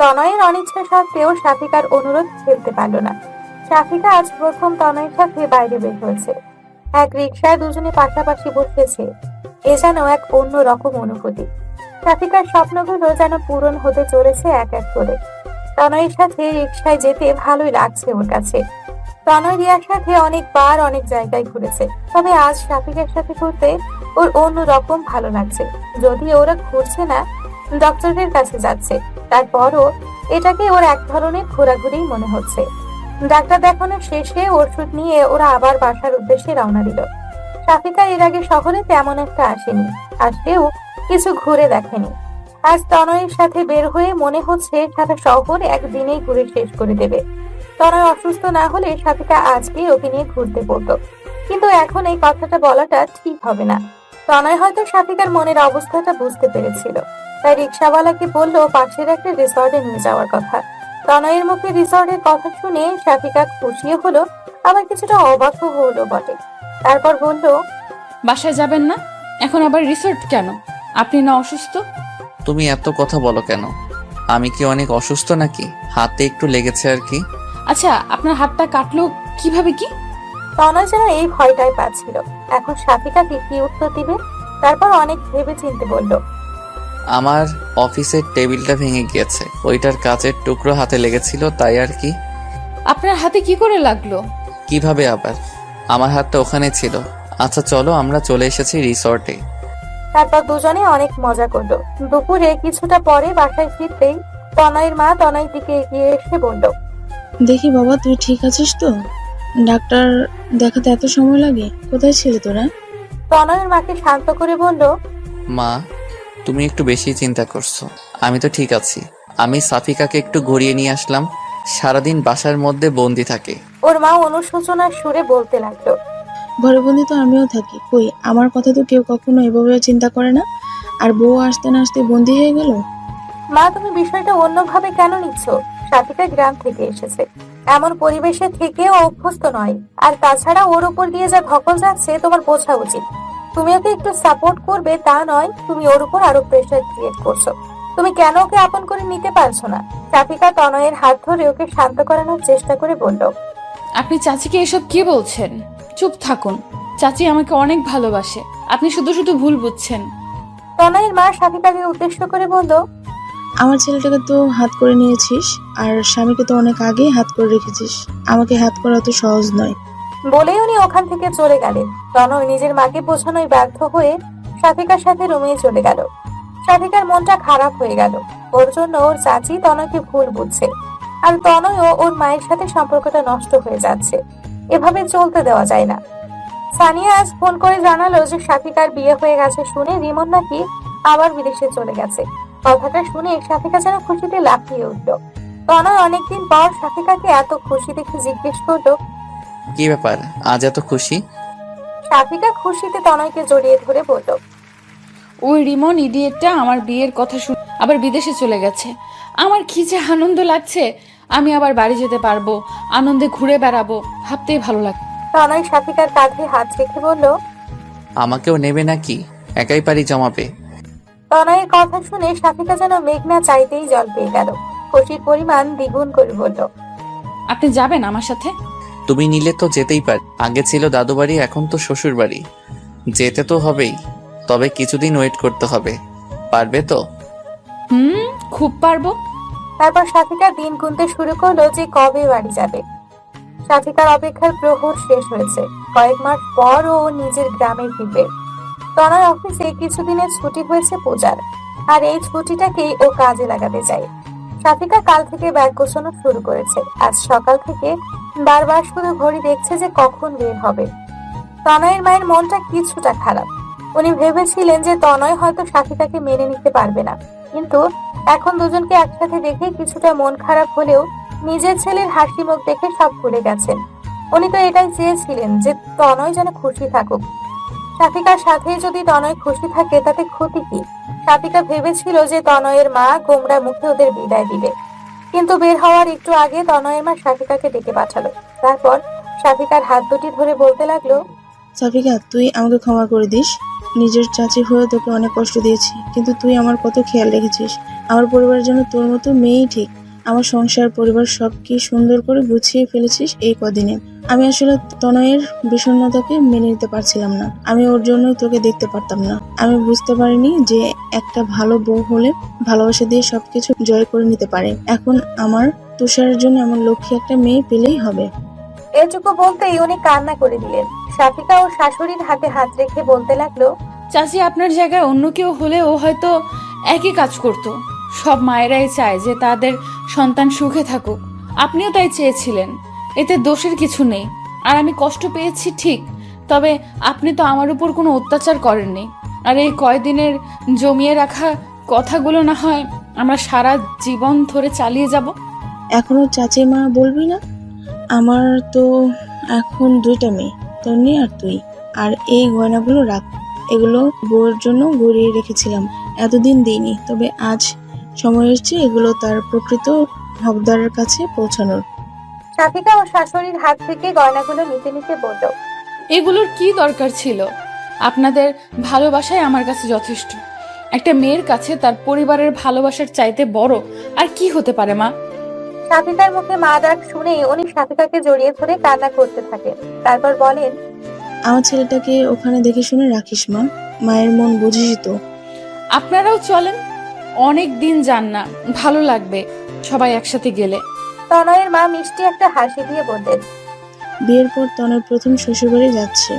তনয়ের অনিচ্ছা সত্ত্বেও শাফিকার অনুরোধ ফেলতে পারল না। শাফিকা আজ প্রথম তনয়ের সাথে বাইরে বের হয়েছে। এক রিকশায় দুজনে পাশাপাশি বসেছে। এ যেন এক অন্য রকম অনুভূতি। শাফিকার স্বপ্নগুলো যেন পূরণ হতে চলেছে এক এক করে। তনয়ের সাথে রিকশায় যেতে ভালোই লাগছে ওর কাছে। তনয় রিয়ার সাথে অনেকবার অনেক জায়গায় ঘুরেছে, তবে আজ শাফিকার সাথে ঘুরতে ওর অন্য রকম ভালো লাগছে। যদি ওরা ঘুরছে না, ডক্টরের কাছে যাচ্ছে, তারপরও এটাকে ওর এক ধরনের ঘোরাঘুরি মনে হচ্ছে। ডাক্তার দেখানো শেষে ওষুধ নিয়ে ওরা আবার বাসার উদ্দেশ্যে রওনা দিল। শাফিকা এর আগে শহরে তেমন একটা আসেনি, আসলেও কিছু ঘুরে দেখেনি। আজ তনয়ের সাথে বের হয়ে মনে হচ্ছে সারা শহর একদিনেই ঘুরে শেষ করে দেবে। তনয় অসুস্থ না হলে শাফিকা আজকেই ওকে নিয়ে ঘুরতে পড়তো। কিন্তু এখন এই কথাটা বলাটা ঠিক হবে না। তনয় হয়তো শাফিকার মনের অবস্থাটা বুঝতে পেরেছিল, তাই রিক্সাওয়ালাকে বললো পাশের একটা রিসর্টে নিয়ে যাওয়ার কথা। তনয়ের মুখে রিসর্টের কথা শুনে শাফিকা খুশিও হলো, আবার কিছুটা অবাকও হলো বটে। তারপর বলল, বাসায় যাবেন না? এখন আবার রিসোর্ট কেন? আপনি না অসুস্থ? তুমি এত কথা বলো কেন? আমি কি অনেক অসুস্থ নাকি? হাতে একটু লেগেছে আর কি। আচ্ছা, আপনার হাতটা কাটলো কিভাবে কি? তনয় যেন এই ভয়টাই পাচ্ছিল এখন শাফিকাকে কি উত্তর দিবে। তারপর অনেক ভেবে চিনতে বলল, আমার অফিসের টেবিলটা ভেঙে গিয়েছে, ওইটার কাচের টুকরো হাতে লেগেছিল, তাই আর কি। আপনার হাতে কি করে লাগলো? কিভাবে আবার? আমার হাতটা ওখানে ছিল। আচ্ছা চলো, আমরা চলে এসেছি রিসর্টে। তারপর দুজনে অনেক মজা করলো। দুপুরে কিছুটা পরে বাসায় ফিরতেই তনয়ের মা তনয়ের দিকে এগিয়ে এসে বলল, দেখি বাবা, তুই ঠিক আছিস তো? ডাক্তার দেখাতে এত সময় লাগে? কোথায় ছিলে তোরা? তনয়ের মাকে শান্ত করে বলল, মা, তুমি একটু বেশি চিন্তা করছো। আমি তো ঠিক আছি। আমি সাফিকাকে একটু ঘুরিয়ে নিয়ে আসলাম, সারাদিন বাসার মধ্যে বন্দি থাকে। ওর মা অনুশোচনার সুরে বলতে লাগলো, ঘরে বন্দি তো আমিও থাকি, কই আমার কথা তো কেউ কখনো এভাবে চিন্তা করে না। আর বউ আসতে না আসতে বন্দি হয়ে গেল। মা তুমি বিষয়টা অন্যভাবে কেন নিচ্ছ? শাফিকা গ্রাম থেকে এসেছে, এমন পরিবেশে থেকেও অভ্যস্ত নয়। আর তাছাড়া ওর উপর দিয়ে যা ধকল যাচ্ছে তোমার বোঝা উচিত। তুমি ওকে একটু সাপোর্ট করবে তা নয়, তুমি ওর উপর আরো প্রেশার ক্রিয়েট করছো। তুমি কেন ওকে আপন করে নিতে পারছো না? শাফিকা তনয়ের হাত ধরে ওকে শান্ত করানোর চেষ্টা করে বলল, আপনি চাচিকে এসব কি বলছেন? চুপ থাকুন, চাচি আমাকে অনেক ভালোবাসে, আপনি শুধু শুধু ভুল বুঝছেন। তনয়ের মা শাফিকাকে উদ্দেশ্য করে বলল, আমার ছেলেটাকে তো হাত করে নিয়েছিস, আর স্বামীকে তো অনেক আগেই হাত করে রেখেছিস। আমাকে হাত করা তো সহজ নয়। বলেই উনি ওখান থেকে চলে গেলেন। তনয় নিজের মাকে বোঝানোয় ব্যর্থ হয়ে শাফিকার সাথে রুমে চলে গেল। শাফিকার মনটা খারাপ হয়ে গেল। ওর জন্য ওর চাচি তনয়কে ভুল বুঝছে, আর তনয়ও ওর মায়ের সাথে সম্পর্কটা নষ্ট হয়ে যাচ্ছে। এভাবে চলতে দেওয়া যায় না। সানিয়া আজ ফোন করে জানালো যে শাফিকার বিয়ে হয়ে গেছে শুনে রিমন নাকি আবার বিদেশে চলে গেছে। কথাটা শুনে শাফিকা যেন খুশিতে লাফিয়ে উঠল। তনয় অনেকদিন পর শাফিকাকে এত খুশি দেখে জিজ্ঞেস করলো, কি ব্যাপার আজ এত খুশি? শাফিকা খুশিতে তনয়কে জড়িয়ে ধরে বলল, ওই রিমন ইডিয়েটটা আমার বিয়ের কথা শুনে আবার বিদেশে চলে গেছে। আমার কি যে আনন্দ লাগছে, আমি আবার বাড়ি যেতে পারবো, আনন্দে ঘুরে বেড়াবো, ভাবতেই ভালো লাগে। তনয় শাফিকার কাঁধে হাত রেখে বলল, আমাকেও নেবে নাকি? একাই পারি জমাবে। তনয়ের কথা শুনে শাফিকা যেন মেঘনা চাইতেই জল পেয়ে গেল। খুশির পরিমাণ দ্বিগুণ করে বলল, আপনি যাবেন আমার সাথে? তুমি নিলে তো যেতেই পারি। আগে ছিল দাদু বাড়ি, এখন তো শ্বশুর বাড়ি। যেতে তো হবেই, তবে কিছুদিন ওয়েট করতে হবে। পারবে তো? খুব পারবো। তারপর শাফিকা দিন গুনতে শুরু করলো যে কবে বাড়ি যাবে। শাফিকার অপেক্ষার প্রহর শেষ হয়েছে। কয়েক মাস পর ও নিজের গ্রামে ফিরবে। তনয় অফিসে কিছুদিনের ছুটি হয়েছে পূজার, আর এই ছুটিটাকেই ও কাজে লাগাতে চায়। শাফিকা কাল থেকে ব্যাগ গোছানো শুরু করেছে। আজ সকাল থেকে বারবার শুধু ঘড়ি দেখছে যে কখন বের হবে। তনয়ের মায়ের মনটা কিছুটা খারাপ। উনি ভেবেছিলেন যে তনয় হয়তো শাফিকাকে মেনে নিতে পারবে না, কিন্তু এখন দুজনকে একসাথে দেখে কিছুটা মন খারাপ হলেও নিজের ছেলের হাসি মুখ দেখে সব ভুলে গেছেন। উনি তো এটাই চেয়েছিলেন যে তনয় যেন খুশি থাকুক। শাফিকার সাথে যদি তনয় খুশি থাকে তাতে ক্ষতি কি? শাফিকা ভেবেছিল যে তনয়ের মা গোমরা মুখে ওদের বিদায় দিবে, কিন্তু বের হওয়ার একটু আগে তনয়ের মা শাফিকাকে ডেকে পাঠালো। তারপর শাফিকার হাত দুটি ধরে বলতে লাগলো, সাফিকা, তুই আমাকে ক্ষমা করে দিস। নিজের চাচি হয়ে তোকে অনেক কষ্ট দিয়েছি, কিন্তু তুই আমার কত খেয়াল রেখেছিস। আমার পরিবারের জন্য তোর মতো মেয়েই ঠিক। আমার সংসার পরিবার সব কি সুন্দর করে গুছিয়ে ফেলেছিস এই কদিনে। আমি আসলে তনয়ের বিষণ্ণতাকে মেনে নিতে পারছিলাম না। আমি ওর জন্যই তোকে দেখতে পারতাম না। আমি বুঝতে পারিনি যে একটা ভালো বউ হলে ভালোবাসা দিয়ে সবকিছু জয় করে নিতে পারে। এখন আমার তুষারের জন্য আমার লক্ষ্মী একটা মেয়ে পেলেই হবে। এটুকু বলতেই উনি কান্না করে দিলেন। শাফিকা ও শাশুড়ির হাতে হাত রেখে বলতে লাগলো, চাচি, আপনার জায়গায় অন্য কেউ হলে ও হয়তো একই কাজ করত। সব মায়েরাই চায় যে তাদের সন্তান সুখে থাকুক, আপনিও তাই চেয়েছিলেন। এতে দোষের কিছু নেই। আর আমি কষ্ট পেয়েছি ঠিক, তবে আপনি তো আমার উপর কোনো অত্যাচার করেননি। আর এই কয়দিনের জমিয়ে রাখা কথাগুলো না হয় আমরা সারা জীবন ধরে চালিয়ে যাব। এখনো চাচি মা বলবি না? আমার তো এখন দুইটা মেয়ে, তন্নি আর তুই। আর এই গয়নাগুলো রাখ, এগুলো বউয়ের জন্য গড়িয়ে রেখেছিলাম, এতদিন দিইনি, তবে আজ সময় এসেছে এগুলো তার প্রকৃত হকদারের কাছে পৌঁছানোর। শাফিকা ও শাশুড়ির হাত থেকে গয়নাগুলো নিতে নিতে বলল, এগুলোর কি দরকার ছিল? আপনাদের ভালোবাসাই আমার কাছে যথেষ্ট। একটা মেয়ের কাছে তার পরিবারের ভালোবাসার চাইতে বড় আর কি হতে পারে মা? শাফিকার মুখে মা ডাক শুনে উনি শাফিকাকে জড়িয়ে ধরে কান্না করতে থাকেন। তারপর বলেন, আমার ছেলেটাকে ওখানে দেখে শুনে রাখিস মা, মায়ের মন বুঝিস তো। আপনারাও চলেন, অনেক দিন যান না, ভালো লাগবে সবাই একসাথে গেলে। তনয়ের মা মিষ্টি একটা হাসি দিয়ে বললেন, বিয়ের পর তনয় প্রথম শ্বশুরবাড়ি যাচ্ছে,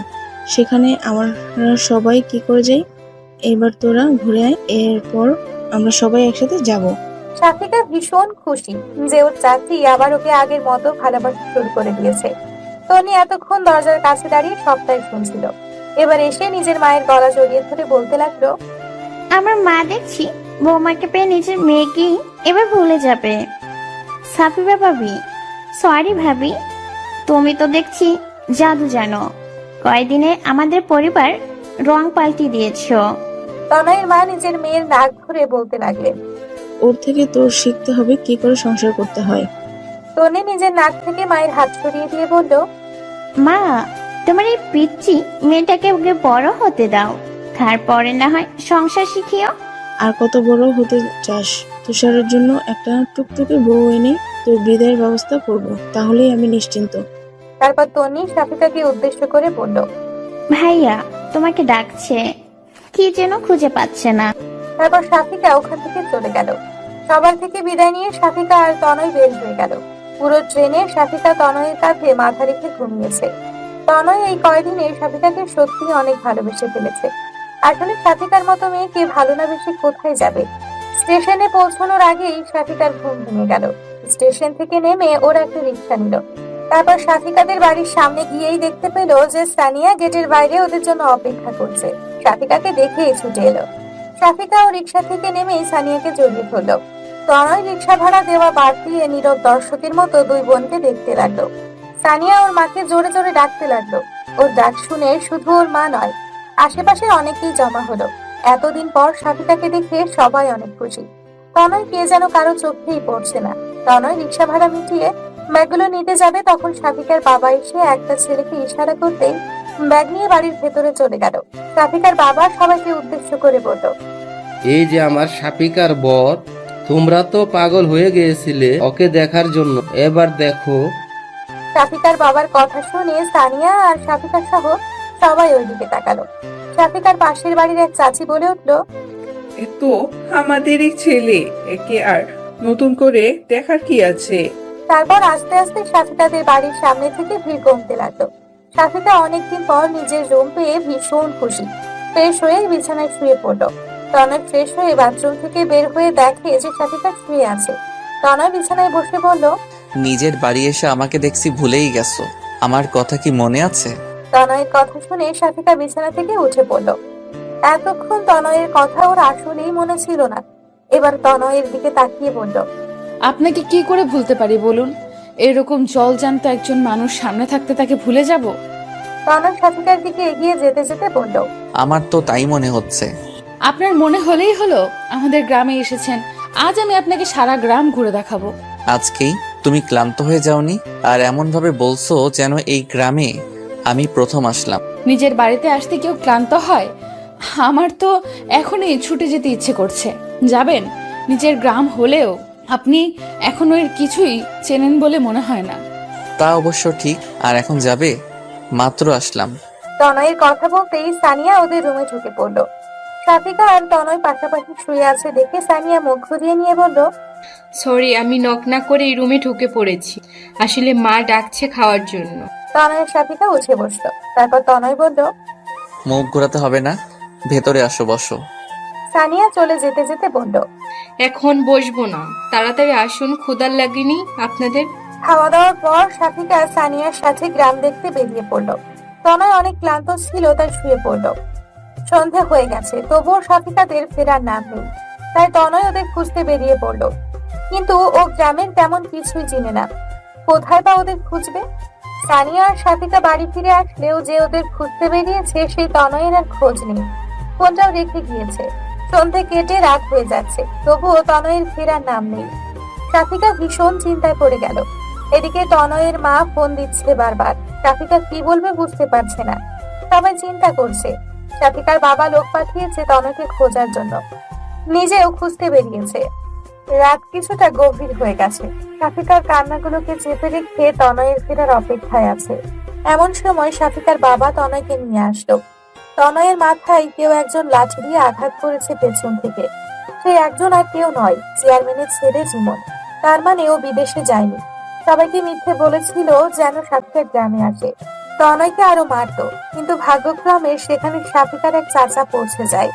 সেখানে আমরা সবাই কি করে যাই, এবার তোরা ঘুরে আয়, এরপর আমরা সবাই একসাথে যাব। শাফিকা ভীষণ খুশি যে ওর চাচি আবার ওকে আগের মতো ভালোবাসা শুরু করে দিয়েছে। তনি এতক্ষণ দরজার কাছে দাঁড়িয়ে সবটাই শুনছিল। এবার এসে নিজের মায়ের গলা জড়িয়ে ধরে বলতে লাগলো, আমার মা দেখছি বৌমাকে পেয়ে নিজের মেয়েকেই এবার ভুলে যাবে। সাফিবা ভাবি, সরি ভাবি, তুমি তো দেখছি জাদু জানো, কয়দিনে আমাদের পরিবার রং পাল্টি দিয়েছো। তনয়ের মা নিজের মেয়ের নাক ধরে বলতে লাগলেন, ওর থেকে তোর শিখতে হবে কি করে সংসার করতে হয়। তনি নিজের নাক থেকে মায়ের হাত সরিয়ে দিয়ে বলল, মা, তোমার এই পিচ্চি মেয়েটাকে ওকে বড় হতে দাও, তারপরে না হয় সংসার শিখিও। আর কত বড় হতে চাস? তুষারের জন্য একটা টুকটুকে বউ এনে তোর বিদায়ের ব্যবস্থা করব, তাহলেই আমি নিশ্চিন্ত। তারপর তনি শাফিকাকে উদ্দেশ্য করে বলল, ভাইয়া তোমাকে ডাকছে, কি যেন খুঁজে পাচ্ছে না। তারপর শাফিকা ওখান থেকে চলে গেল। সবার থেকে বিদায় নিয়ে শাফিকা আর তনয় বের হয়ে গেল। পুরো ট্রেনে শাফিকা তনয়ের কাঁধে মাথা রেখে ঘুমিয়েছে। তনয় এই কয়দিনে শাফিকাকে সত্যি অনেক ভালোবেসে ফেলেছে। আসলে শাফিকার মতো মেয়েকে ভালো না বেশি কোথায় যাবে। স্টেশনে পৌঁছানোর আগেই শাফিকার ঘুম ভেঙে গেল। স্টেশন থেকে নেমে ওরা একটা রিক্সা নিল। তারপর শাফিকাদের বাড়ির সামনে গিয়েই দেখতে পেল যে সানিয়া গেটের বাইরে ওদের জন্য অপেক্ষা করছে। শাফিকাকে দেখেই ছুটে এলো। শাফিকা ও রিক্সা থেকে নেমেই সানিয়াকে জড়িয়ে ধরল। তনয় রিক্সা ভাড়া দেওয়া বাদ দিয়ে নীরব দর্শকের মতো দুই বোনকে দেখতে লাগলো। সানিয়া ওর মাকে জোরে জোরে ডাকতে লাগলো। ওর ডাক শুনে শুধু ওর মা নয়, আশেপাশের অনেকেই জমা হলো। এতদিন পর শাফিকাকে দেখে সবাই অনেক খুশি। তনয় কে যেন কারো চোখেই পড়ছে না। তনয় রিক্সা ভাড়া মিটিয়ে ব্যাগগুলো নিতে যাবে, তখন শাফিকার বাবা এসে একটা ছেলেকে ইশারা করতেই ব্যাগ নিয়ে বাড়ির ভেতরে চলে গেল। শাফিকার বাবা সবাইকে উদ্দেশ্য করে বলল, এই যে আমার শাফিকার বর, তোমরা তো পাগল হয়ে গিয়েছিলে ওকে দেখার জন্য, এবার দেখো। শাফিকার বাবার কথা শুনে সানিয়া আর শাফিকা সহ সবাই ওইদিকে তাকালো। শাফিকার পাশের বাড়ির এক চাচি বলে উঠলো, এ তো আমাদেরই ছেলে, একে আর নতুন করে দেখার কি আছে? তারপর আস্তে আস্তে শাফিকাদের বাড়ির সামনে থেকে ভিড় কমতে লাগলো। শাফিকা অনেকদিন পর নিজের রুম পেয়ে ভীষণ খুশি। ফ্রেশ হয়ে বিছানায় শুয়ে পড়লো। তনয় ফ্রেশ হয়ে বাথরুম থেকে বের হয়ে দেখে যে শাফিকা শুয়ে আছে। তনয় বিছানায় বসে বলল, নিজের বাড়ি এসে আমাকে দেখছি ভুলেই গেছো, আমার কথা কি মনে আছে? তনয়ের কথা শুনে শাফিকা বিছানা থেকে উঠে পড়ল। এতক্ষণ তনয়ের কথা ওর আসলেই মনে ছিল না। এবার তনয়ের দিকে তাকিয়ে বলল, আপনাকে কি করে ভুলতে পারি বলুন? এরকম জলজান্ত একজন মানুষ সামনে থাকতে তাকে ভুলে যাব? তনয় শাফিকার দিকে এগিয়ে যেতে যেতে বলল, আমার তো তাই মনে হচ্ছে। আপনার মনে হলেই হলো, আমাদের গ্রামে এসেছেন, আজ আমি আপনাকে সারা গ্রাম ঘুরে দেখাবো। আজকেই তুমি ক্লান্ত হয়ে যাওনি? আর এমন ভাবে বলছো যেন এই গ্রামে আমি প্রথম আসলাম। নিজের বাড়িতে আসতে কেউ ক্লান্ত হয়? আমার তো এখনই ছুটে যেতে ইচ্ছে করছে। যাবেন? নিজের গ্রাম হলেও আপনি এখনো এর কিছুই চেনেন বলে মনে হয় না। তা অবশ্য ঠিক। আর এখন যাবে? মাত্র আসলাম। তনয়ের কথা বলতেই সানিয়া ওদের রুমে ঢুকে পড়লো। শাফিকা আর তনয় পাশাপাশি শুয়ে আছে দেখে সানিয়া মুখ ঘুরিয়ে নিয়ে বলল, সরি, আমি নক না করে এই রুমে ঢুকে পড়েছি। আসলে মা ডাকছে খাওয়ার জন্য। তনয়ের শাফিকা উঠে বসলো। তারপর তনয় বলল, মুখ ঘোরাতে হবে না, ভেতরে আসো, বসো। সানিয়া চলে যেতে যেতে বলল, এখন বসবো না, তাড়াতাড়ি আসুন, ক্ষুধার লাগেনি আপনাদের? খাওয়া দাওয়ার পর শাফিকা সানিয়ার সাথে গ্রাম দেখতে বেরিয়ে পড়লো। তনয় অনেক ক্লান্ত ছিল, তাই শুয়ে পড়লো। সন্ধে হয়ে গেছে, তবুও শাফিকাদের ফেরার নাম নেই। তাই তনয় ওদের খুঁজতে বেরিয়ে পড়লো। কিন্তু ও গ্রামের তেমন কিছুই চিনে না, কোথায় বা ওদের খুঁজবে। সানিয়া আর সাথিকা বাড়ি ফিরে আসলেও যে ওদের খুঁজতে বেরিয়েছে সেই তনয়ের আর খোঁজ নেই। ফোনটাও রেখে গিয়েছে। সন্ধে কেটে রাত হয়ে যাচ্ছে, তবুও তনয়ের ফেরার নাম নেই। সাথিকা ভীষণ চিন্তায় পড়ে গেল। এদিকে তনয়ের মা ফোন দিচ্ছে বারবার। সাথিকা কি বলবে বুঝতে পারছে না। সবাই চিন্তা করছে। সাথিকার বাবা লোক পাঠিয়েছে তনয়কে খোঁজার জন্য, নিজেও খুঁজতে বেরিয়েছে। রাত কিছুটা গভীর হয়ে গেছে। সাথিকার কান্নাগুলোকে চেপে রেখে তনয়ের ফেরার অপেক্ষায় আছে। এমন সময় সাথিকার বাবা তনয়কে নিয়ে আসলো। তনয়ের মাথায় কেউ একজন লাঠি দিয়ে আঘাত করেছে পেছন থেকে। সে একজন আর কেউ নয়, চেয়ারম্যানের ছেলে জীবন। তার মানে ও বিদেশে যায়নি। সবাইকে মিথ্যে বলেছিল যেন সাথিকার গ্রামে আসে। তনয়কে আরো মারতো, কিন্তু ভাগ্যক্রমে সেখানে সাথিকার এক চাচা পৌঁছে যায়।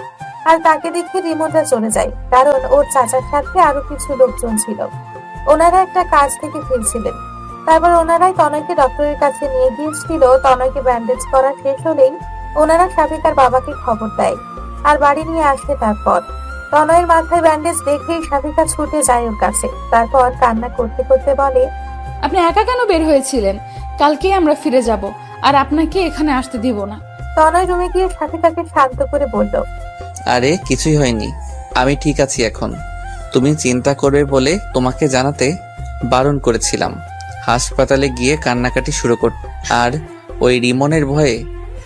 আর তাকে দেখে রিমোটা চলে যায়, কারণ ওর চাচার সাথে আরো কিছু লোকজন ছিল। ওনারা একটা কাজ থেকে ফিরছিলেন। তারপর ওনারাই তনয়কে ডক্টরের কাছে নিয়ে গিয়েছিল। তনয়কে ব্যান্ডেজ করা শেষ হলেই ওনারা সাথিকার বাবাকে খবর দেয় আর বাড়ি নিয়ে আসে। তারপর তনয়ের মাথায় ব্যান্ডেজ দেখেই সাথিকা ছুটে যায় ওর কাছে। তারপর কান্না করতে করতে বলে, আপনি একা কেন বের হয়েছিলেন? কালকেই আমরা ফিরে যাব, আর আপনাকে এখানে আসতে দিব না। তনয় রুমে গিয়ে সাথিকাকে শান্ত করে বলল, আরে কিছুই হয়নি, আমি ঠিক আছি এখন। তুমি চিন্তা করবে বলে তোমাকে জানাতে বারণ করেছিলাম। হাসপাতালে গিয়ে কান্নাকাটি শুরু কর। আর ওই রিমনের ভয়ে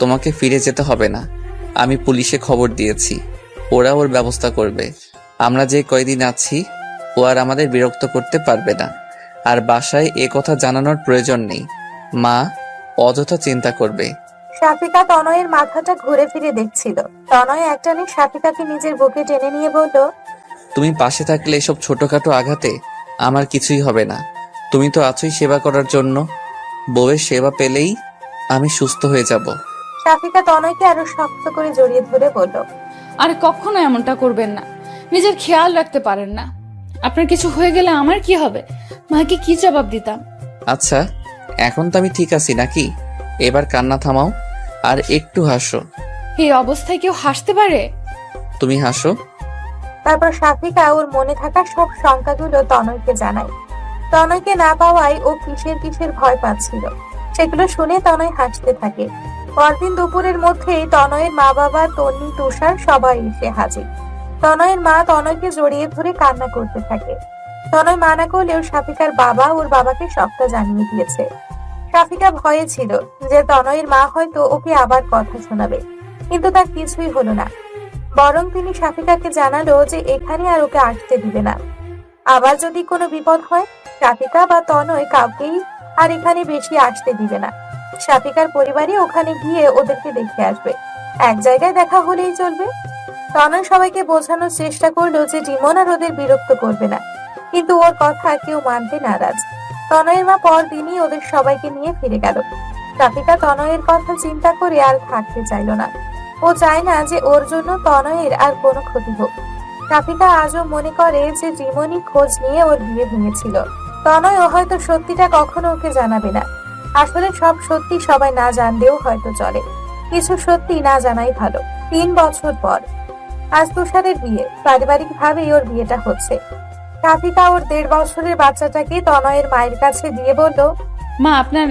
তোমাকে ফিরে যেতে হবে না। আমি পুলিশে খবর দিয়েছি, ওরা ওর ব্যবস্থা করবে। আমরা যে কয়দিন আছি ও আর আমাদের বিরক্ত করতে পারবে না। আর বাসায় এ কথা জানানোর প্রয়োজন নেই। মা অযথা চিন্তা করবে। সাথিকা তনয়ের মাথাটা ঘুরে ফিরে দেখছিল। তনয় একটানে সাথিকাকে নিজের বুকে টেনে নিয়ে বলল, তুমি পাশে থাকলে এসব ছোটখাটো আঘাতে আমার কিছুই হবে না। তুমি তো আছোই সেবা করার জন্য। বউয়ের সেবা পেলেই আমি সুস্থ হয়ে যাব। সাথিকা তনয়কে আরো শক্ত করে জড়িয়ে ধরে বলল, আর কখনো এমনটা করবেন না। নিজের খেয়াল রাখতে পারেন না। আপনার কিছু হয়ে গেলে আমার কি হবে? মাকে কি জবাব দিতাম? আচ্ছা, এখন তো আমি ঠিক আছি নাকি? এবার কান্না থামাও আর একটু হাসো। এই অবস্থায় কেউ হাসতে পারে? তুমি হাসো। তারপর সাথিকা ওর মনে থাকা সব শঙ্কাগুলো তনয়কে জানায়। তনয়কে না পাওয়ায় ও কিসের কিসের ভয় পাচ্ছিল, সেগুলো শুনে তনয় হাসতে থাকে। পরদিন দুপুরের মধ্যেই তনয়ের মা বাবা, তন্নি, তুষার সবাই এসে হাজির। তনয়ের মা তনয়কে জড়িয়ে ধরে কান্না করতে থাকে। তনয় মানা করলেও সাফিকার বাবা ওর বাবাকে সবটা জানিয়ে দিয়েছে। সাফিকা ভয়ে ছিল যে তনয়ের মা হয়তো ওকে আবার কথা শোনাবে, কিন্তু তার কিছুই হলো না। বরং তিনি সাফিকাকে জানালো যে এখানে আর ওকে আসতে দিবে না। আবার যদি কোনো বিপদ হয়, সাফিকা বা তনয় কাউকেই আর এখানে বেশি আসতে দিবে না। সাফিকার পরিবারই ওখানে গিয়ে ওদেরকে দেখে আসবে। এক জায়গায় দেখা হলেই চলবে। তনয় সবাইকে বোঝানোর চেষ্টা করলো যে রিমন আর ওদের বিরক্ত করবে না, কিন্তু ওর কথা কেউ মানতে নারাজ। তনয়ের মা পরদিনই ওদের সবাইকে নিয়ে ফিরে গেল। সাফিকা তনয়ের কথা চিন্তা করে আর থাকতে চাইল না। ও চায় না যে ওর জন্য তনয়ের আর কোনো ক্ষতি হোক। সাফিকা আজও মনে করে যে রিমনই খোঁজ নিয়ে ওর বিয়ে ভেঙেছিল। তনয় ও হয়তো সত্যিটা কখনো ওকে জানাবে না। আসলে সব সত্যি সবাই না জানলেও হয়তো চলে, কিছু সত্যি না জানাই ভালো। 3 বছর পর আজ তুষারের বিয়ে। পারিবারিক ভাবেই ওর বিয়েটা হচ্ছে। সাফিকা ওর 1.5 বছরের বাচ্চাটাকে তনয়ের মায়ের কাছে দিয়ে বলল, মা, আপনার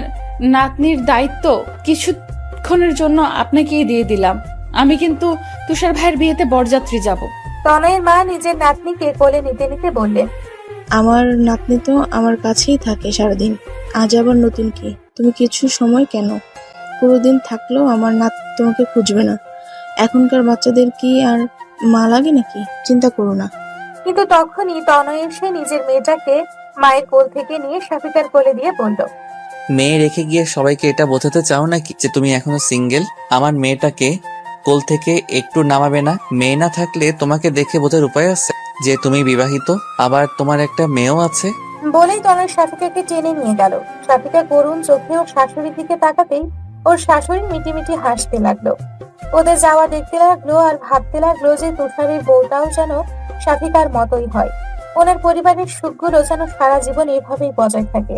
নাতনির দায়িত্ব কিছুক্ষণের জন্য আপনাকেই দিয়ে দিলাম। আমি কিন্তু তুষার ভাইয়ের বিয়েতে বরযাত্রী যাব। তনয়ের মা নিজের নাতনিকে কোলে নিতে নিতে বললেন, আমার নাতনি তো আমার কাছেই থাকে সারাদিন, আজ আবার নতুন কি? তুমি কিছু সময় কেন? পুরো দিন থাকলেও আমার নাত তোমাকে খুঁজবে না। এখনকার বাচ্চাদের কি আর মা লাগে নাকি? চিন্তা করো না। কিন্তু তখনই তনয় এসে নিজের মেয়েটাকে মায়ের কোল থেকে নিয়ে সাফিকার কোলে দিয়ে বলল, মেয়ে রেখে গিয়ে সবাইকে এটা বোঝাতে চাও নাকি যে তুমি এখনো সিঙ্গেল? আমার মেয়েটাকে কোল থেকে একটু নামাবে না? মেয়ে না থাকলে তোমাকে দেখে বোঝার উপায় আছে যে তুমি বিবাহিত, আবার তোমার একটা মেয়েও আছে। বলেই তনয় সাফিকাকে টেনে নিয়ে গেল। সাফিকা করুণ চোখে ওর শাশুড়ির দিকে তাকাতেই ওর শাশুড়ি মিটিমিটি হাসতে লাগলো। ওদের যাওয়া দেখতে লাগলো আর ভাবতে লাগলো যে তুষারের বউটাও যেন সাফিকার মতোই হয়। ওনার পরিবারের সুখগুলো যেন সারা জীবন এভাবেই বজায় থাকে।